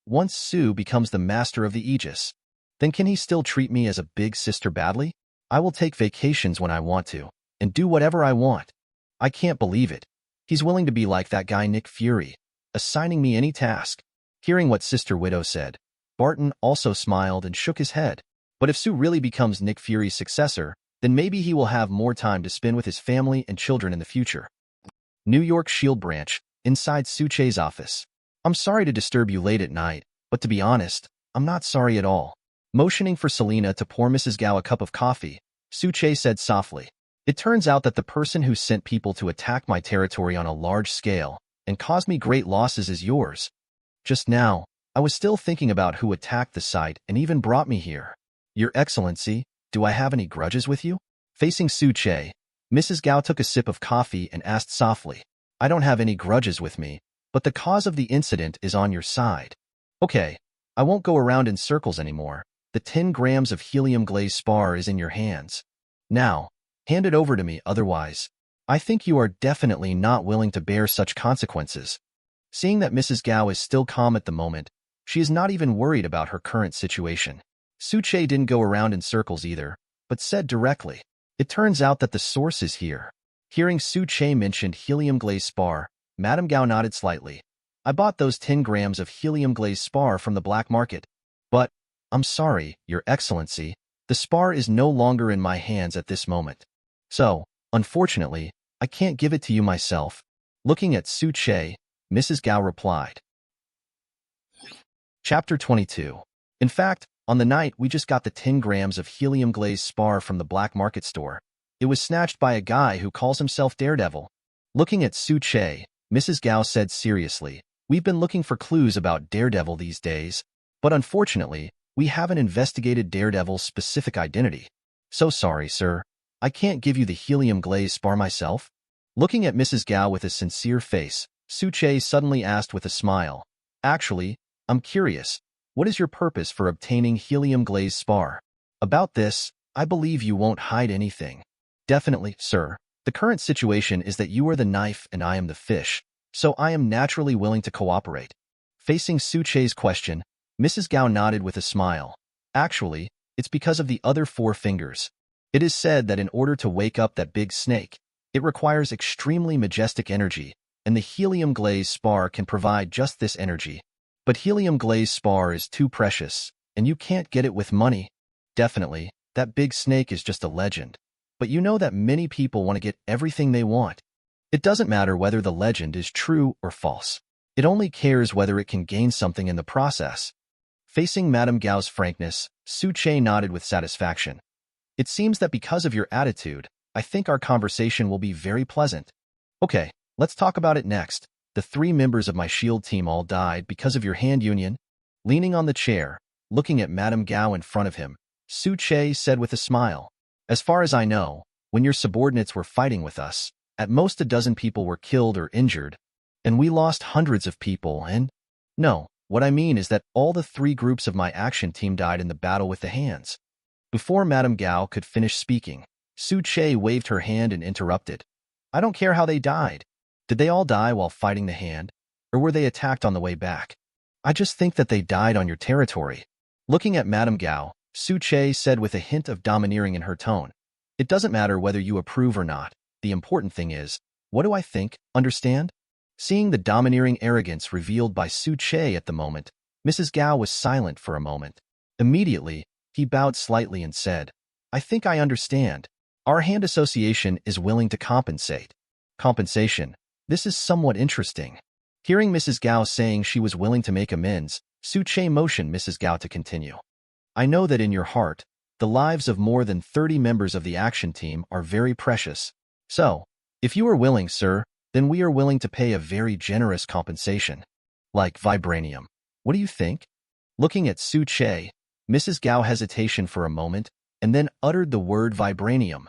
"Once Sue becomes the master of the Aegis, then can he still treat me as a big sister badly? I will take vacations when I want to, and do whatever I want. I can't believe it. He's willing to be like that guy Nick Fury, assigning me any task." Hearing what Sister Widow said, Barton also smiled and shook his head. But if Sue really becomes Nick Fury's successor, then maybe he will have more time to spend with his family and children in the future. New York S.H.I.E.L.D. branch, inside Sue Che's office. "I'm sorry to disturb you late at night, but to be honest, I'm not sorry at all." Motioning for Selena to pour Mrs. Gao a cup of coffee, Sue Che said softly, "It turns out that the person who sent people to attack my territory on a large scale and caused me great losses is yours. Just now, I was still thinking about who attacked the site and even brought me here. Your Excellency, do I have any grudges with you?" Facing Sue Che, Mrs. Gao took a sip of coffee and asked softly, "I don't have any grudges with me, but the cause of the incident is on your side. Okay, I won't go around in circles anymore. The 10 grams of helium-glazed spar is in your hands. Now, hand it over to me, otherwise, I think you are definitely not willing to bear such consequences." Seeing that Mrs. Gao is still calm at the moment, she is not even worried about her current situation. Sue Che didn't go around in circles either, but said directly, "It turns out that the source is here." Hearing Sue Che mentioned helium-glazed spar, Madame Gao nodded slightly. "I bought those 10 grams of helium-glazed spar from the black market. But, I'm sorry, Your Excellency. The spar is no longer in my hands at this moment. So, unfortunately, I can't give it to you myself. Looking at S.H.I.E.L.D, Mrs. Gao replied. Chapter 22. In fact, on the night we just got the 10 grams of helium-glazed spar from the black market store. It was snatched by a guy who calls himself Daredevil. Looking at S.H.I.E.L.D, Mrs. Gao said seriously, we've been looking for clues about Daredevil these days, but unfortunately, we haven't investigated Daredevil's specific identity. So sorry, sir. I can't give you the helium-glazed spar myself. Looking at Mrs. Gao with a sincere face, S.H.I.E.L.D suddenly asked with a smile, actually, I'm curious, what is your purpose for obtaining helium-glazed spar? About this, I believe you won't hide anything. Definitely, sir. The current situation is that you are the knife and I am the fish, so I am naturally willing to cooperate. Facing S.H.I.E.L.D's question, Mrs. Gao nodded with a smile. Actually, it's because of the other 4 fingers. It is said that in order to wake up that big snake, it requires extremely majestic energy, and the helium-glazed spar can provide just this energy. But helium-glazed spar is too precious, and you can't get it with money. Definitely, that big snake is just a legend. But you know that many people want to get everything they want. It doesn't matter whether the legend is true or false. It only cares whether it can gain something in the process. Facing Madame Gao's frankness, S.H.I.E.L.D nodded with satisfaction. It seems that because of your attitude, I think our conversation will be very pleasant. Okay, let's talk about it next. The 3 members of my S.H.I.E.L.D team all died because of your hand union. Leaning on the chair, looking at Madame Gao in front of him, S.H.I.E.L.D said with a smile. As far as I know, when your subordinates were fighting with us, at most a dozen people were killed or injured, and we lost hundreds of people and… No, what I mean is that all the 3 groups of my action team died in the battle with the hands. Before Madame Gao could finish speaking, S.H.I.E.L.D waved her hand and interrupted. I don't care how they died. Did they all die while fighting the hand, or were they attacked on the way back? I just think that they died on your territory. Looking at Madame Gao, S.H.I.E.L.D said with a hint of domineering in her tone. It doesn't matter whether you approve or not. The important thing is, what do I think, understand? Seeing the domineering arrogance revealed by S.H.I.E.L.D at the moment, Mrs. Gao was silent for a moment. Immediately, he bowed slightly and said, I think I understand. Our hand association is willing to compensate. Compensation. This is somewhat interesting. Hearing Mrs. Gao saying she was willing to make amends, S.H.I.E.L.D motioned Mrs. Gao to continue. I know that in your heart, the lives of more than 30 members of the action team are very precious. So, if you are willing, sir, then we are willing to pay a very generous compensation. Like Vibranium. What do you think? Looking at S.H.I.E.L.D, Mrs. Gao hesitated for a moment, and then uttered the word Vibranium.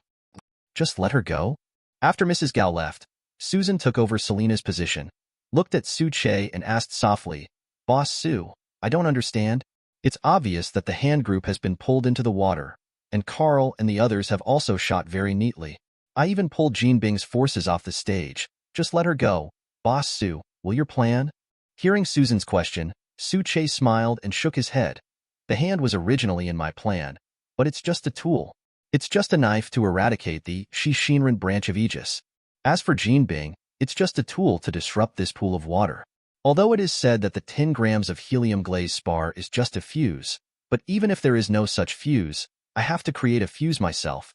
Just let her go? After Mrs. Gao left, Susan took over Selena's position, looked at S.H.I.E.L.D and asked softly, Boss Sue, I don't understand. It's obvious that the hand group has been pulled into the water, and Carl and the others have also shot very neatly. I even pulled Jean Bing's forces off the stage. Just let her go. Boss Sue, will your plan? Hearing Susan's question, S.H.I.E.L.D smiled and shook his head. The hand was originally in my plan, but it's just a tool. It's just a knife to eradicate the Shinran branch of Aegis. As for Jean Bing, it's just a tool to disrupt this pool of water. Although it is said that the 10 grams of helium-glazed spar is just a fuse, but even if there is no such fuse, I have to create a fuse myself.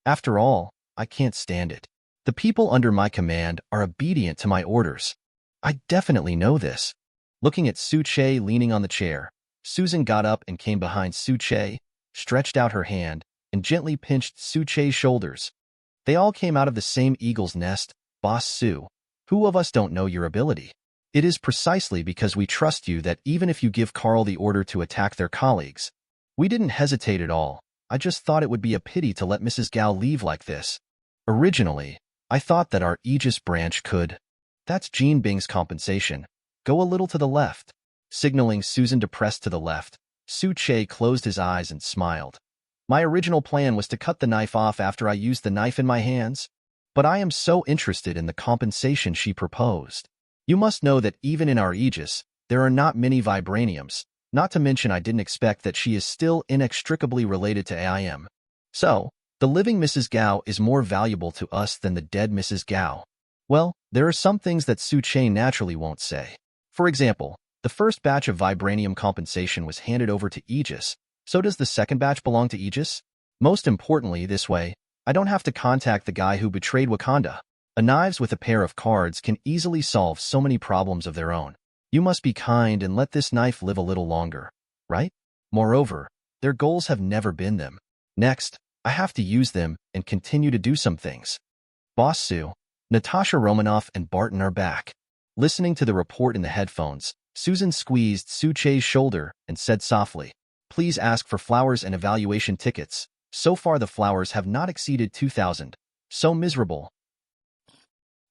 After all, I can't stand it. The people under my command are obedient to my orders. I definitely know this. Looking at S.H.I.E.L.D leaning on the chair, Susan got up and came behind S.H.I.E.L.D, stretched out her hand, and gently pinched S.H.I.E.L.D's shoulders. They all came out of the same eagle's nest, Boss Sue. Who of us don't know your ability? It is precisely because we trust you that even if you give Carl the order to attack their colleagues, we didn't hesitate at all. I just thought it would be a pity to let Mrs. Gao leave like this. Originally, I thought that our Aegis branch could… That's Jean Bing's compensation. Go a little to the left. Signaling Susan to press to the left, S.H.I.E.L.D closed his eyes and smiled. My original plan was to cut the knife off after I used the knife in my hands, but I am so interested in the compensation she proposed. You must know that even in our Aegis, there are not many vibraniums, not to mention I didn't expect that she is still inextricably related to AIM. So, the living Mrs. Gao is more valuable to us than the dead Mrs. Gao. Well, there are some things that S.H.I.E.L.D naturally won't say. For example, the first batch of vibranium compensation was handed over to Aegis, So does the second batch belong to Aegis? Most importantly, this way, I don't have to contact the guy who betrayed Wakanda. A knives with a pair of cards can easily solve so many problems of their own. You must be kind and let this knife live a little longer, right? Moreover, their goals have never been them. Next, I have to use them and continue to do some things. Boss Sue, Natasha Romanoff and Barton are back. Listening to the report in the headphones, Susan squeezed Su-Che's shoulder and said softly, "Please ask for flowers and evaluation tickets. So far the flowers have not exceeded 2,000. So miserable."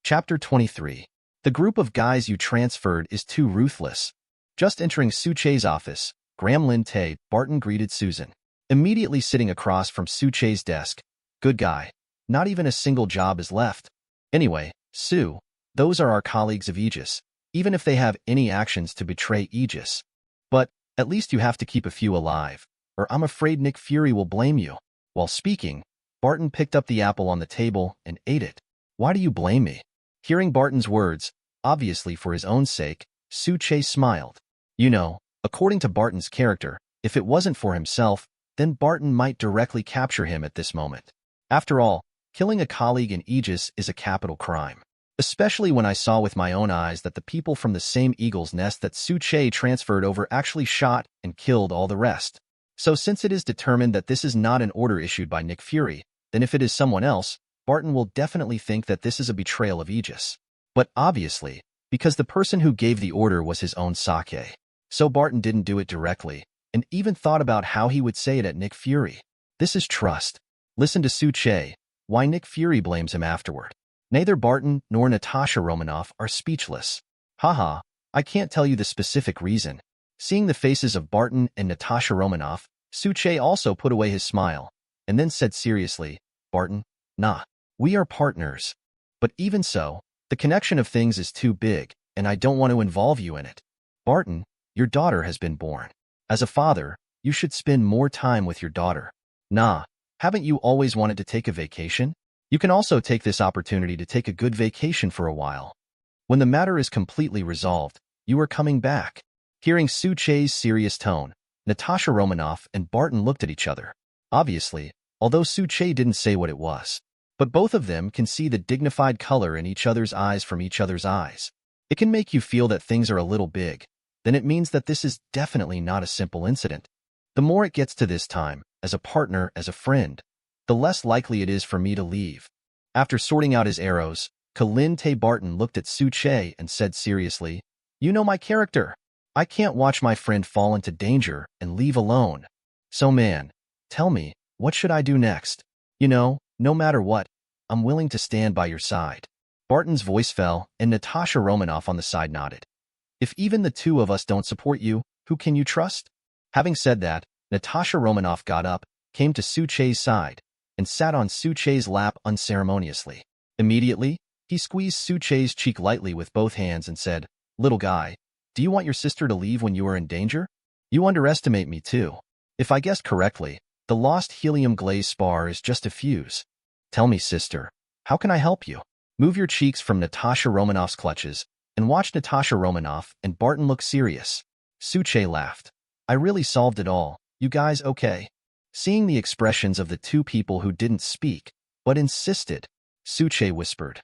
Chapter 23. The group of guys you transferred is too ruthless. Just entering Su-Che's office, Graham Lin Tay, Barton greeted Susan. Immediately sitting across from Su-Che's desk. "Good guy. Not even a single job is left. Anyway, Sue, those are our colleagues of Aegis, even if they have any actions to betray Aegis. But at least you have to keep a few alive, or I'm afraid Nick Fury will blame you." While speaking, Barton picked up the apple on the table and ate it. "Why do you blame me?" Hearing Barton's words, obviously for his own sake, Su-Che smiled. You know, according to Barton's character, if it wasn't for himself, then Barton might directly capture him at this moment. After all, killing a colleague in Aegis is a capital crime. Especially when I saw with my own eyes that the people from the same eagle's nest that Su-Che transferred over actually shot and killed all the rest. So since it is determined that this is not an order issued by Nick Fury, then if it is someone else, Barton will definitely think that this is a betrayal of Aegis. But obviously, because the person who gave the order was his own Sake. So Barton didn't do it directly, and even thought about how he would say it at Nick Fury. This is trust. Listen to Su-Che, why Nick Fury blames him afterward. Neither Barton nor Natasha Romanoff are speechless. Haha, I can't tell you the specific reason. Seeing the faces of Barton and Natasha Romanoff, Su-Che also put away his smile, and then said seriously, "Barton, nah, we are partners. But even so, the connection of things is too big, and I don't want to involve you in it. Barton, your daughter has been born. As a father, you should spend more time with your daughter. Nah, haven't you always wanted to take a vacation? You can also take this opportunity to take a good vacation for a while. When the matter is completely resolved, you are coming back." Hearing Su-Che's serious tone, Natasha Romanoff and Barton looked at each other. Obviously, although Su-Che didn't say what it was. But both of them can see the dignified color in each other's eyes from each other's eyes. It can make you feel that things are a little big. Then it means that this is definitely not a simple incident. The more it gets to this time, as a partner, as a friend, the less likely it is for me to leave. After sorting out his arrows, Kalin Tay Barton looked at Su-Che and said seriously, "You know my character. I can't watch my friend fall into danger and leave alone. So man, tell me, what should I do next? You know, no matter what, I'm willing to stand by your side." Barton's voice fell, and Natasha Romanoff on the side nodded. "If even the two of us don't support you, who can you trust?" Having said that, Natasha Romanoff got up, came to Su-Che's side, and sat on Su-Che's lap unceremoniously. Immediately, he squeezed Su-Che's cheek lightly with both hands and said, "Little guy, do you want your sister to leave when you are in danger? You underestimate me too. If I guessed correctly, the lost helium glaze spar is just a fuse. Tell me, sister, how can I help you?" Move your cheeks from Natasha Romanoff's clutches and watch Natasha Romanoff and Barton look serious. Su-Che laughed. "I really solved it all. You guys okay?" Seeing the expressions of the two people who didn't speak, but insisted, Su-Che whispered,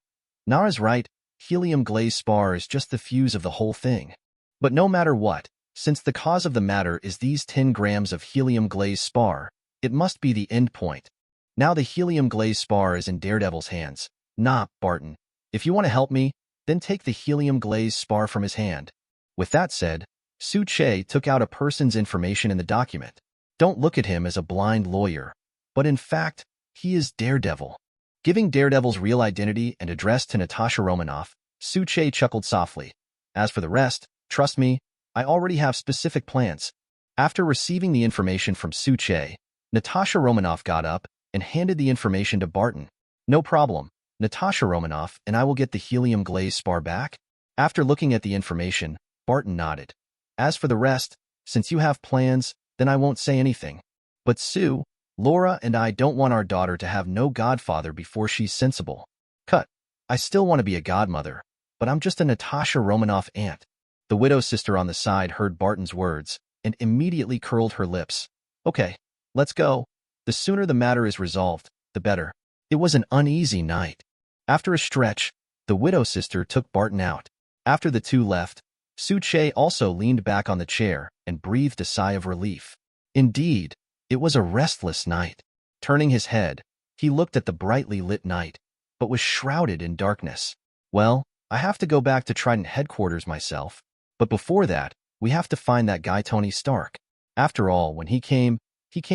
"Nara's right, helium glaze spar is just the fuse of the whole thing. But no matter what, since the cause of the matter is these 10 grams of helium glaze spar, it must be the end point. Now the helium glaze spar is in Daredevil's hands. Nah, Barton, if you want to help me, then take the helium glaze spar from his hand." With that said, Su-Che took out a person's information in the document. Don't look at him as a blind lawyer, but in fact, he is Daredevil. Giving Daredevil's real identity and address to Natasha Romanoff, Su-Che chuckled softly. "As for the rest, trust me, I already have specific plans." After receiving the information from Su-Che, Natasha Romanoff got up and handed the information to Barton. "No problem, Natasha Romanoff and I will get the helium glaze spar back." After looking at the information, Barton nodded. "As for the rest, since you have plans, then I won't say anything. But Sue, Laura and I don't want our daughter to have no godfather before she's sensible. Cut. I still want to be a godmother, but I'm just a Natasha Romanoff aunt." The widow sister on the side heard Barton's words and immediately curled her lips. Okay, let's go. The sooner the matter is resolved, the better. It was an uneasy night. After a stretch, the widow sister took Barton out. After the two left, S.H.I.E.L.D also leaned back on the chair and breathed a sigh of relief. Indeed, it was a restless night. Turning his head, he looked at the brightly lit night, but was shrouded in darkness. Well, I have to go back to Trident headquarters myself. But before that, we have to find that guy Tony Stark. After all, when he came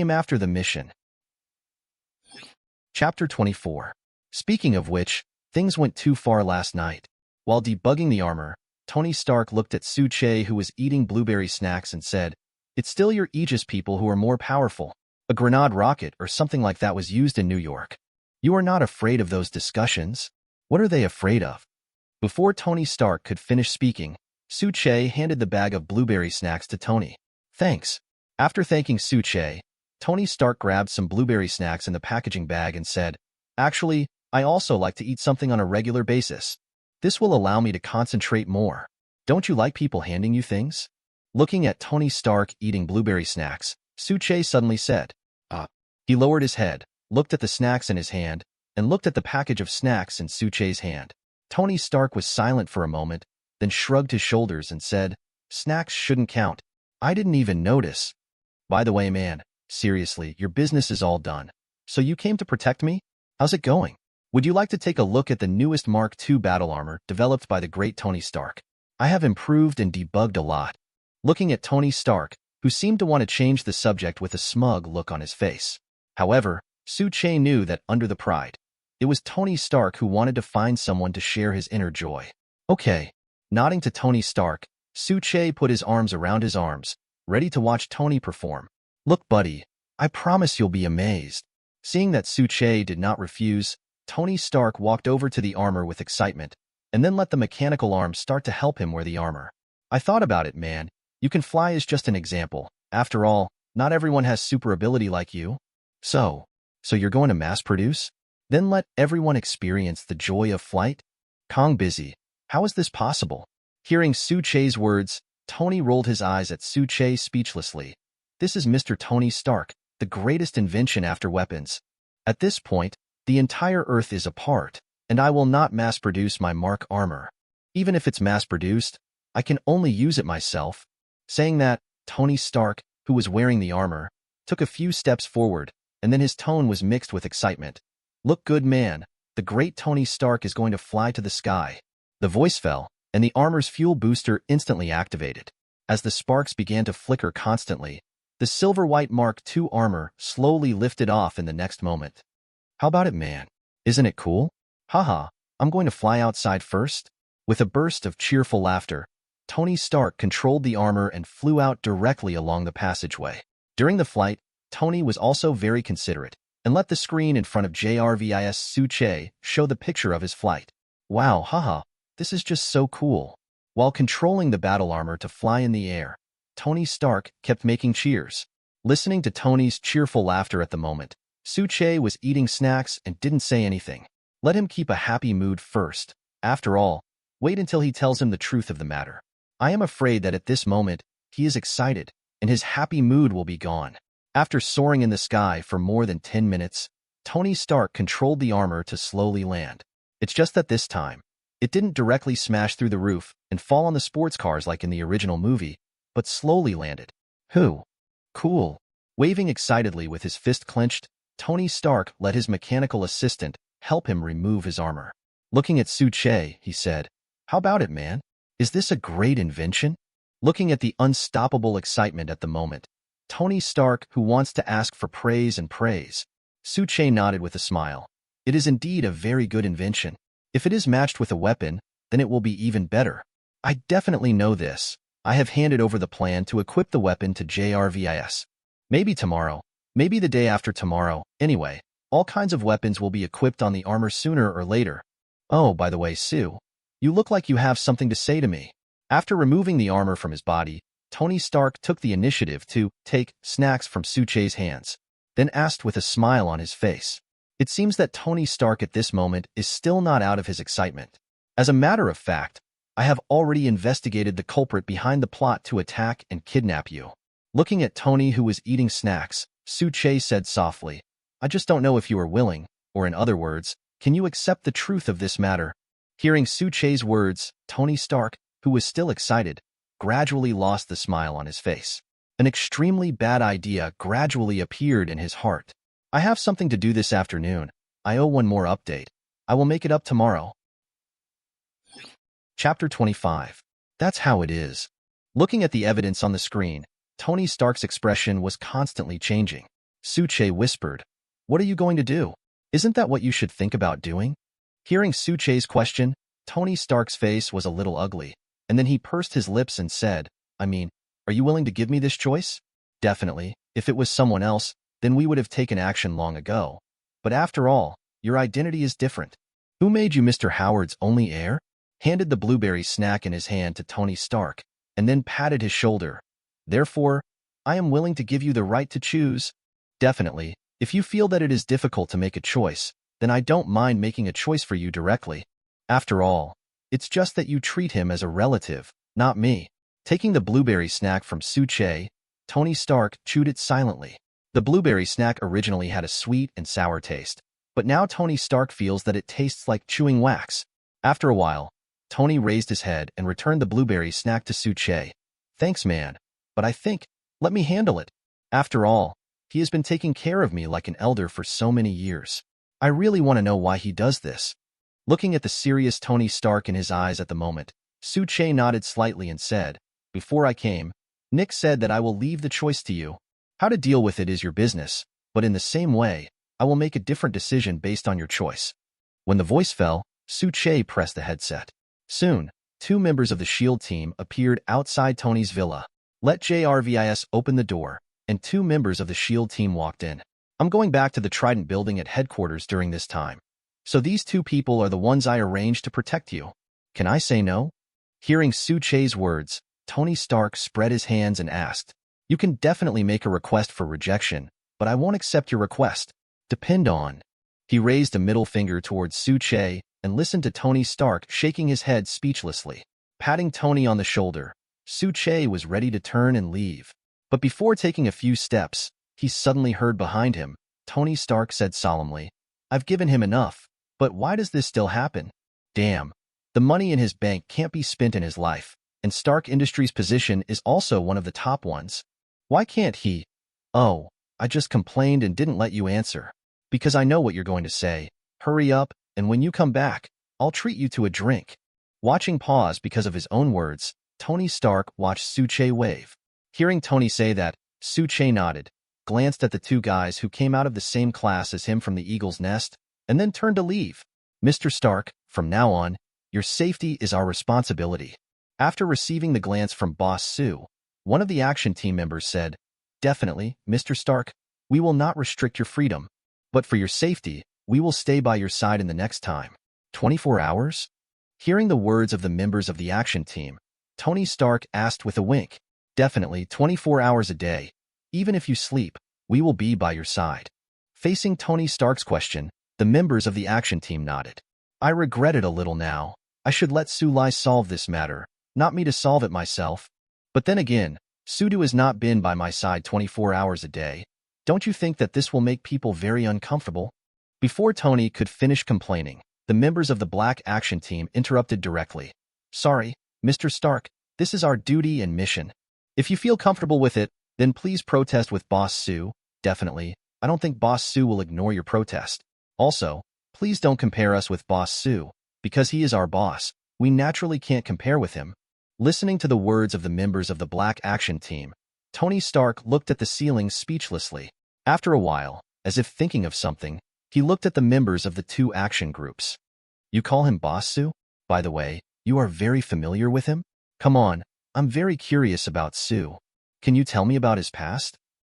after the mission. Chapter 24. Speaking of which, things went too far last night. While debugging the armor, Tony Stark looked at S.H.I.E.L.D, who was eating blueberry snacks, and said, "It's still your Aegis people who are more powerful. A grenade rocket or something like that was used in New York. You are not afraid of those discussions? What are they afraid of?" Before Tony Stark could finish speaking, S.H.I.E.L.D handed the bag of blueberry snacks to Tony. "Thanks." After thanking S.H.I.E.L.D, Tony Stark grabbed some blueberry snacks in the packaging bag and said, "Actually, I also like to eat something on a regular basis. This will allow me to concentrate more. Don't you like people handing you things?" Looking at Tony Stark eating blueberry snacks, S.H.I.E.L.D suddenly said, He lowered his head, looked at the snacks in his hand, and looked at the package of snacks in S.H.I.E.L.D.'s hand. Tony Stark was silent for a moment, then shrugged his shoulders and said, "Snacks shouldn't count. I didn't even notice. By the way, man, seriously, your business is all done. So you came to protect me? How's it going? Would you like to take a look at the newest Mark II battle armor developed by the great Tony Stark? I have improved and debugged a lot." Looking at Tony Stark, who seemed to want to change the subject with a smug look on his face. However, S.H.I.E.L.D knew that under the pride, it was Tony Stark who wanted to find someone to share his inner joy. "Okay." Nodding to Tony Stark, S.H.I.E.L.D put his arms around his arms, ready to watch Tony perform. "Look, buddy, I promise you'll be amazed." Seeing that S.H.I.E.L.D did not refuse, Tony Stark walked over to the armor with excitement, and then let the mechanical arm start to help him wear the armor. "I thought about it, man. You can fly as just an example. After all, not everyone has super ability like you. So you're going to mass produce? Then let everyone experience the joy of flight?" Kong busy. How is this possible? Hearing S.H.I.E.L.D's words, Tony rolled his eyes at S.H.I.E.L.D speechlessly. This is Mr. Tony Stark, the greatest invention after weapons. At this point, the entire Earth is apart, and I will not mass-produce my Mark armor. Even if it's mass-produced, I can only use it myself. Saying that, Tony Stark, who was wearing the armor, took a few steps forward, and then his tone was mixed with excitement. "Look good, man. The great Tony Stark is going to fly to the sky." The voice fell, and the armor's fuel booster instantly activated. As the sparks began to flicker constantly, the silver-white Mark II armor slowly lifted off in the next moment. "How about it, man? Isn't it cool? Haha, I'm going to fly outside first." With a burst of cheerful laughter, Tony Stark controlled the armor and flew out directly along the passageway. During the flight, Tony was also very considerate and let the screen in front of JRVIS S.H.I.E.L.D show the picture of his flight. "Wow, haha, this is just so cool." While controlling the battle armor to fly in the air, Tony Stark kept making cheers. Listening to Tony's cheerful laughter at the moment, S.H.I.E.L.D was eating snacks and didn't say anything. Let him keep a happy mood first. After all, wait until he tells him the truth of the matter. I am afraid that at this moment, he is excited, and his happy mood will be gone. After soaring in the sky for more than 10 minutes, Tony Stark controlled the armor to slowly land. It's just that this time, it didn't directly smash through the roof and fall on the sports cars like in the original movie, but slowly landed. Cool. Waving excitedly with his fist clenched, Tony Stark let his mechanical assistant help him remove his armor. Looking at S.H.I.E.L.D, he said, "How about it, man? Is this a great invention?" Looking at the unstoppable excitement at the moment, Tony Stark, who wants to ask for praise and praise. S.H.I.E.L.D nodded with a smile. "It is indeed a very good invention. If it is matched with a weapon, then it will be even better. I definitely know this. I have handed over the plan to equip the weapon to JRVIS. Maybe tomorrow, maybe the day after tomorrow. Anyway, all kinds of weapons will be equipped on the armor sooner or later. Oh, by the way, Sue, you look like you have something to say to me." After removing the armor from his body, Tony Stark took the initiative to take snacks from S.H.I.E.L.D's hands, then asked with a smile on his face. It seems that Tony Stark at this moment is still not out of his excitement. "As a matter of fact, I have already investigated the culprit behind the plot to attack and kidnap you." Looking at Tony, who was eating snacks, Su-Che said softly, I just don't know if you are willing, or in other words, can you accept the truth of this matter? Hearing Su-Che's words, Tony Stark, who was still excited, gradually lost the smile on his face. An extremely bad idea gradually appeared in his heart. I have something to do this afternoon. I owe one more update. I will make it up tomorrow. Chapter 25. That's how it is. Looking at the evidence on the screen, Tony Stark's expression was constantly changing. Su-Che whispered, What are you going to do? Isn't that what you should think about doing? Hearing Su-Che's question, Tony Stark's face was a little ugly, and then he pursed his lips and said, I mean, are you willing to give me this choice? Definitely. If it was someone else, then we would have taken action long ago. But after all, your identity is different. Who made you Mr. Howard's only heir? Handed the blueberry snack in his hand to Tony Stark, and then patted his shoulder. Therefore, I am willing to give you the right to choose. Definitely, if you feel that it is difficult to make a choice, then I don't mind making a choice for you directly. After all, it's just that you treat him as a relative, not me. Taking the blueberry snack from Su-Che, Tony Stark chewed it silently. The blueberry snack originally had a sweet and sour taste, but now Tony Stark feels that it tastes like chewing wax. After a while, Tony raised his head and returned the blueberry snack to Su-Che. Thanks, man, but I think, let me handle it. After all, he has been taking care of me like an elder for so many years. I really want to know why he does this. Looking at the serious Tony Stark in his eyes at the moment, Su-Che nodded slightly and said, Before I came, Nick said that I will leave the choice to you. How to deal with it is your business, but in the same way, I will make a different decision based on your choice. When the voice fell, Su-Che pressed the headset. Soon, 2 members of the S.H.I.E.L.D. team appeared outside Tony's villa. Let JRVIS open the door, and 2 members of the S.H.I.E.L.D. team walked in. I'm going back to the Trident building at headquarters during this time. So these 2 people are the ones I arranged to protect you. Can I say no? Hearing Su-Che's words, Tony Stark spread his hands and asked, You can definitely make a request for rejection, but I won't accept your request. Depend on. He raised a middle finger towards Su-Che and listened to Tony Stark shaking his head speechlessly. Patting Tony on the shoulder, Su-Che was ready to turn and leave. But before taking a few steps, he suddenly heard behind him. Tony Stark said solemnly, I've given him enough, but why does this still happen? Damn, the money in his bank can't be spent in his life, and Stark Industries' position is also one of the top ones. Why can't he? Oh, I just complained and didn't let you answer. Because I know what you're going to say. Hurry up, and when you come back, I'll treat you to a drink. Watching pause because of his own words, Tony Stark watched Su-Che wave. Hearing Tony say that, Su-Che nodded, glanced at the 2 guys who came out of the same class as him from the Eagle's Nest, and then turned to leave. Mr. Stark, from now on, your safety is our responsibility. After receiving the glance from Boss Sue, one of the action team members said, Definitely, Mr. Stark, we will not restrict your freedom. But for your safety, we will stay by your side in the next time. 24 hours? Hearing the words of the members of the action team, Tony Stark asked with a wink, Definitely 24 hours a day. Even if you sleep, we will be by your side. Facing Tony Stark's question, the members of the action team nodded. I regret it a little now. I should let Su-Lai solve this matter, not me to solve it myself. But then again, Sudu has not been by my side 24 hours a day. Don't you think that this will make people very uncomfortable? Before Tony could finish complaining, the members of the Black Action Team interrupted directly. Sorry, Mr. Stark, this is our duty and mission. If you feel comfortable with it, then please protest with Boss Sue. Definitely, I don't think Boss Sue will ignore your protest. Also, please don't compare us with Boss Sue, because he is our boss. We naturally can't compare with him. Listening to the words of the members of the Black Action Team, Tony Stark looked at the ceiling speechlessly. After a while, as if thinking of something, he looked at the members of the 2 action groups. You call him Boss Sue? By the way, you are very familiar with him? Come on, I'm very curious about Sue. Can you tell me about his past?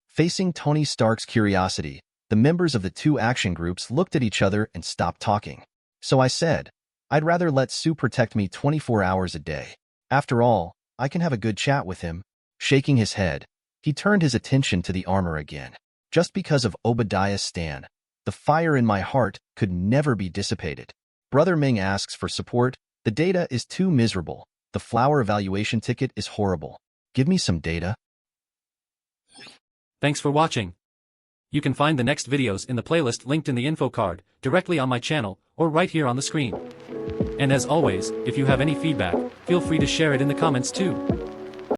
Facing Tony Stark's curiosity, the members of the 2 action groups looked at each other and stopped talking. So I said, I'd rather let Sue protect me 24 hours a day. After all, I can have a good chat with him. Shaking his head, he turned his attention to the armor again. Just because of Obadiah Stan, the fire in my heart could never be dissipated. Brother Ming asks for support. The data is too miserable. The flower evaluation ticket is horrible. Give me some data. Thanks for watching. You can find the next videos in the playlist linked in the info card, directly on my channel, or right here on the screen. And as always, if you have any feedback, feel free to share it in the comments too.